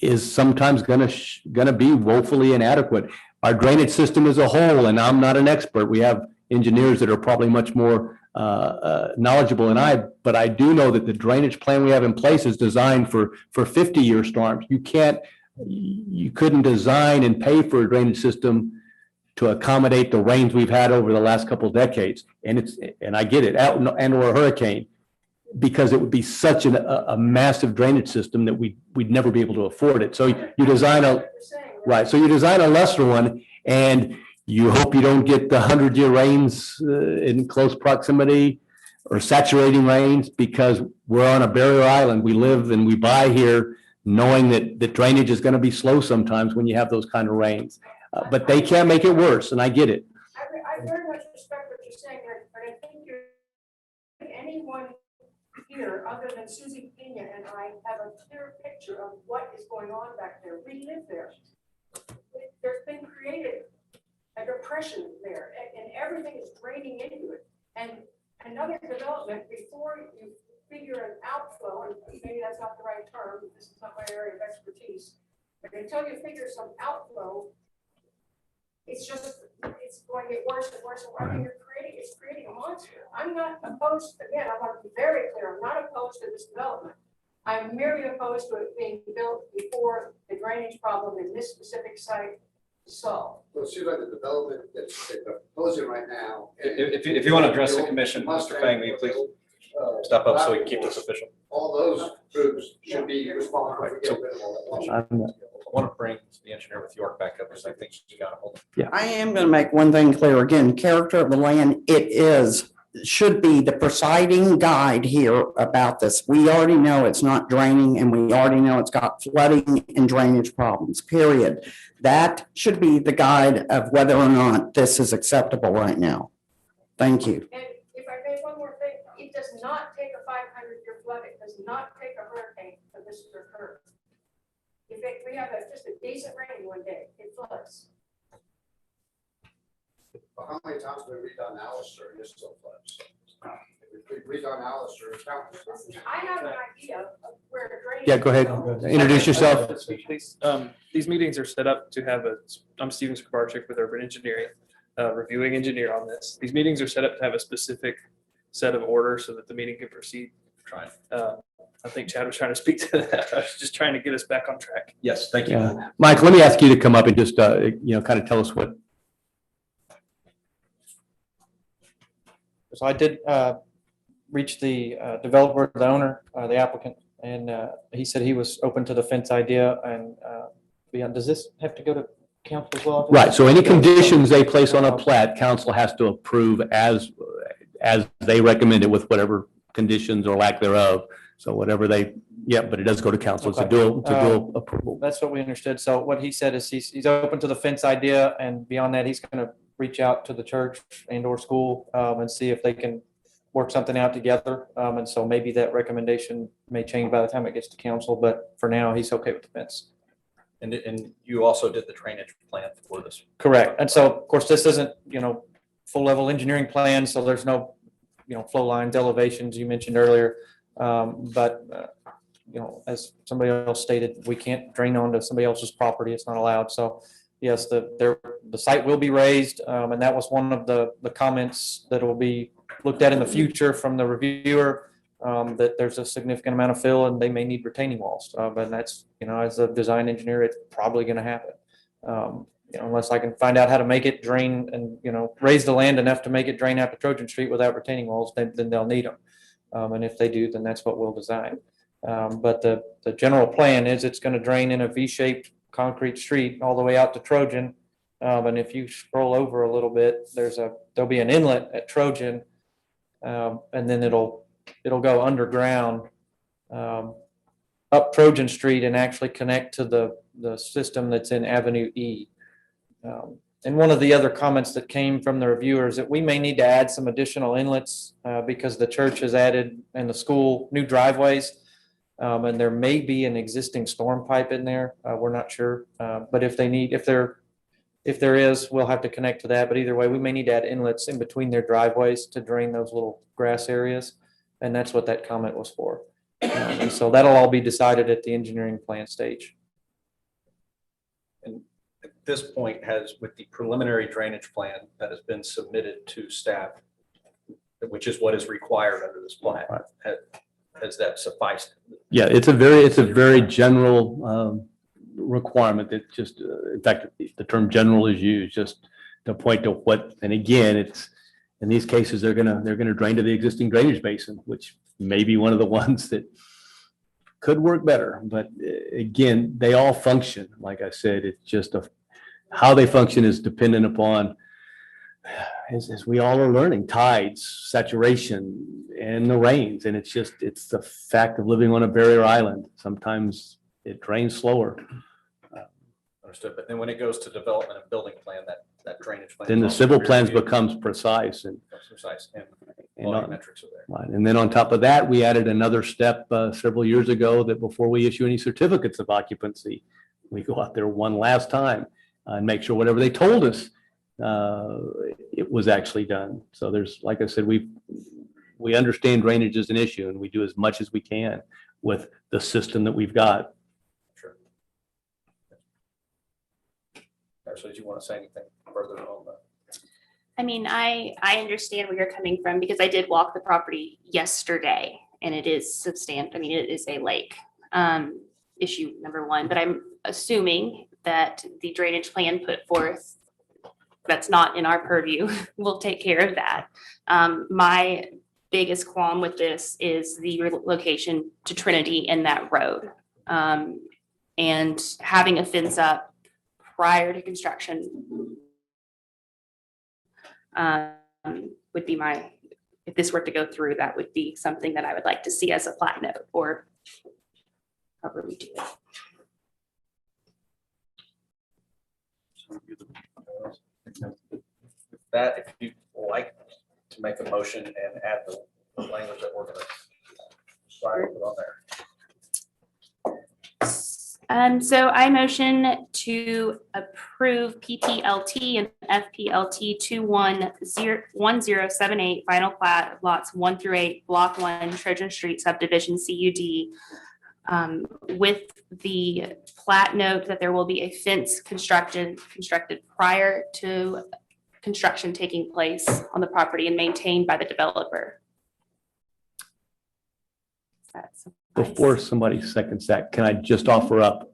I: is sometimes gonna be woefully inadequate. Our drainage system as a whole, and I'm not an expert, we have engineers that are probably much more knowledgeable than I, but I do know that the drainage plan we have in place is designed for 50-year storms. You couldn't design and pay for a drainage system to accommodate the rains we've had over the last couple of decades. And I get it, and or a hurricane, because it would be such a massive drainage system that we'd never be able to afford it. So you design so you design a lesser one, and you hope you don't get the 100-year rains in close proximity or saturating rains, because we're on a barrier island. We live and we buy here knowing that the drainage is going to be slow sometimes when you have those kind of rains. But they can't make it worse, and I get it.
E: I very much respect what you're saying, but I think anyone here, other than Susie Pena and I, have a clear picture of what is going on back there. We live there. There's been created a depression there, and everything is draining into it. And another development, before you figure an outflow, and maybe that's not the right term, this is not my area of expertise, but until you figure some outflow, it's going to get worse and worse. And I mean, it's creating a monster. I'm not opposed, again, I want to be very clear, I'm not opposed to this development. I'm merely opposed to it being built before the drainage problem in this specific site is solved.
F: Well, it seems like the development that's proposing right now.
B: If you want to address the commission, Mr. Fang, will you please step up so we can keep this official?
F: All those groups should be responsible for getting rid of all that.
B: I want to bring the engineer with York back up because I think she got a hold of it.
G: I am going to make one thing clear again, character of the land, should be the presiding guide here about this. We already know it's not draining, and we already know it's got flooding and drainage problems, period. That should be the guide of whether or not this is acceptable right now. Thank you.
E: And if I may, one more thing, it does not take a 500-year flood, it does not take a hurricane for this to occur. If we have just a decent rain one day, it floods.
F: How many times have we redone Alistair and it still floods? If we redone Alistair, it's countless times.
E: I have an idea of where drainage.
I: Yeah, go ahead. Introduce yourself.
L: Please. These meetings are set up to have I'm Steven Skabarczyk with Urban Engineering, reviewing engineer on this. These meetings are set up to have a specific set of orders so that the meeting can proceed.
B: Trying.
L: I think Chad was trying to speak to that. I was just trying to get us back on track.
B: Yes, thank you.
I: Yeah. Mike, let me ask you to come up and just, kind of tell us what.
M: So I did reach the developer, the owner, the applicant, and he said he was open to the fence idea and beyond. Does this have to go to council as well?
I: Right, so any conditions they place on a plat, council has to approve as they recommend it with whatever conditions or lack thereof. So whatever but it does go to council. It's a dual approval.
M: That's what we understood. So what he said is he's open to the fence idea, and beyond that, he's going to reach out to the church and or school and see if they can work something out together. And so maybe that recommendation may change by the time it gets to council, but for now, he's okay with the fence.
B: And you also did the drainage plan for this.
M: Correct. And so, of course, this isn't, full level engineering plan. So there's no, flow lines, elevations you mentioned earlier. But as somebody else stated, we can't drain onto somebody else's property. It's not allowed. So yes, the site will be raised. And that was one of the comments that will be looked at in the future from the reviewer, that there's a significant amount of fill and they may need retaining walls. But that's, as a design engineer, it's probably going to happen. Unless I can find out how to make it drain and, raise the land enough to make it drain out to Trojan Street without retaining walls, then they'll need them. And if they do, then that's what we'll design. But the general plan is it's going to drain in a V-shaped concrete street all the way out to Trojan. And if you scroll over a little bit, there'll be an inlet at Trojan. And then it'll go underground up Trojan Street and actually connect to the system that's in Avenue E. And one of the other comments that came from the reviewers that we may need to add some additional inlets because the church has added and the school new driveways. And there may be an existing storm pipe in there. We're not sure. But if there is, we'll have to connect to that. But either way, we may need to add inlets in between their driveways to drain those little grass areas. And that's what that comment was for. And so that'll all be decided at the engineering plan stage.
B: And at this point with the preliminary drainage plan that has been submitted to staff, which is what is required under this plan, has that sufficed?
I: Yeah, it's a very general requirement that just, in fact, the term general is used just to point to what, and again, it's, in these cases, they're gonna drain to the existing drainage basin, which may be one of the ones that could work better. But again, they all function. Like I said, it's just how they function is dependent upon, as we all are learning, tides, saturation, and the rains. And it's the fact of living on a barrier island. Sometimes it drains slower.
B: Understood. But then when it goes to development and building plan, that drainage plan.
I: Then the civil plans becomes precise and
B: volumetrics are there.
I: Right. And then on top of that, we added another step several years ago that before we issue any certificates of occupancy, we go out there one last time and make sure whatever they told us, it was actually done. So there's, like I said, we understand drainage is an issue and we do as much as we can with the system that we've got.
B: Sure. So did you want to say anything further on that?
H: I mean, I understand where you're coming from because I did walk the property yesterday and it is substantial. I mean, it is a lake, issue number one, but I'm assuming that the drainage plan put forth that's not in our purview will take care of that. My biggest qualm with this is the location to Trinity and that road. And having a fence up prior to construction would be if this were to go through, that would be something that I would like to see as a plat note or however we do it.
B: That, if you'd like to make a motion and add the language that we're going to put on there.
H: So I motion to approve PPLT and FPLT 211078 final plat of lots 1 through 8, block 1, Trojan Street subdivision CUD, with the plat note that there will be a fence constructed prior to construction taking place on the property and maintained by the developer.
I: Before somebody seconds that, can I just offer up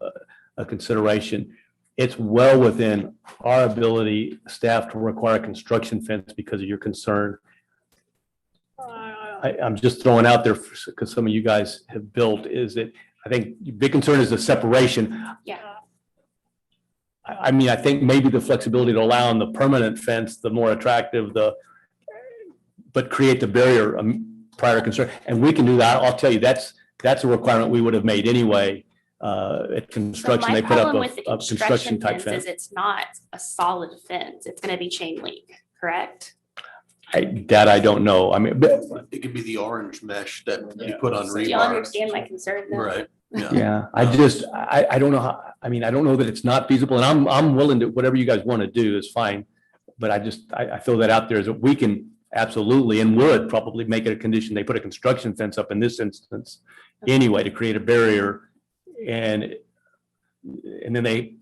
I: a consideration? It's well within our ability, staff, to require a construction fence because of your concern. I'm just throwing out there because some of you guys have built, is that I think your big concern is the separation.
H: Yeah.
I: I mean, I think maybe the flexibility to allow on the permanent fence, the more attractive, but create the barrier prior to construction. And we can do that. I'll tell you, that's a requirement we would have made anyway. At construction, they put up a construction type fence.
H: It's not a solid fence. It's going to be chain link, correct?
I: I don't know. I mean,
D: It could be the orange mesh that you put on
H: Do you
D: rebar.
H: understand my concern though?
D: Right.
I: yeah, I don't know how, I mean, I don't know that it's not feasible, and I'm willing to, whatever you guys want to do is fine. But I throw that out there as that we can absolutely and would probably make it a condition. They put a construction fence up in this instance anyway to create a barrier. And then they,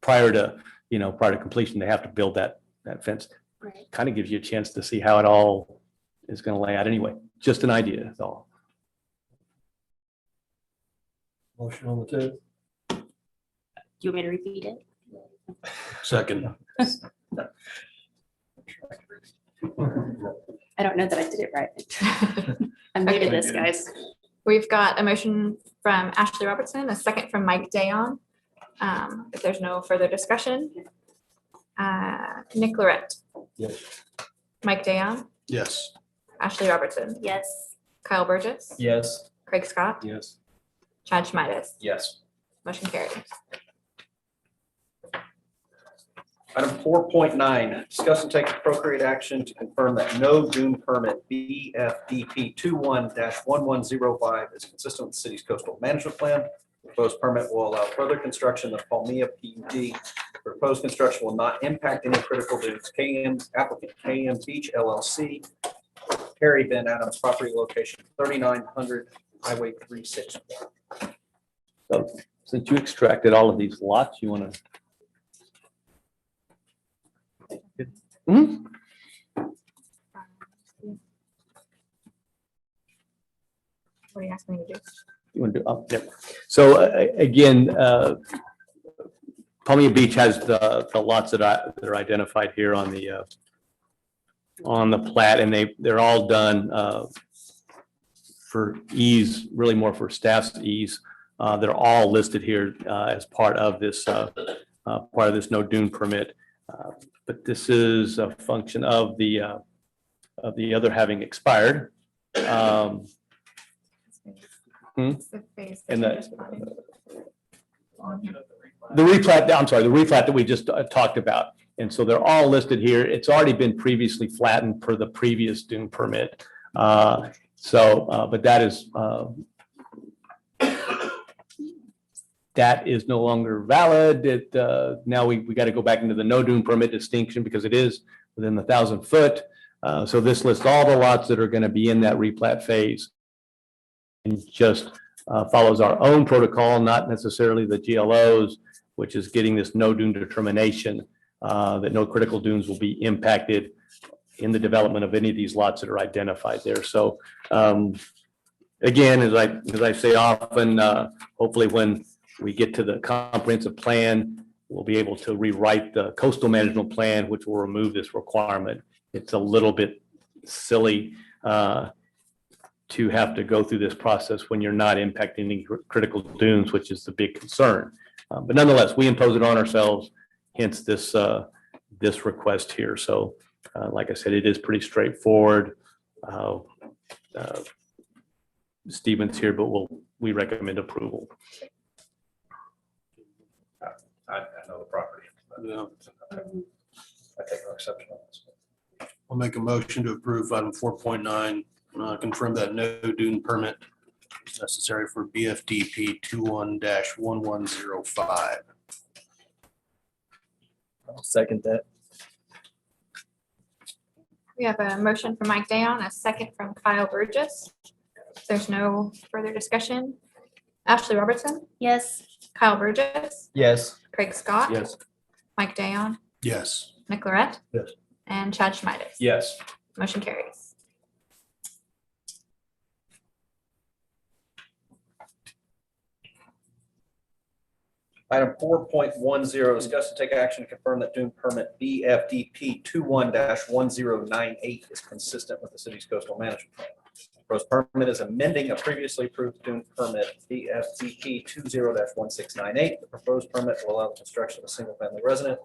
I: prior to prior to completion, they have to build that fence.
H: Right.
I: Kind of gives you a chance to see how it all is going to lay out anyway. Just an idea, that's all.
A: Motion on the table.
H: Do you want me to repeat it?
D: Second.
H: I don't know that I did it right. I'm new to this, guys.
C: We've got a motion from Ashley Robertson, a second from Mike Dayon. If there's no further discussion. Nick Lorette,
A: Yes.
C: Mike Dayon,
D: Yes.
C: Ashley Robertson,
H: Yes.
C: Kyle Burgess,
L: Yes.
C: Craig Scott,
I: Yes.
C: Chad Schmides.
B: Yes.
C: Motion carries.
B: Item 4.9, discuss and take appropriate action to confirm that no dune permit BFDP 21-1105 is consistent with the city's coastal management plan. The proposed permit will allow further construction of Palmia PUD. The proposed construction will not impact any critical dunes. Applicant KM Beach LLC, Perry Ben Adams, property location 3900 Highway 364.
I: So since you extracted all of these lots, you want to?
C: What are you asking me to do?
I: You want to do, yep. So again, Palmia Beach has the lots that are identified here on the plat, and they're all done for ease, really more for staff's ease. They're all listed here as part of this no dune permit. But this is a function of the other having expired.
C: It's the phase that
I: And
C: you
I: the-
C: just put in. On here.
I: The replat, I'm sorry, the replat that we just talked about. And so they're all listed here. It's already been previously flattened per the previous dune permit. But that is no longer valid. Now we got to go back into the no dune permit distinction because it is within the 1,000 foot. So this lists all the lots that are going to be in that replat phase. And just follows our own protocol, not necessarily the GLOs, which is getting this no dune determination that no critical dunes will be impacted in the development of any of these lots that are identified there. So again, as I say often, hopefully when we get to the comprehensive plan, we'll be able to rewrite the coastal management plan, which will remove this requirement. It's a little bit silly to have to go through this process when you're not impacting any critical dunes, which is the big concern. But nonetheless, we impose it on ourselves, hence this request here. So like I said, it is pretty straightforward. Stephen's here, but we recommend approval.
B: I know the property.
D: Yeah.
B: I take no exception on this.
D: I'll make a motion to approve item 4.9, confirm that no dune permit is necessary for BFDP 21-1105.
L: I'll second that.
C: We have a motion from Mike Dayon, a second from Kyle Burgess. If there's no further discussion. Ashley Robertson,
H: Yes.
C: Kyle Burgess,
L: Yes.
C: Craig Scott.
I: Yes.
C: Mike Dayon,
D: Yes.
C: Nick Lorette.
A: Yes.
C: And Chad Schmides.
B: Yes.
C: Motion carries.
B: Item 4.10, discuss and take action to confirm that dune permit BFDP 21-1098 is consistent with the city's coastal management plan. Proposed permit is amending a previously approved dune permit BFDP 20-1698. The proposed permit will allow the construction of a single-family residence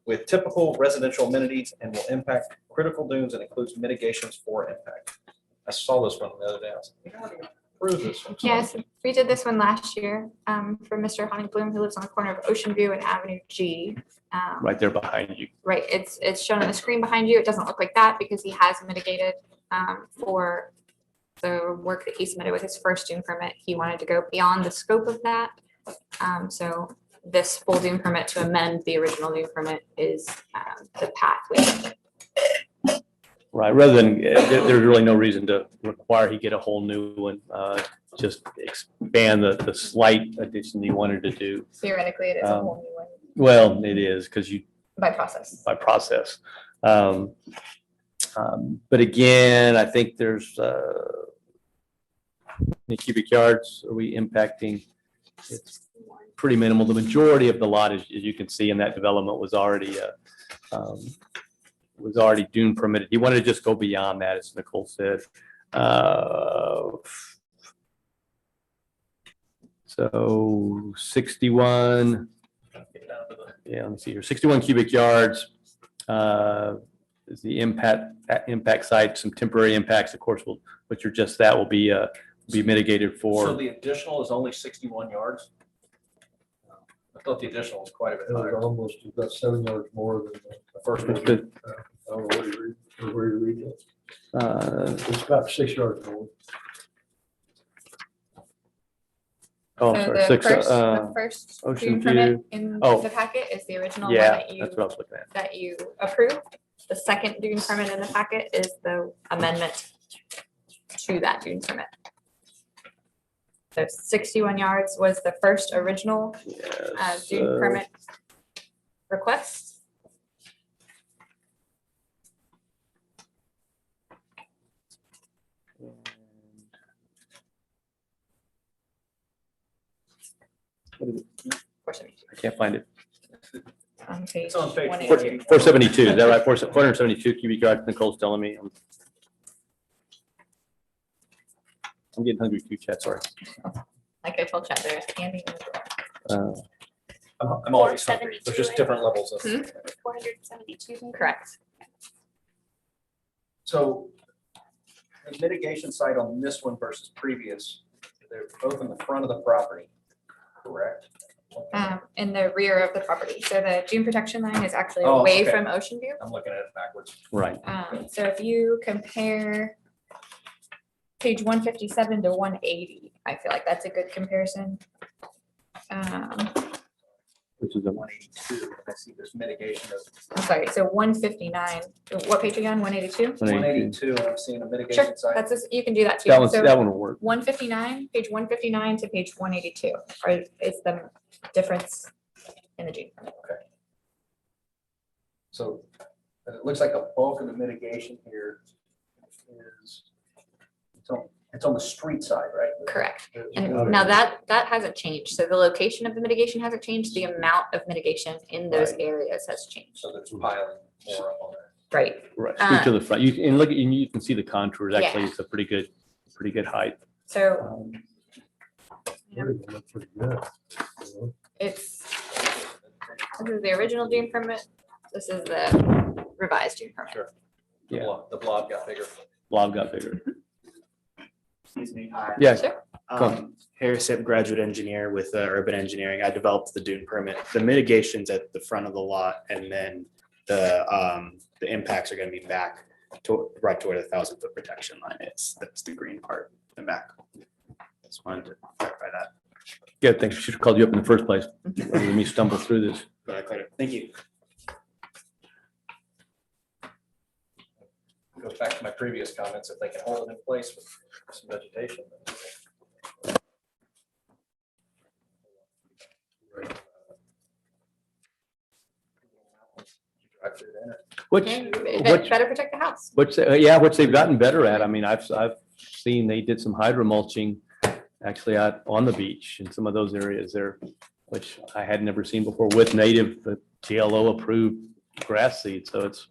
B: with typical residential amenities and will impact critical dunes and includes mitigations for impact. I saw this one the other day. I was like, "We already approved this one."
C: Yes, we did this one last year for Mr. Honey Bloom, who lives on the corner of Ocean View and Avenue G.
I: Right there behind you.
C: Right, it's shown on the screen behind you. It doesn't look like that because he has mitigated for the work that he submitted with his first dune permit. He wanted to go beyond the scope of that. So this full dune permit to amend the original dune permit is the pathway.
I: Right, rather than, there's really no reason to require he get a whole new one, just expand the slight addition he wanted to do.
C: Theoretically, it is a whole new one.
I: Well, it is because
C: by process.
I: by process. But again, I think there's the cubic yards are we impacting? It's pretty minimal. The majority of the lot, as you can see in that development, was already dune permitted. He wanted to just go beyond that, as Nicole said. So 61. Yeah, let me see here. 61 cubic yards is the impact site. Some temporary impacts, of course, which are just that will be mitigated
B: So
I: for.
B: the additional is only 61 yards? I thought the additional was quite a bit
A: It was
B: higher.
A: almost about 7 yards more than the first
I: It's
A: one.
I: good.
A: I don't know where you read it. It's about 6 yards more.
I: Oh,
C: So
I: sorry,
C: the
I: 6.
C: first
I: Ocean
C: dune permit
I: View.
C: in
I: Oh.
C: the packet is the original one
I: Yeah,
C: that you
I: that's what I was looking at.
C: approved. The second dune permit in the packet is the amendment to that dune permit. So 61 yards was the first original
I: Yes,
C: dune permit request.
I: What is it?
C: 472.
I: I can't find it.
C: On page
B: It's on page
C: 182.
I: 472, is that right? 472 cubic yards, Nicole's telling me. I'm getting hungry too, Chad, sorry.
C: Like I told Chad, there's candy in the drawer.
B: I'm always hungry. There's just different levels of.
H: 472.
C: Correct.
B: So the mitigation site on this one versus previous, they're both in the front of the property, correct?
C: In the rear of the property. So the dune protection line is actually
B: Oh,
C: away
B: okay.
C: from Ocean View.
B: I'm looking at it backwards.
I: Right.
C: So if you compare page 157 to 180, I feel like that's a good comparison.
I: Which is a
B: 182, I see this mitigation of
C: I'm sorry, so 159, what page again, 182?
B: 182, I'm seeing a
C: Sure,
B: mitigation site.
C: that's, you can do that too.
I: That one
C: So
I: will work.
C: 159, page 159 to page 182, is the difference in the dune permit.
B: So it looks like a bulk of the mitigation here is, it's on the street side, right?
C: Correct.
B: There's-
C: And now that hasn't changed. So the location of the mitigation hasn't changed. The amount of mitigation in those
B: Right.
C: areas has changed.
B: So there's piling more up on there.
C: Right.
I: Right, speak to the front. You can look at, you can see the contours. Actually,
C: Yeah.
I: it's a pretty good height.
C: So
A: Pretty good, pretty good.
C: it's, this is the original dune permit. This is the revised dune permit.
B: Sure.
I: Yeah.
B: The blob got bigger.
I: Blob got bigger.
N: Excuse me. Hi.
I: Yeah.
C: Sure.
N: Harris Hip, graduate engineer with urban engineering. I developed the dune permit. The mitigations at the front of the lot, and then the impacts are going to be back to right to where the 1,000-foot protection line is. That's the green part in the back. Just wanted to clarify that.
I: Good, thanks. Should have called you up in the first place. Rather than me stumble through this.
N: Thank you.
B: Goes back to my previous comments, if they can hold it in place with some vegetation. Drive through there.
I: Which,
C: Okay,
I: which,
C: better protect the house.
I: which they've gotten better at. I mean, I've seen they did some hydro mulching actually out on the beach in some of those areas there, which I had never seen before with native GLO approved grass seed. So it's,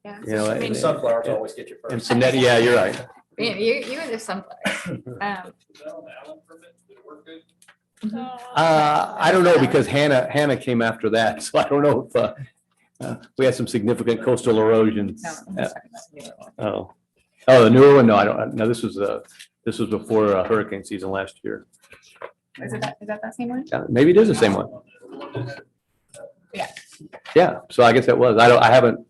C: Yeah.
I: you know,
C: I mean,
I: and-
B: Sunflowers always get you
I: and
B: first.
I: some net, yeah, you're right.
C: you and the sunflowers.
I: I don't know because Hannah came after that. So I don't know if we had some significant coastal erosion. Oh, the newer one? No, I don't. No, this was before hurricane season last year.
C: Is that same one?
I: Maybe it is the same one.
C: Yeah.
I: Yeah, so I guess that was. I haven't,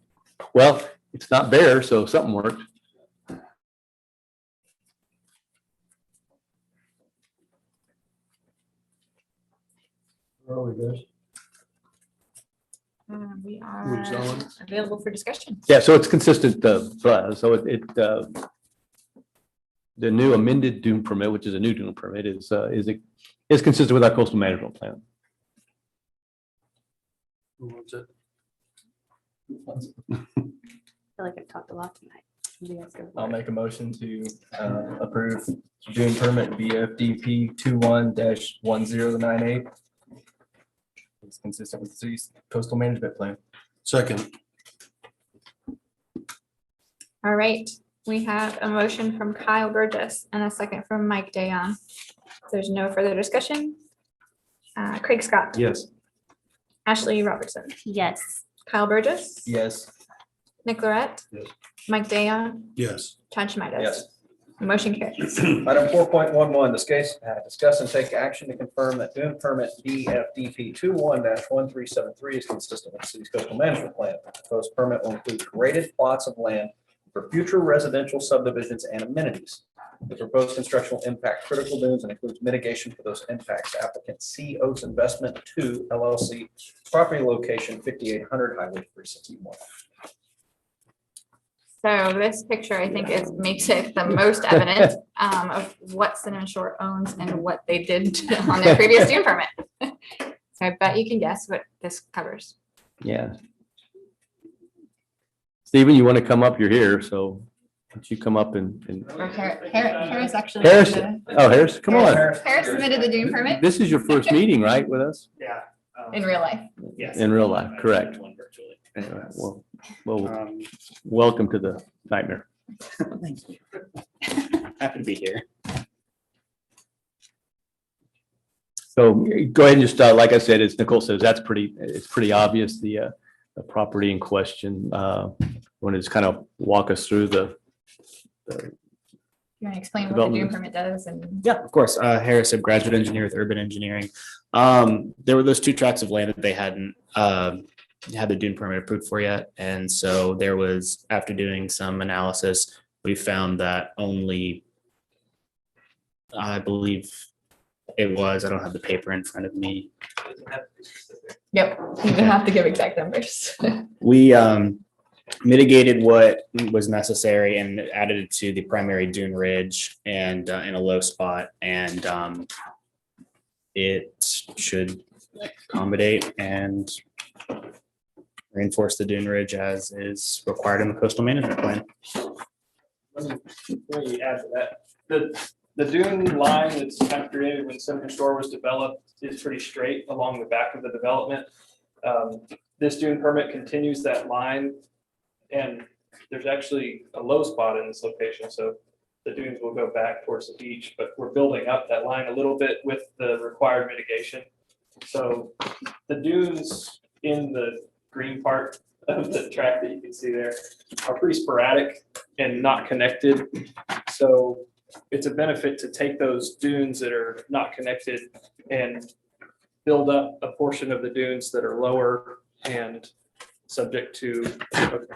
I: well, it's not bare, so something worked.
A: Where are we, guys?
C: We
I: Moves
C: are
I: on.
C: available for discussion.
I: Yeah, so it's consistent, so the new amended dune permit, which is a new dune permit, is consistent with our coastal management plan.
D: Who wants it?
H: I feel like I've talked a lot tonight. You guys go for
L: I'll
H: it.
L: make a motion to approve Dune permit BFDP 21-1098. It's consistent with the city's coastal management plan.
D: Second.
C: All right, we have a motion from Kyle Burgess and a second from Mike Dayon. If there's no further discussion. Craig Scott.
L: Yes.
C: Ashley Robertson.
H: Yes.
C: Kyle Burgess.
L: Yes.
C: Nick Lorette.
D: Yes.
C: Mike Dayon.
D: Yes.
C: Chad Schmidt.
B: Yes.
C: Motion carries.
B: Item 4.11, discuss and take action to confirm that dune permit BFDP 21-1373 is consistent with the city's coastal management plan. The proposed permit will include graded plots of land for future residential subdivisions and amenities. The proposed construction will impact critical dunes and includes mitigation for those impacts. Applicant C. Oaks Investment 2 LLC, property location 5800 Highway 361.
C: So this picture, I think, makes it the most evident of what Cinnamon Shore owns and what they did on their previous dune permit. So I bet you can guess what this covers.
I: Yeah. Stephen, you want to come up? You're here, so why don't you come up and
C: Or Harris actually.
I: Harris,
C: submitted-
I: oh, Harris, come on.
C: Harris submitted the dune permit
I: This is your first meeting, right, with us?
N: Yeah.
C: in real life.
N: Yes.
I: In real life, correct.
N: One virtually.
I: Anyway, well,
N: Um,
I: welcome to the nightmare.
N: Thank you. Happy to be here.
I: So go ahead and just, like I said, as Nicole says, it's pretty obvious, the property in question. Want to just kind of walk us through the
C: You want to explain what the dune
I: Development.
C: permit does and
N: Yeah, of course. Harris, a graduate engineer with urban engineering. There were those 2 tracts of land that they hadn't had the dune permit approved for yet. And so there was, after doing some analysis, we found that only, I believe it was, I don't have the paper in front of me.
C: yep, you don't have to give exact numbers.
N: We mitigated what was necessary and added it to the primary dune ridge and in a low spot. And it should accommodate and reinforce the dune ridge as is required in the coastal management plan.
L: Let me add to that. The dune line that's kind of created when Cinnamon Shore was developed is pretty straight along the back of the development. This dune permit continues that line, and there's actually a low spot in this location, so the dunes will go back towards the beach, but we're building up that line a little bit with the required mitigation. So the dunes in the green part of the track that you can see there are pretty sporadic and not connected. So it's a benefit to take those dunes that are not connected and build up a portion of the dunes that are lower and subject to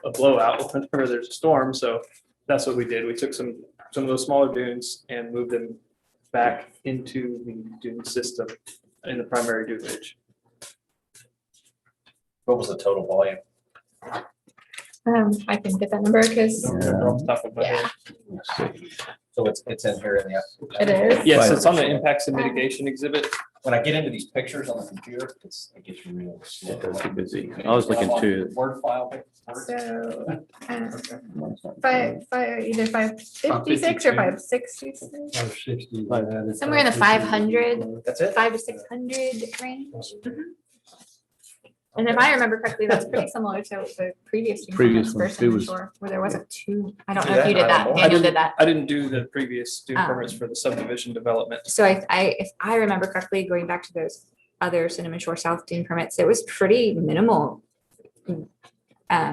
L: a blowout whenever there's a storm. So that's what we did. We took some of those smaller dunes and moved them back into the dune system in the primary dune ridge.
B: What was the total volume?
C: I can get that number because
L: Off the top of my head.
B: So it's in here in the.
C: it is.
L: Yes, it's on the impacts and mitigation exhibit.
B: When I get into these pictures on the computer, it gets real slow.
I: It does get busy. I was looking too.
B: Word file.
C: So either 556 or 566,
A: 560.
C: somewhere in the 500,
B: That's it?
C: 500 to 600 range. Mhm. And if I remember correctly, that's pretty similar to the previous dune
I: Previous
C: permits
I: one,
C: for Cinnamon
I: it was-
C: Shore, where there wasn't two. I don't
B: Do
C: know if you
B: that?
C: did
B: I
C: that.
B: don't know.
C: Daniel did that.
L: I didn't do the previous dune
C: Um,
L: permits for the subdivision development.
C: So if I remember correctly, going back to those other Cinnamon Shore South dune permits, it was pretty minimal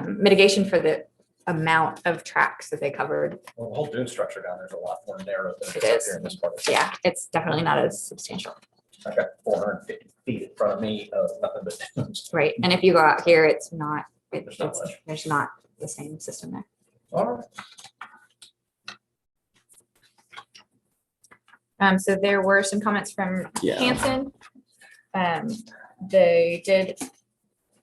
C: mitigation for the amount of tracks that they covered.
B: Well, the whole dune structure down there is a lot more narrow than
C: It
B: it is up
C: is.
B: here in this part.
C: Yeah, it's definitely not as substantial.
B: I got 450 feet in front of me of nothing but dunes.
C: Right. And if you go out here, it's not,
B: There's not much.
C: there's not the same system there.
B: All right.
C: So there were some comments from
I: Yeah.
C: Hanson. They did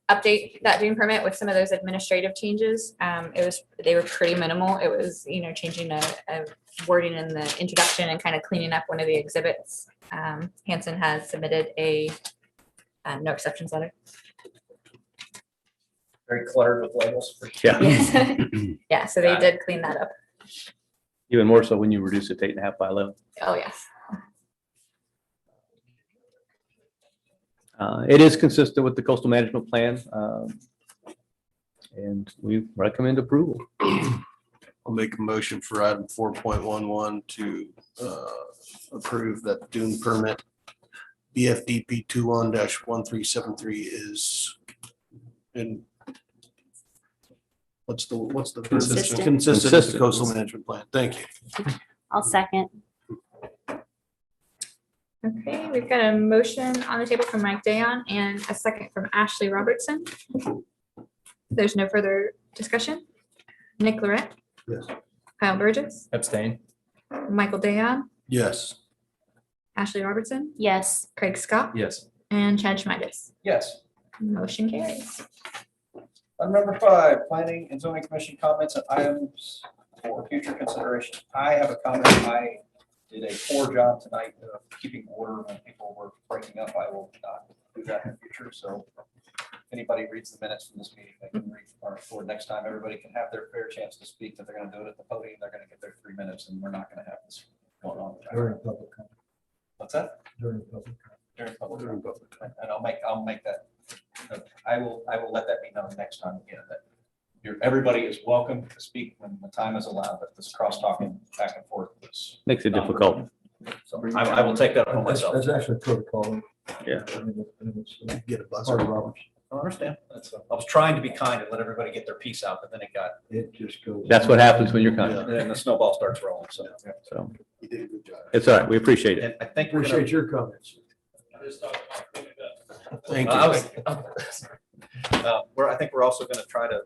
C: update that dune permit with some of those administrative changes. They were pretty minimal. It was, changing a wording in the introduction and kind of cleaning up one of the exhibits. Hanson has submitted a no exceptions letter.
B: Very cluttered with labels.
I: Yeah,
C: Yes. Yeah, so they
B: Got
C: did clean that up.
I: even more so when you reduce it to 8.5 by 11.
C: Oh, yes.
I: It is consistent with the coastal management plan. And we recommend approval.
D: I'll make a motion for item 4.11 to approve that dune permit BFDP 21-1373 is in. What's the?
H: Consistent.
D: Consistent with the coastal management plan. Thank you.
H: I'll second.
C: Okay, we've got a motion on the table from Mike Dayon and a second from Ashley Robertson. There's no further discussion. Nick Lorette,
A: Yes.
C: Kyle Burgess,
L: Abstain.
C: Michael Dayon,
D: Yes.
C: Ashley Robertson,
H: Yes.
C: Craig Scott,
L: Yes.
C: and Chad Schmidt.
B: Yes.
C: Motion carries.
B: Item number 5, planning and zoning commission comments and items for future consideration. I have a comment. I did a poor job tonight of keeping order when people were breaking up. I will not do that in the future. So if anybody reads the minutes from this meeting, they can read our for next time. Everybody can have their fair chance to speak. If they're going to do it at the podium, they're going to get their 3 minutes, and we're not going to have this going on.
A: During public comment.
B: What's that?
A: During public comment.
B: During public comment. And I'll make that. I will let that be known next time again, that everybody is welcome to speak when the time is allowed, but this cross talking back and forth is.
I: Makes it difficult.
B: So I will take that upon
A: That's
B: myself.
A: actually protocol.
I: Yeah.
D: Get a buzzer.
A: Part of Robert's.
B: I understand. I was trying to be kind and let everybody get their piece out, but then
A: It just goes.
I: That's what happens when you're kind.
B: then the snowball starts rolling. So,
I: So
F: You did a good job.
I: it's all right. We appreciate it.
B: and I think we're gonna.
A: Appreciate your comments.
D: Thank
B: I
D: you.
B: was- I think we're also going to try to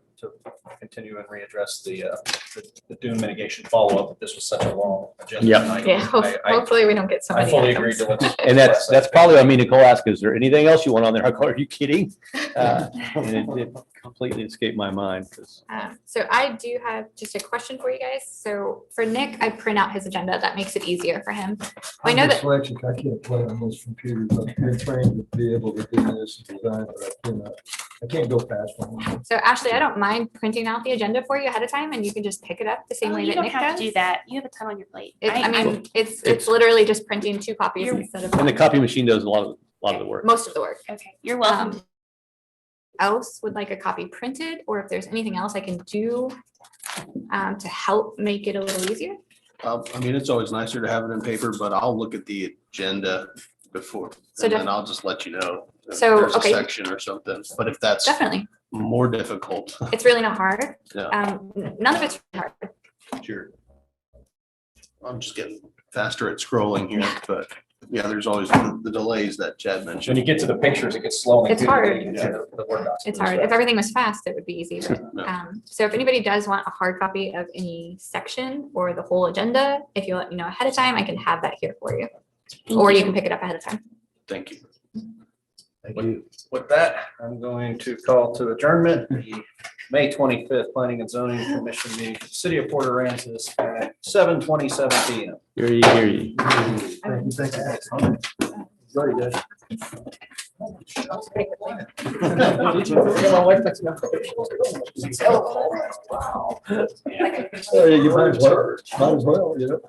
B: continue and readdress the dune mitigation follow-up. This was such a long agenda.
I: Yep.
B: tonight.
C: Yeah, hopefully we don't get so
B: I
C: many.
B: fully agree
C: items.
B: to what's.
I: And that's probably, I mean, Nicole asked, is there anything else you want on there? I go, are you kidding? And it completely escaped my mind because
C: So I do have just a question for you guys. So for Nick, I print out his agenda. That makes it easier for him. I know that,
A: Dyslexic, I can't play on those computers. I've been trained to be able to do this and design, but I can't go past one.
C: so Ashley, I don't mind printing out the agenda for you ahead of time and you can just pick it up the same way
H: Oh, You
C: that
H: don't
C: Nick
H: have
C: does.
H: to do that. You have a ton on your plate.
C: I mean, it's literally just printing 2 copies instead of
I: and the
C: one.
I: copy machine does a lot of the work.
C: Most of the work.
H: Okay, you're welcome.
C: Else would like a copy printed, or if there's anything else I can do to help make it a little easier.
D: I mean, it's always nicer to have it in paper, but I'll look at the agenda before,
C: So
D: and
C: def-
D: then I'll just let you know. if
C: So,
D: there's a
C: okay.
D: section or something, but if that's
C: Definitely.
D: more difficult,
C: It's really not hard.
D: yeah,
C: None of it's hard.
D: sure. I'm just getting faster at scrolling here, but yeah, there's always the delays that Chad
B: When
D: mentioned.
B: you get to the pictures, it gets slow.
C: It's hard.
B: The Word docs.
C: It's hard. If everything was fast, it would be easy. But,
D: Yeah.
C: so if anybody does want a hard copy of any section or the whole agenda, if you let me know ahead of time, I can have that here for you. Or you can pick it up ahead of time.
D: Thank you.
A: Thank you.
B: With that, I'm going to call to adjournment the May 25th Planning and Zoning Commission meeting, for the City of Port Aransas at 7:27 PM.
I: Hear ye, hear ye.
A: Thank you. Sorry, Dad. You might as well, you know.